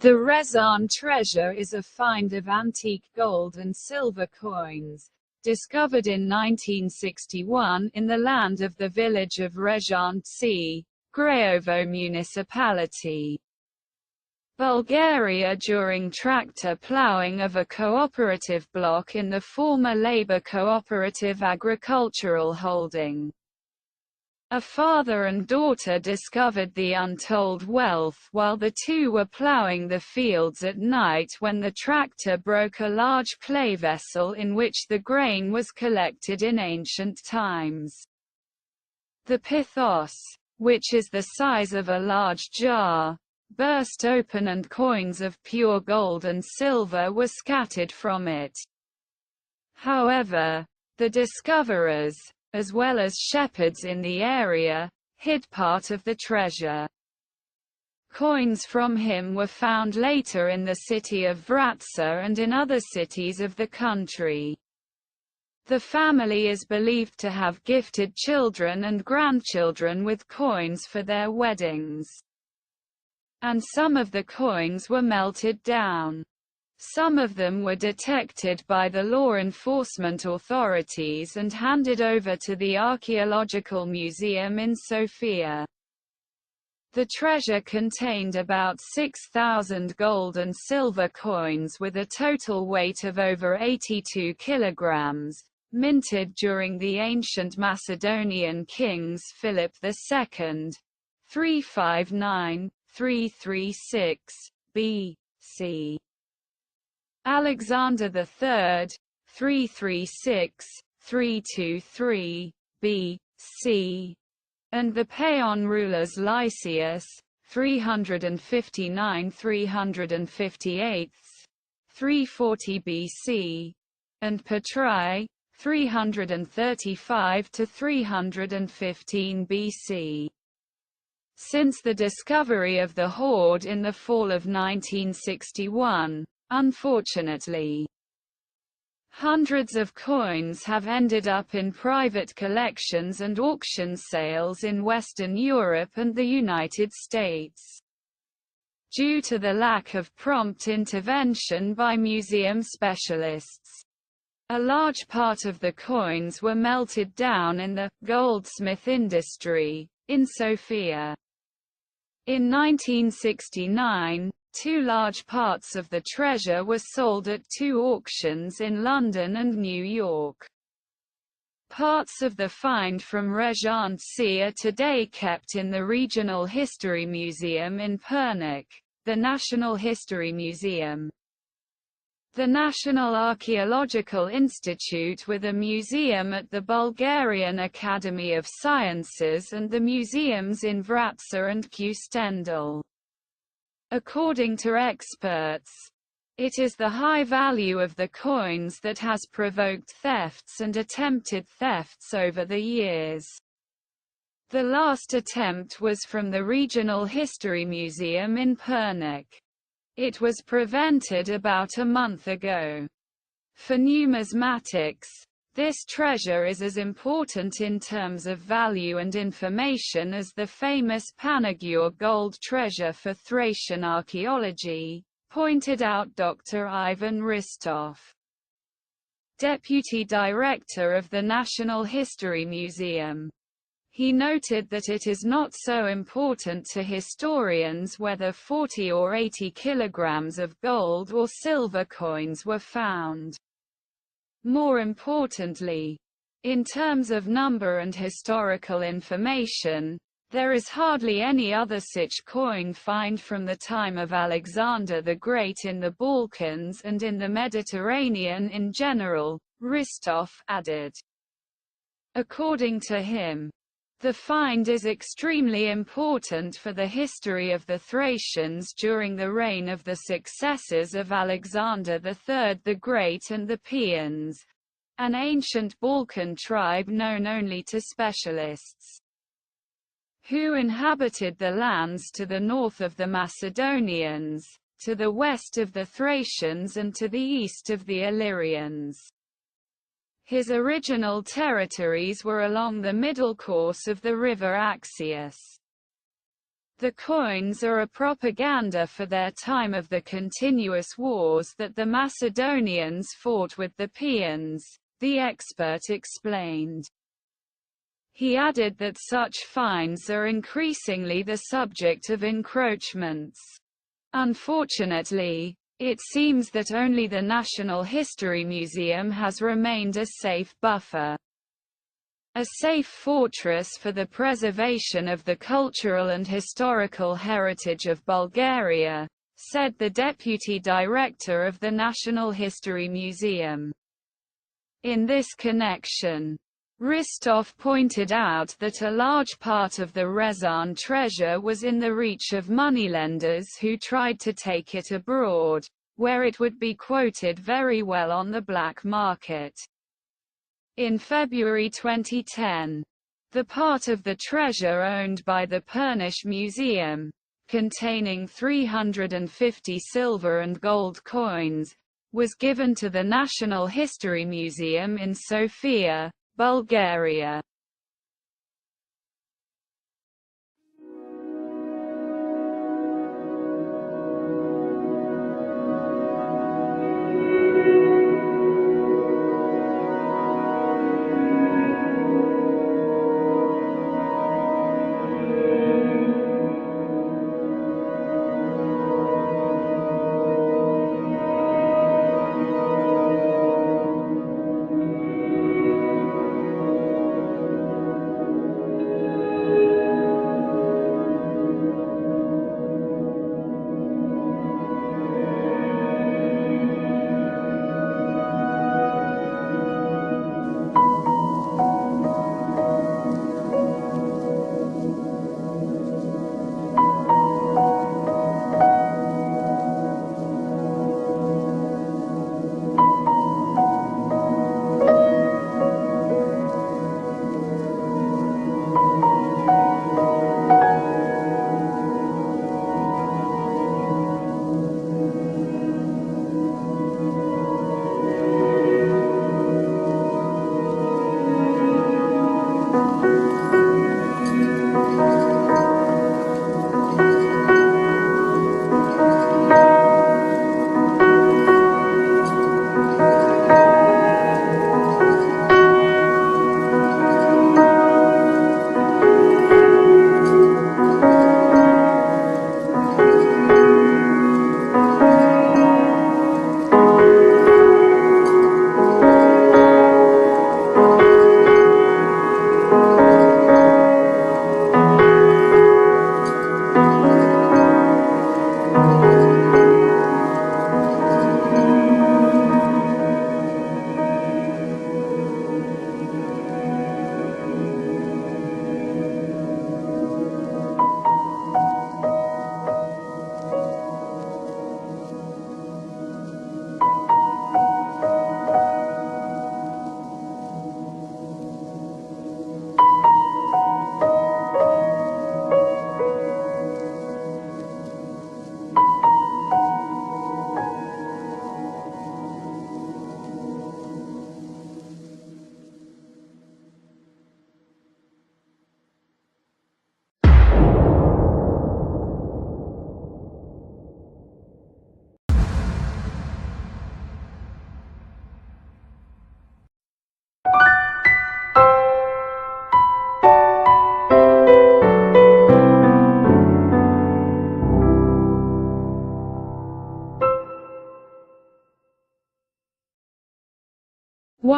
The Rezan treasure is a find of antique gold and silver coins, discovered in 1961 in the land of the village of Rezantsi, Grayovo municipality, Bulgaria during tractor ploughing of a cooperative block in the former Labour Cooperative Agricultural Holding. A father and daughter discovered the untold wealth while the two were ploughing the fields at night when the tractor broke a large clay vessel in which the grain was collected in ancient times. The pithos, which is the size of a large jar, burst open and coins of pure gold and silver were scattered from it. However, the discoverers, as well as shepherds in the area, hid part of the treasure. Coins from him were found later in the city of Vratsa and in other cities of the country. The family is believed to have gifted children and grandchildren with coins for their weddings. And some of the coins were melted down. Some of them were detected by the law enforcement authorities and handed over to the Archaeological Museum in Sofia. The treasure contained about 6,000 gold and silver coins with a total weight of over 82 kilograms, minted during the ancient Macedonian kings Philip II, 359–336 B.C. Alexander III, 336–323 B.C., and the Paeon rulers Lysias, 359–358, 340 BC, and Petrai, 335–315 BC. Since the discovery of the hoard in the fall of 1961, unfortunately, hundreds of coins have ended up in private collections and auction sales in Western Europe and the United States. Due to the lack of prompt intervention by museum specialists, a large part of the coins were melted down in the goldsmith industry in Sofia. In 1969, two large parts of the treasure were sold at two auctions in London and New York. Parts of the find from Rezantsi are today kept in the Regional History Museum in Pernik, the National History Museum. The National Archaeological Institute with a museum at the Bulgarian Academy of Sciences and the museums in Vratsa and Kustendal. According to experts, it is the high value of the coins that has provoked thefts and attempted thefts over the years. The last attempt was from the Regional History Museum in Pernik. It was prevented about a month ago. For numismatics, this treasure is as important in terms of value and information as the famous Panagyur gold treasure for Thracian archaeology, pointed out Dr. Ivan Ristov, Deputy Director of the National History Museum. He noted that it is not so important to historians whether 40 or 80 kilograms of gold or silver coins were found. More importantly, in terms of number and historical information, there is hardly any other such coin find from the time of Alexander the Great in the Balkans and in the Mediterranean in general, Ristov added. According to him, the find is extremely important for the history of the Thracians during the reign of the successors of Alexander III the Great and the Paeons, an ancient Balkan tribe known only to specialists, who inhabited the lands to the north of the Macedonians, to the west of the Thracians and to the east of the Illyrians. His original territories were along the middle course of the river Axius. The coins are a propaganda for their time of the continuous wars that the Macedonians fought with the Peons, the expert explained. He added that such finds are increasingly the subject of encroachments. Unfortunately, it seems that only the National History Museum has remained a safe buffer. A safe fortress for the preservation of the cultural and historical heritage of Bulgaria, said the deputy director of the National History Museum. In this connection, Ristov pointed out that a large part of the Ryazan treasure was in the reach of moneylenders who tried to take it abroad, where it would be quoted very well on the black market. In February 2010, the part of the treasure owned by the Pernish Museum, containing 350 silver and gold coins, was given to the National History Museum in Sofia, Bulgaria.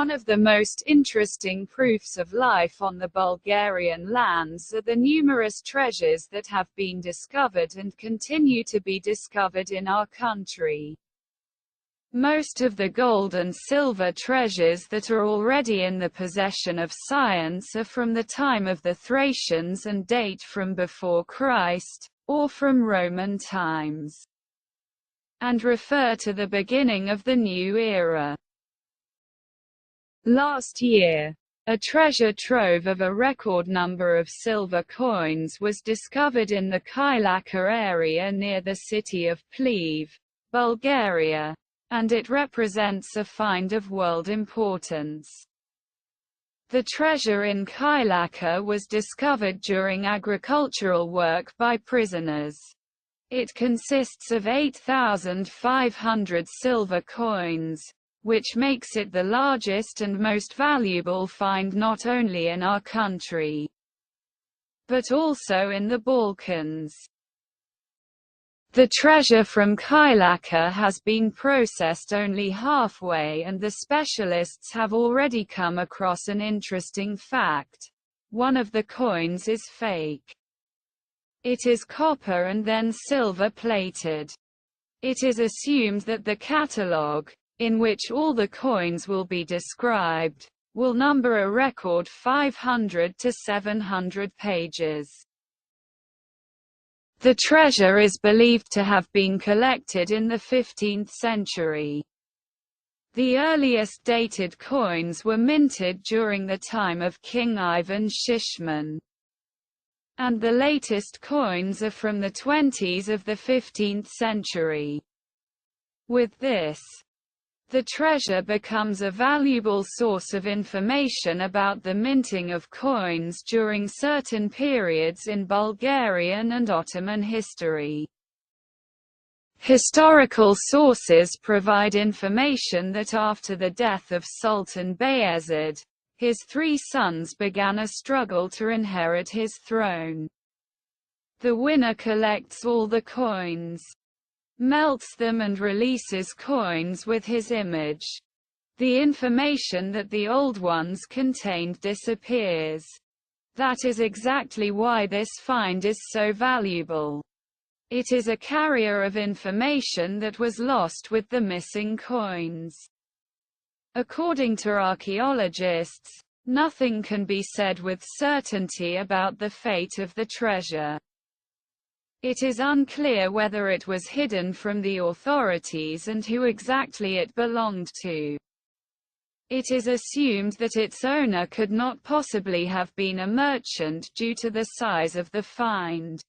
One of the most interesting proofs of life on the Bulgarian lands are the numerous treasures that have been discovered and continue to be discovered in our country. Most of the gold and silver treasures that are already in the possession of science are from the time of the Thracians and date from before Christ, or from Roman times, and refer to the beginning of the new era. Last year, a treasure trove of a record number of silver coins was discovered in the Kailaka area near the city of Pliv, Bulgaria, and it represents a find of world importance. The treasure in Kailaka was discovered during agricultural work by prisoners. It consists of 8,500 silver coins, which makes it the largest and most valuable find not only in our country, but also in the Balkans. The treasure from Kailaka has been processed only halfway, and the specialists have already come across an interesting fact. One of the coins is fake. It is copper and then silver plated. It is assumed that the catalogue, in which all the coins will be described, will number a record 500 to 700 pages. The treasure is believed to have been collected in the 15th century. The earliest dated coins were minted during the time of King Ivan Shishman, and the latest coins are from the 20s of the 15th century. With this, the treasure becomes a valuable source of information about the minting of coins during certain periods in Bulgarian and Ottoman history. Historical sources provide information that after the death of Sultan Bayezid, his three sons began a struggle to inherit his throne. The winner collects all the coins, melts them and releases coins with his image. The information that the old ones contained disappears. That is exactly why this find is so valuable. It is a carrier of information that was lost with the missing coins. According to archaeologists, nothing can be said with certainty about the fate of the treasure. It is unclear whether it was hidden from the authorities and who exactly it belonged to. It is assumed that its owner could not possibly have been a merchant due to the size of the find.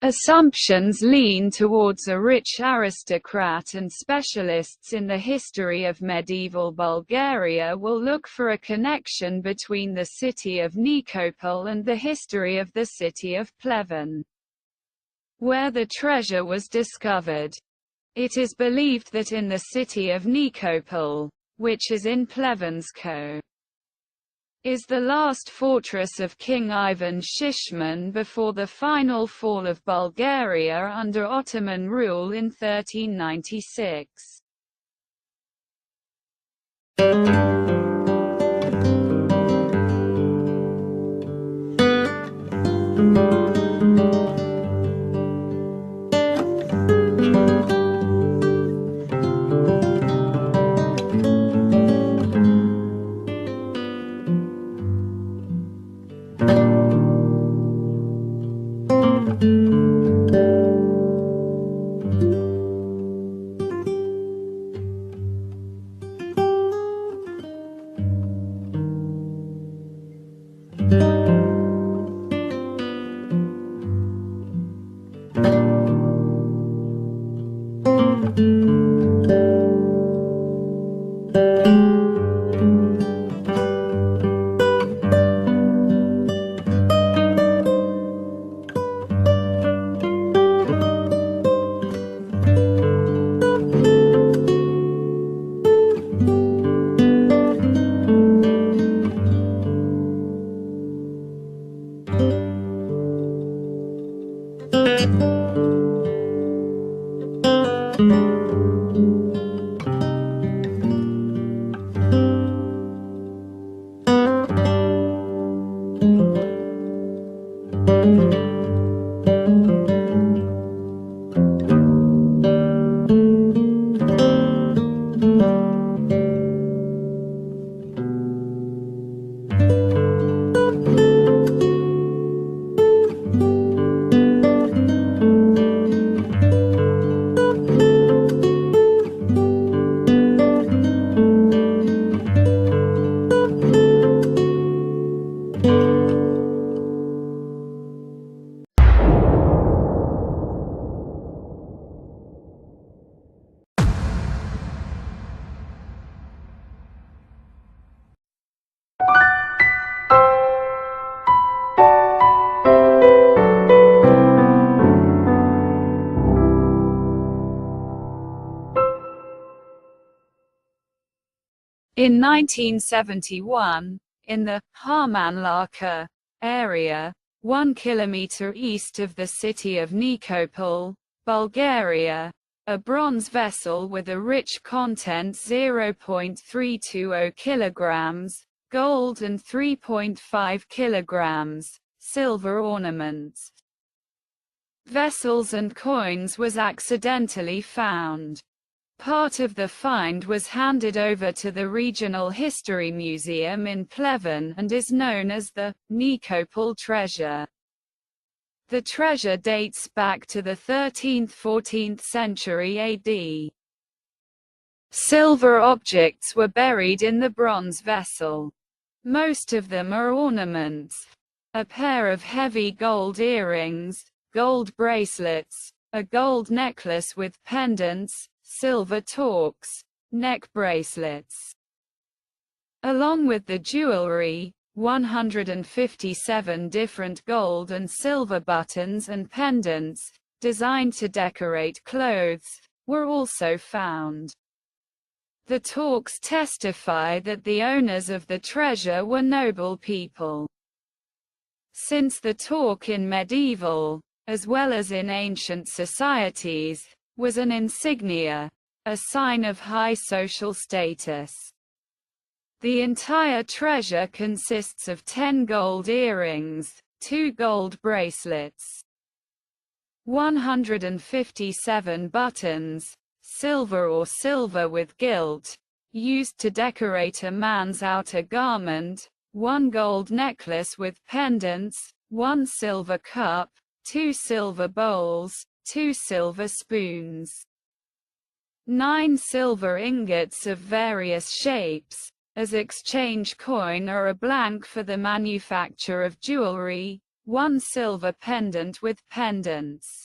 Assumptions lean towards a rich aristocrat, and specialists in the history of medieval Bulgaria will look for a connection between the city of Nikopol and the history of the city of Pleven, where the treasure was discovered. It is believed that in the city of Nikopol, which is in Plevensko, is the last fortress of King Ivan Shishman before the final fall of Bulgaria under Ottoman rule in 1396. In 1971, in the Harmanlaka area, 1 kilometer east of the city of Nikopol, Bulgaria, a bronze vessel with a rich content 0.320 kilograms, gold and 3.5 kilograms, silver ornaments, vessels and coins was accidentally found. Part of the find was handed over to the Regional History Museum in Pleven and is known as the Nikopol Treasure. The treasure dates back to the 13th–14th century AD. Silver objects were buried in the bronze vessel. Most of them are ornaments. A pair of heavy gold earrings, gold bracelets, a gold necklace with pendants, silver torques, neck bracelets. Along with the jewelry, 157 different gold and silver buttons and pendants, designed to decorate clothes, were also found. The torques testify that the owners of the treasure were noble people. Since the torque in medieval, as well as in ancient societies, was an insignia, a sign of high social status. The entire treasure consists of 10 gold earrings, 2 gold bracelets, 157 buttons, silver or silver with gilt, used to decorate a man's outer garment, 1 gold necklace with pendants, 1 silver cup, 2 silver bowls, 2 silver spoons, 9 silver ingots of various shapes, as exchange coin or a blank for the manufacture of jewelry, 1 silver pendant with pendants,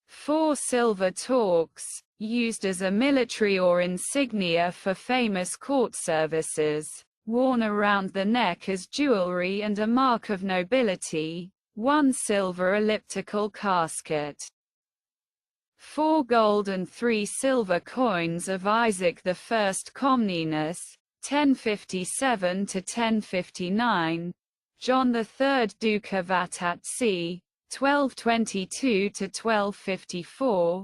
4 silver torques, used as a military or insignia for famous court services, worn around the neck as jewelry and a mark of nobility, 1 silver elliptical casket, 4 gold and 3 silver coins of Isaac I Comnenus, 1057–1059, John III Duke of Atatsi, 1222–1254,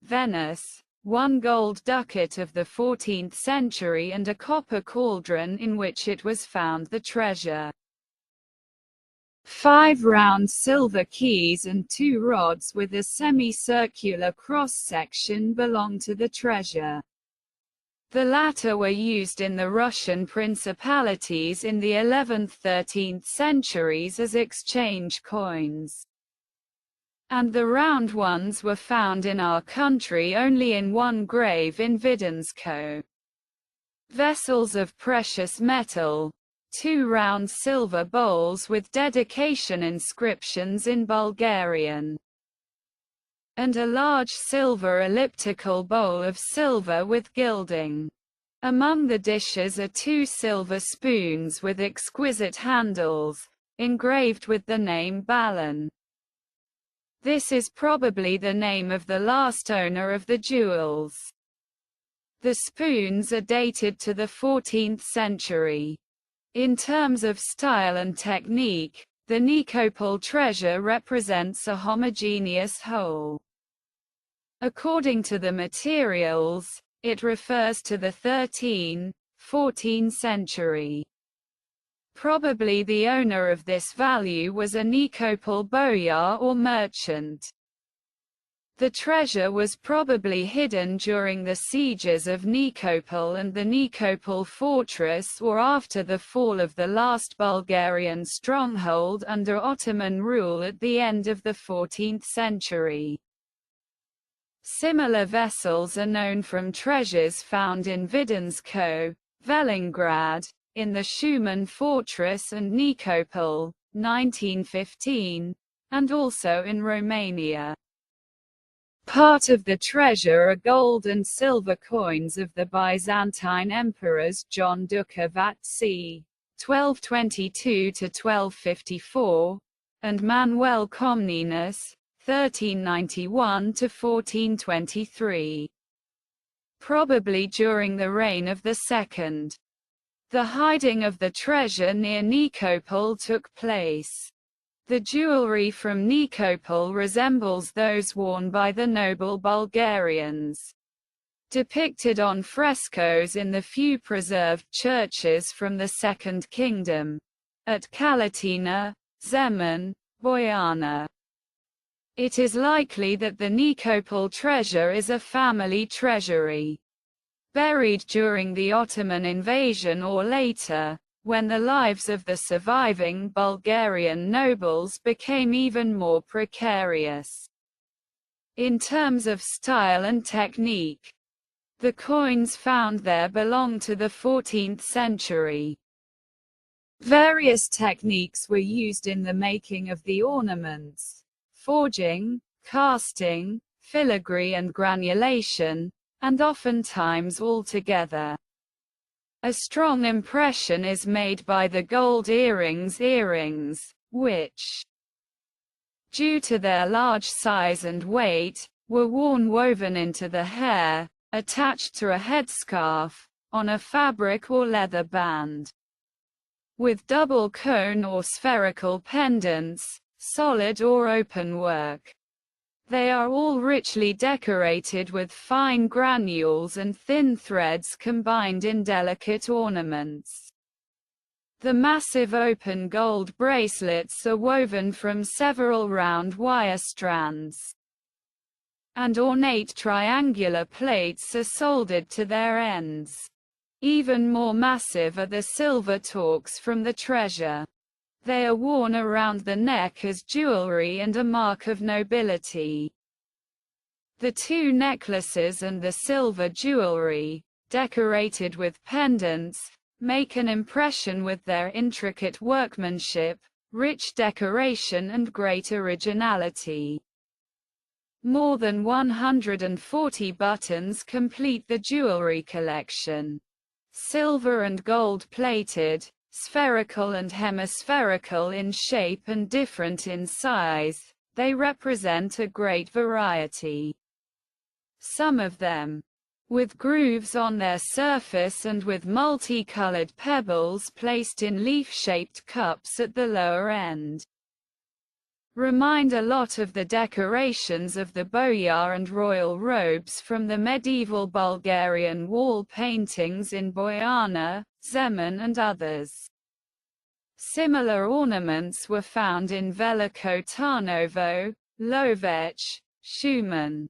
Venice, 1 gold ducat of the 14th century and a copper cauldron in which it was found the treasure. 5 round silver keys and 2 rods with a semicircular cross-section belong to the treasure. The latter were used in the Russian principalities in the 11th–13th centuries as exchange coins. And the round ones were found in our country only in 1 grave in Vidinsko. Vessels of precious metal, 2 round silver bowls with dedication inscriptions in Bulgarian, and a large silver elliptical bowl of silver with gilding. Among the dishes are 2 silver spoons with exquisite handles, engraved with the name Balan. This is probably the name of the last owner of the jewels. The spoons are dated to the 14th century. In terms of style and technique, the Nikopol treasure represents a homogeneous whole. According to the materials, it refers to the 13th–14th century. Probably the owner of this value was a Nikopol boyar or merchant. The treasure was probably hidden during the sieges of Nikopol and the Nikopol fortress or after the fall of the last Bulgarian stronghold under Ottoman rule at the end of the 14th century. Similar vessels are known from treasures found in Vidinsko, Velingrad, in the Shumen fortress and Nikopol, 1915, and also in Romania. Part of the treasure are gold and silver coins of the Byzantine emperors John Duka c. 1222–1254, and Manuel Comnenus, 1391–1423. probably during the reign of the second. The hiding of the treasure near Nikopol took place. The jewelry from Nikopol resembles those worn by the noble Bulgarians, depicted on frescoes in the few preserved churches from the Second Kingdom, at Kalatina, Zemun, Boyana. It is likely that the Nikopol treasure is a family treasury, buried during the Ottoman invasion or later, when the lives of the surviving Bulgarian nobles became even more precarious. In terms of style and technique, the coins found there belong to the 14th century. Various techniques were used in the making of the ornaments: forging, casting, filigree and granulation, and oftentimes all together. A strong impression is made by the gold earrings, which, due to their large size and weight, were worn woven into the hair, attached to a headscarf, on a fabric or leather band, with double cone or spherical pendants, solid or open work. They are all richly decorated with fine granules and thin threads combined in delicate ornaments. The massive open gold bracelets are woven from several round wire strands, and ornate triangular plates are soldered to their ends. Even more massive are the silver torques from the treasure. They are worn around the neck as jewelry and a mark of nobility. The two necklaces and the silver jewelry, decorated with pendants, make an impression with their intricate workmanship, rich decoration and great originality. More than 140 buttons complete the jewelry collection. Silver and gold plated, spherical and hemispherical in shape and different in size, they represent a great variety. Some of them, with grooves on their surface and with multicolored pebbles placed in leaf-shaped cups at the lower end, remind a lot of the decorations of the boyar and royal robes from the medieval Bulgarian wall paintings in Boyana, Zemun and others. Similar ornaments were found in Veliko Tarnovo, Lovech, Shumen,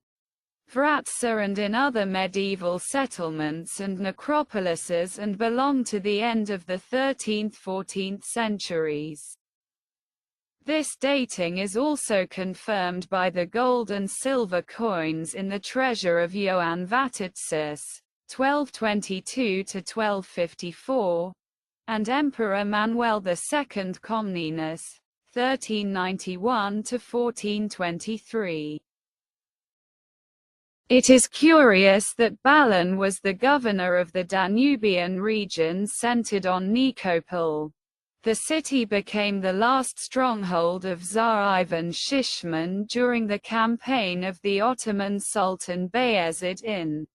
Vratsa and in other medieval settlements and necropolises and belong to the end of the 13th–14th centuries. This dating is also confirmed by the gold and silver coins in the treasure of Ioan Vatitsis, 1222–1254, and Emperor Manuel II Comnenus, 1391–1423. It is curious that Balan was the governor of the Danubian region centered on Nikopol. The city became the last stronghold of Tsar Ivan Shishman during the campaign of the Ottoman Sultan Bayezid in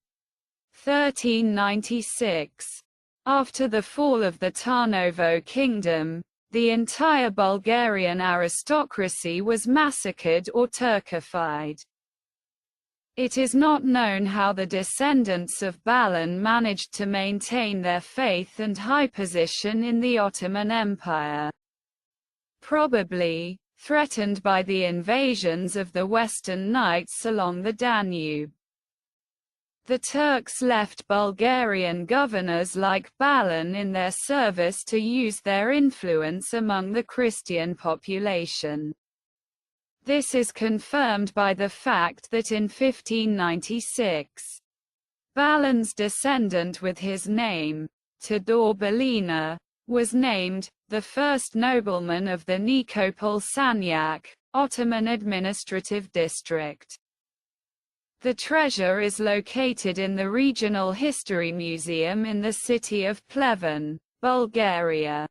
1396. After the fall of the Tarnovo kingdom, the entire Bulgarian aristocracy was massacred or Turkified. It is not known how the descendants of Balan managed to maintain their faith and high position in the Ottoman Empire. Probably, threatened by the invasions of the Western Knights along the Danube. The Turks left Bulgarian governors like Balan in their service to use their influence among the Christian population. This is confirmed by the fact that in 1596, Balan's descendant with his name, Todor Balina, was named the first nobleman of the Nikopol Sanyak, Ottoman administrative district. The treasure is located in the Regional History Museum in the city of Pleven, Bulgaria.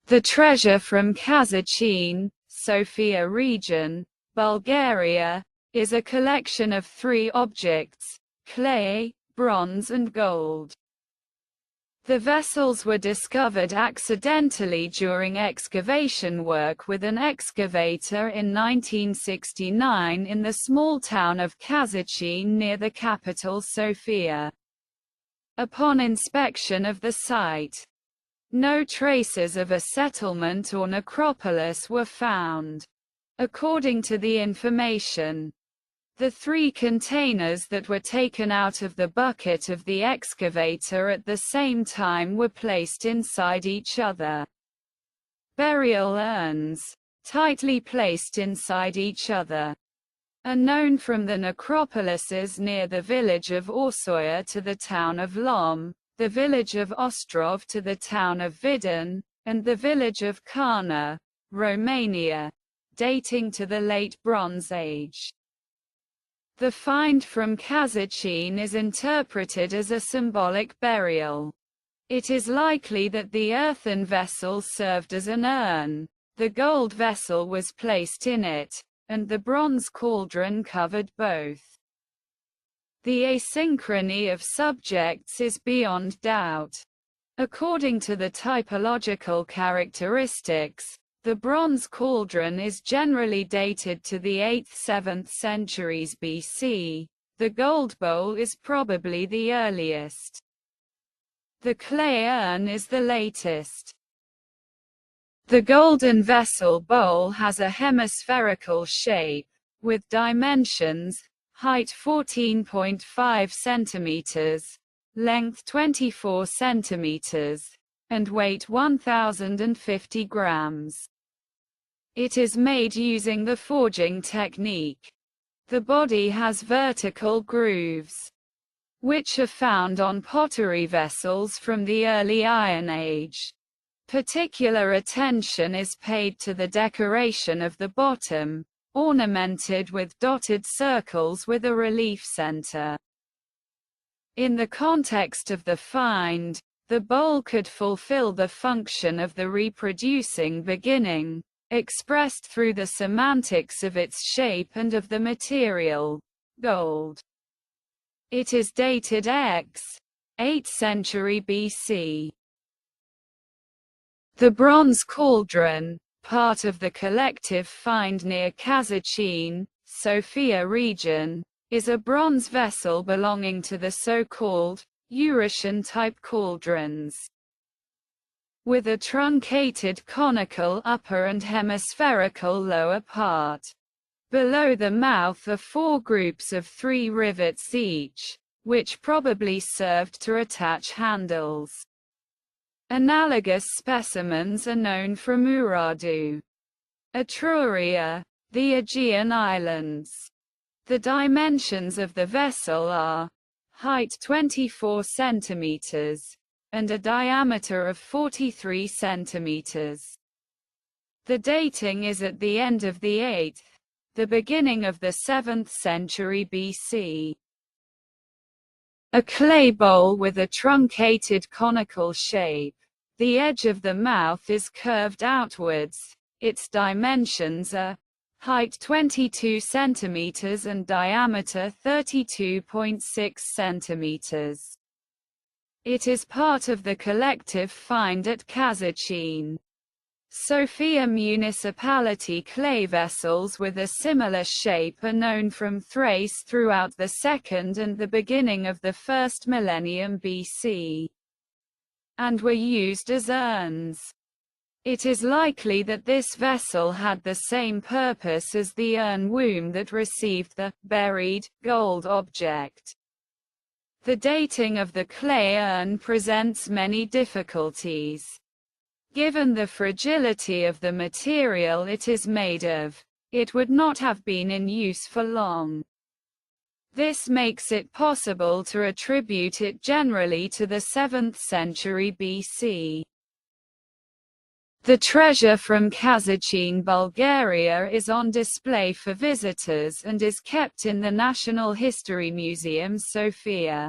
The treasure from Kazachine, Sofia region, Bulgaria, is a collection of 3 objects: clay, bronze and gold. The vessels were discovered accidentally during excavation work with an excavator in 1969 in the small town of Kazachine near the capital Sofia. Upon inspection of the site, no traces of a settlement or necropolis were found. According to the information, the 3 containers that were taken out of the bucket of the excavator at the same time were placed inside each other. Burial urns, tightly placed inside each other, are known from the necropolises near the village of Orsoia to the town of Lom, the village of Ostrov to the town of Vidin, and the village of Karna, Romania, dating to the Late Bronze Age. The find from Kazachine is interpreted as a symbolic burial. It is likely that the earthen vessel served as an urn, the gold vessel was placed in it, and the bronze cauldron covered both. The asynchrony of subjects is beyond doubt. According to the typological characteristics, the bronze cauldron is generally dated to the 8th–7th centuries BC. The gold bowl is probably the earliest. The clay urn is the latest. The golden vessel bowl has a hemispherical shape, with dimensions: height 14.5 centimeters, length 24 centimeters, and weight 1,050 grams. It is made using the forging technique. The body has vertical grooves, which are found on pottery vessels from the early Iron Age. Particular attention is paid to the decoration of the bottom, ornamented with dotted circles with a relief center. In the context of the find, the bowl could fulfill the function of the reproducing beginning, expressed through the semantics of its shape and of the material, gold. It is dated x. 8th century BC. The bronze cauldron, part of the collective find near Kazachine, Sofia region, is a bronze vessel belonging to the so-called Eurasian-type cauldrons, with a truncated conical upper and hemispherical lower part. Below the mouth are 4 groups of 3 rivets each, which probably served to attach handles. Analogous specimens are known from Urartu, Etruria, the Aegean Islands. The dimensions of the vessel are height 24 centimeters, and a diameter of 43 centimeters. The dating is at the end of the 8th, the beginning of the 7th century BC. A clay bowl with a truncated conical shape. The edge of the mouth is curved outwards. Its dimensions are height 22 centimeters and diameter 32.6 centimeters. It is part of the collective find at Kazachine, Sofia municipality. Clay vessels with a similar shape are known from Thrace throughout the 2nd and the beginning of the 1st millennium BC, and were used as urns. It is likely that this vessel had the same purpose as the urn womb that received the buried gold object. The dating of the clay urn presents many difficulties. Given the fragility of the material it is made of, it would not have been in use for long. This makes it possible to attribute it generally to the 7th century BC. The treasure from Kazachine, Bulgaria is on display for visitors and is kept in the National History Museum, Sofia.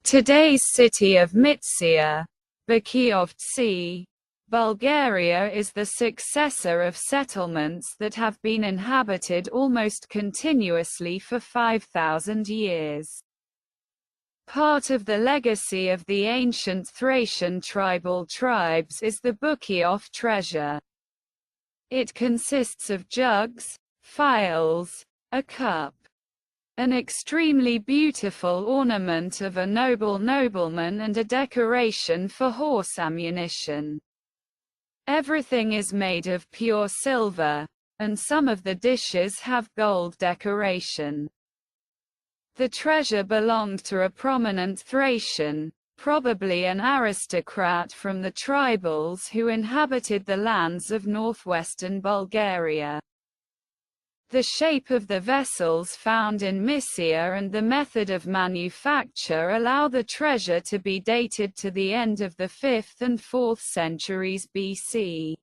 Today's city of Mytsia, Bakiovtsi, Bulgaria is the successor of settlements that have been inhabited almost continuously for 5,000 years. Part of the legacy of the ancient Thracian tribal tribes is the Bukiov treasure. It consists of jugs, phials, a cup, an extremely beautiful ornament of a nobleman and a decoration for horse ammunition. Everything is made of pure silver, and some of the dishes have gold decoration. The treasure belonged to a prominent Thracian, probably an aristocrat from the tribals who inhabited the lands of northwestern Bulgaria. The shape of the vessels found in Mysia and the method of manufacture allow the treasure to be dated to the end of the 5th and 4th centuries BC.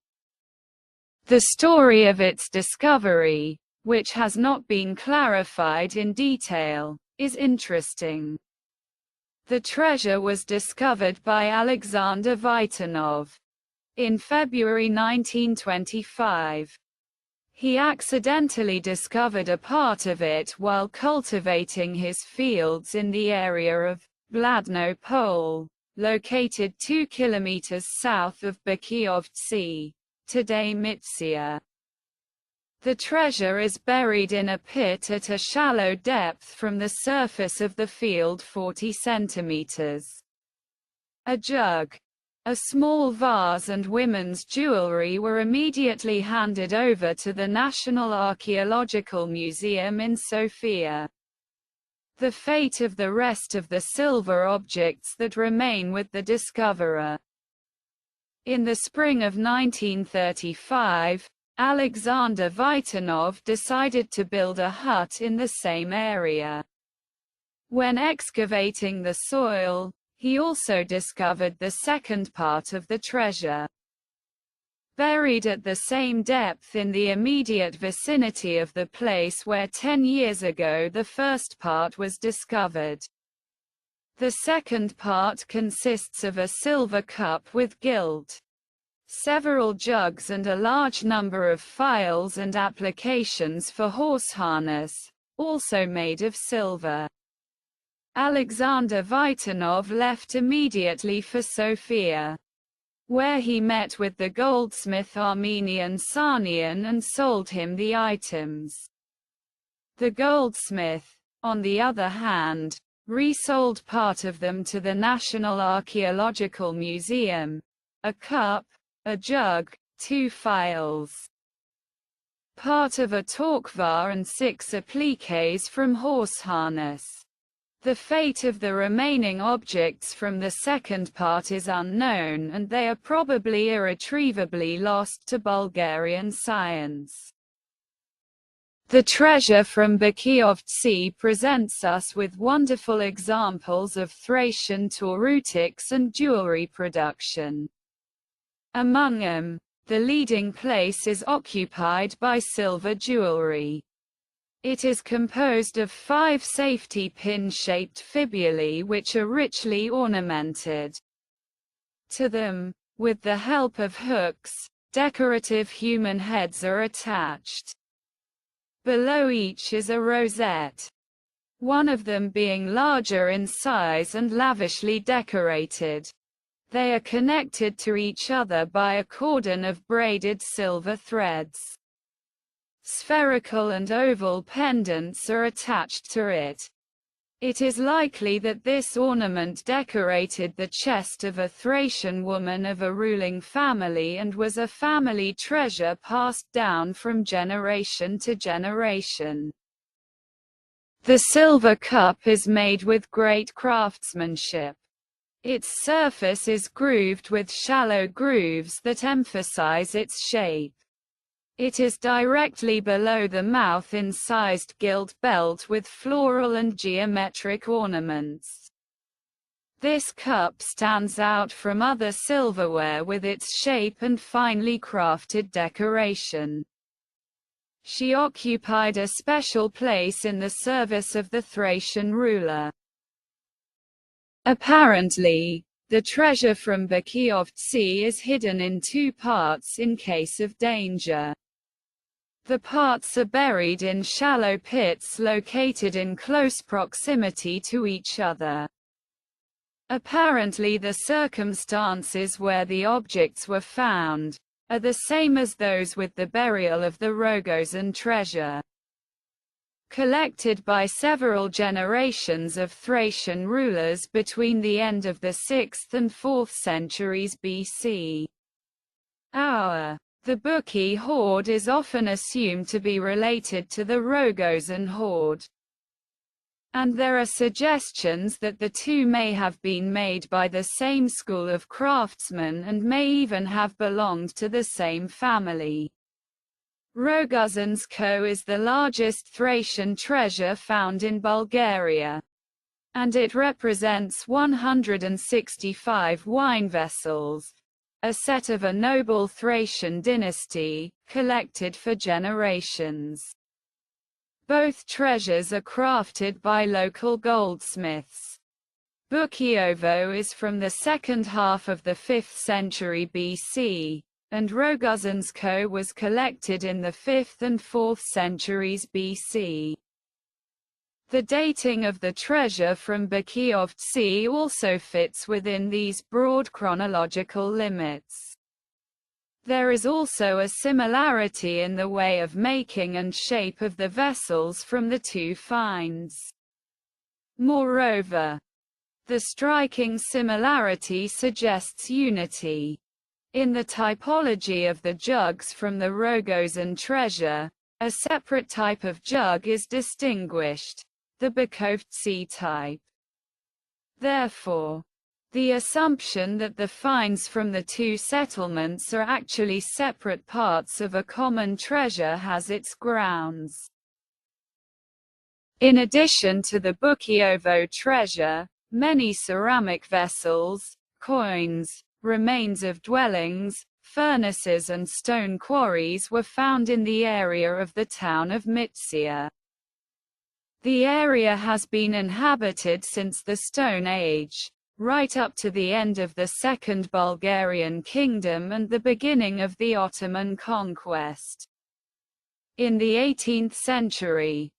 The story of its discovery, which has not been clarified in detail, is interesting. The treasure was discovered by Alexander Vitanov in February 1925. He accidentally discovered a part of it while cultivating his fields in the area of Vladno Pole, located 2 kilometers south of Bakiovtsi, today Mytsia. The treasure is buried in a pit at a shallow depth from the surface of the field 40 centimeters. A jug, a small vase and women's jewelry were immediately handed over to the National Archaeological Museum in Sofia. The fate of the rest of the silver objects that remain with the discoverer. In the spring of 1935, Alexander Vitanov decided to build a hut in the same area. When excavating the soil, he also discovered the second part of the treasure. Buried at the same depth in the immediate vicinity of the place where 10 years ago the first part was discovered. The second part consists of a silver cup with gilt, several jugs and a large number of phials and applications for horse harness, also made of silver. Alexander Vitanov left immediately for Sofia, where he met with the goldsmith Armenian Sarnian and sold him the items. The goldsmith, on the other hand, resold part of them to the National Archaeological Museum, a cup, a jug, 2 phials, part of a torquevar and 6 appliques from horse harness. The fate of the remaining objects from the second part is unknown and they are probably irretrievably lost to Bulgarian science. The treasure from Bakiovtsi presents us with wonderful examples of Thracian taurutics and jewelry production. Among them, the leading place is occupied by silver jewelry. It is composed of 5 safety pin-shaped fibulae which are richly ornamented. To them, with the help of hooks, decorative human heads are attached. Below each is a rosette, one of them being larger in size and lavishly decorated. They are connected to each other by a cordon of braided silver threads. Spherical and oval pendants are attached to it. It is likely that this ornament decorated the chest of a Thracian woman of a ruling family and was a family treasure passed down from generation to generation. The silver cup is made with great craftsmanship. Its surface is grooved with shallow grooves that emphasize its shape. It is directly below the mouth incised gilt belt with floral and geometric ornaments. This cup stands out from other silverware with its shape and finely crafted decoration. She occupied a special place in the service of the Thracian ruler. Apparently, the treasure from Bakiyovtsi is hidden in two parts in case of danger. The parts are buried in shallow pits located in close proximity to each other. Apparently the circumstances where the objects were found are the same as those with the burial of the Rogozan treasure. Collected by several generations of Thracian rulers between the end of the 6th and 4th centuries BC. The Buki hoard is often assumed to be related to the Rogozan hoard, and there are suggestions that the two may have been made by the same school of craftsmen and may even have belonged to the same family. Rogozansko is the largest Thracian treasure found in Bulgaria, and it represents 165 wine vessels, a set of a noble Thracian dynasty, collected for generations. Both treasures are crafted by local goldsmiths. Bukiovo is from the second half of the 5th century BC, and Rogozansko was collected in the 5th and 4th centuries BC. The dating of the treasure from Bakiyovtsi also fits within these broad chronological limits. There is also a similarity in the way of making and shape of the vessels from the two finds. Moreover, the striking similarity suggests unity. In the typology of the jugs from the Rogozan treasure, a separate type of jug is distinguished, the Bakiyovtsi type. Therefore, the assumption that the finds from the two settlements are actually separate parts of a common treasure has its grounds. In addition to the Bukiovo treasure, many ceramic vessels, coins, remains of dwellings, furnaces and stone quarries were found in the area of the town of Mitsia. The area has been inhabited since the Stone Age, right up to the end of the Second Bulgarian Kingdom and the beginning of the Ottoman conquest. In the 18th century,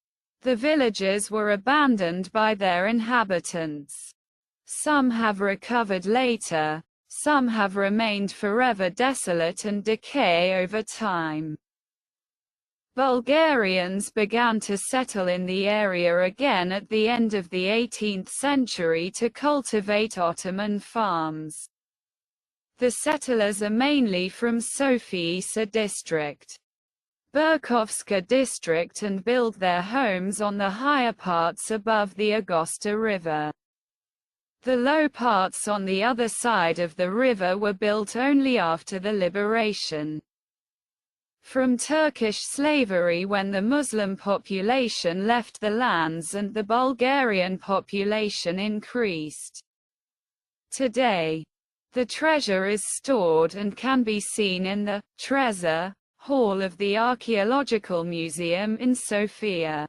the villages were abandoned by their inhabitants. Some have recovered later, some have remained forever desolate and decay over time. Bulgarians began to settle in the area again at the end of the 18th century to cultivate Ottoman farms. The settlers are mainly from Sofia district, Burkovska district and build their homes on the higher parts above the Agosta River. The low parts on the other side of the river were built only after the liberation from Turkish slavery when the Muslim population left the lands and the Bulgarian population increased. Today, the treasure is stored and can be seen in the Treasure Hall of the Archaeological Museum in Sofia.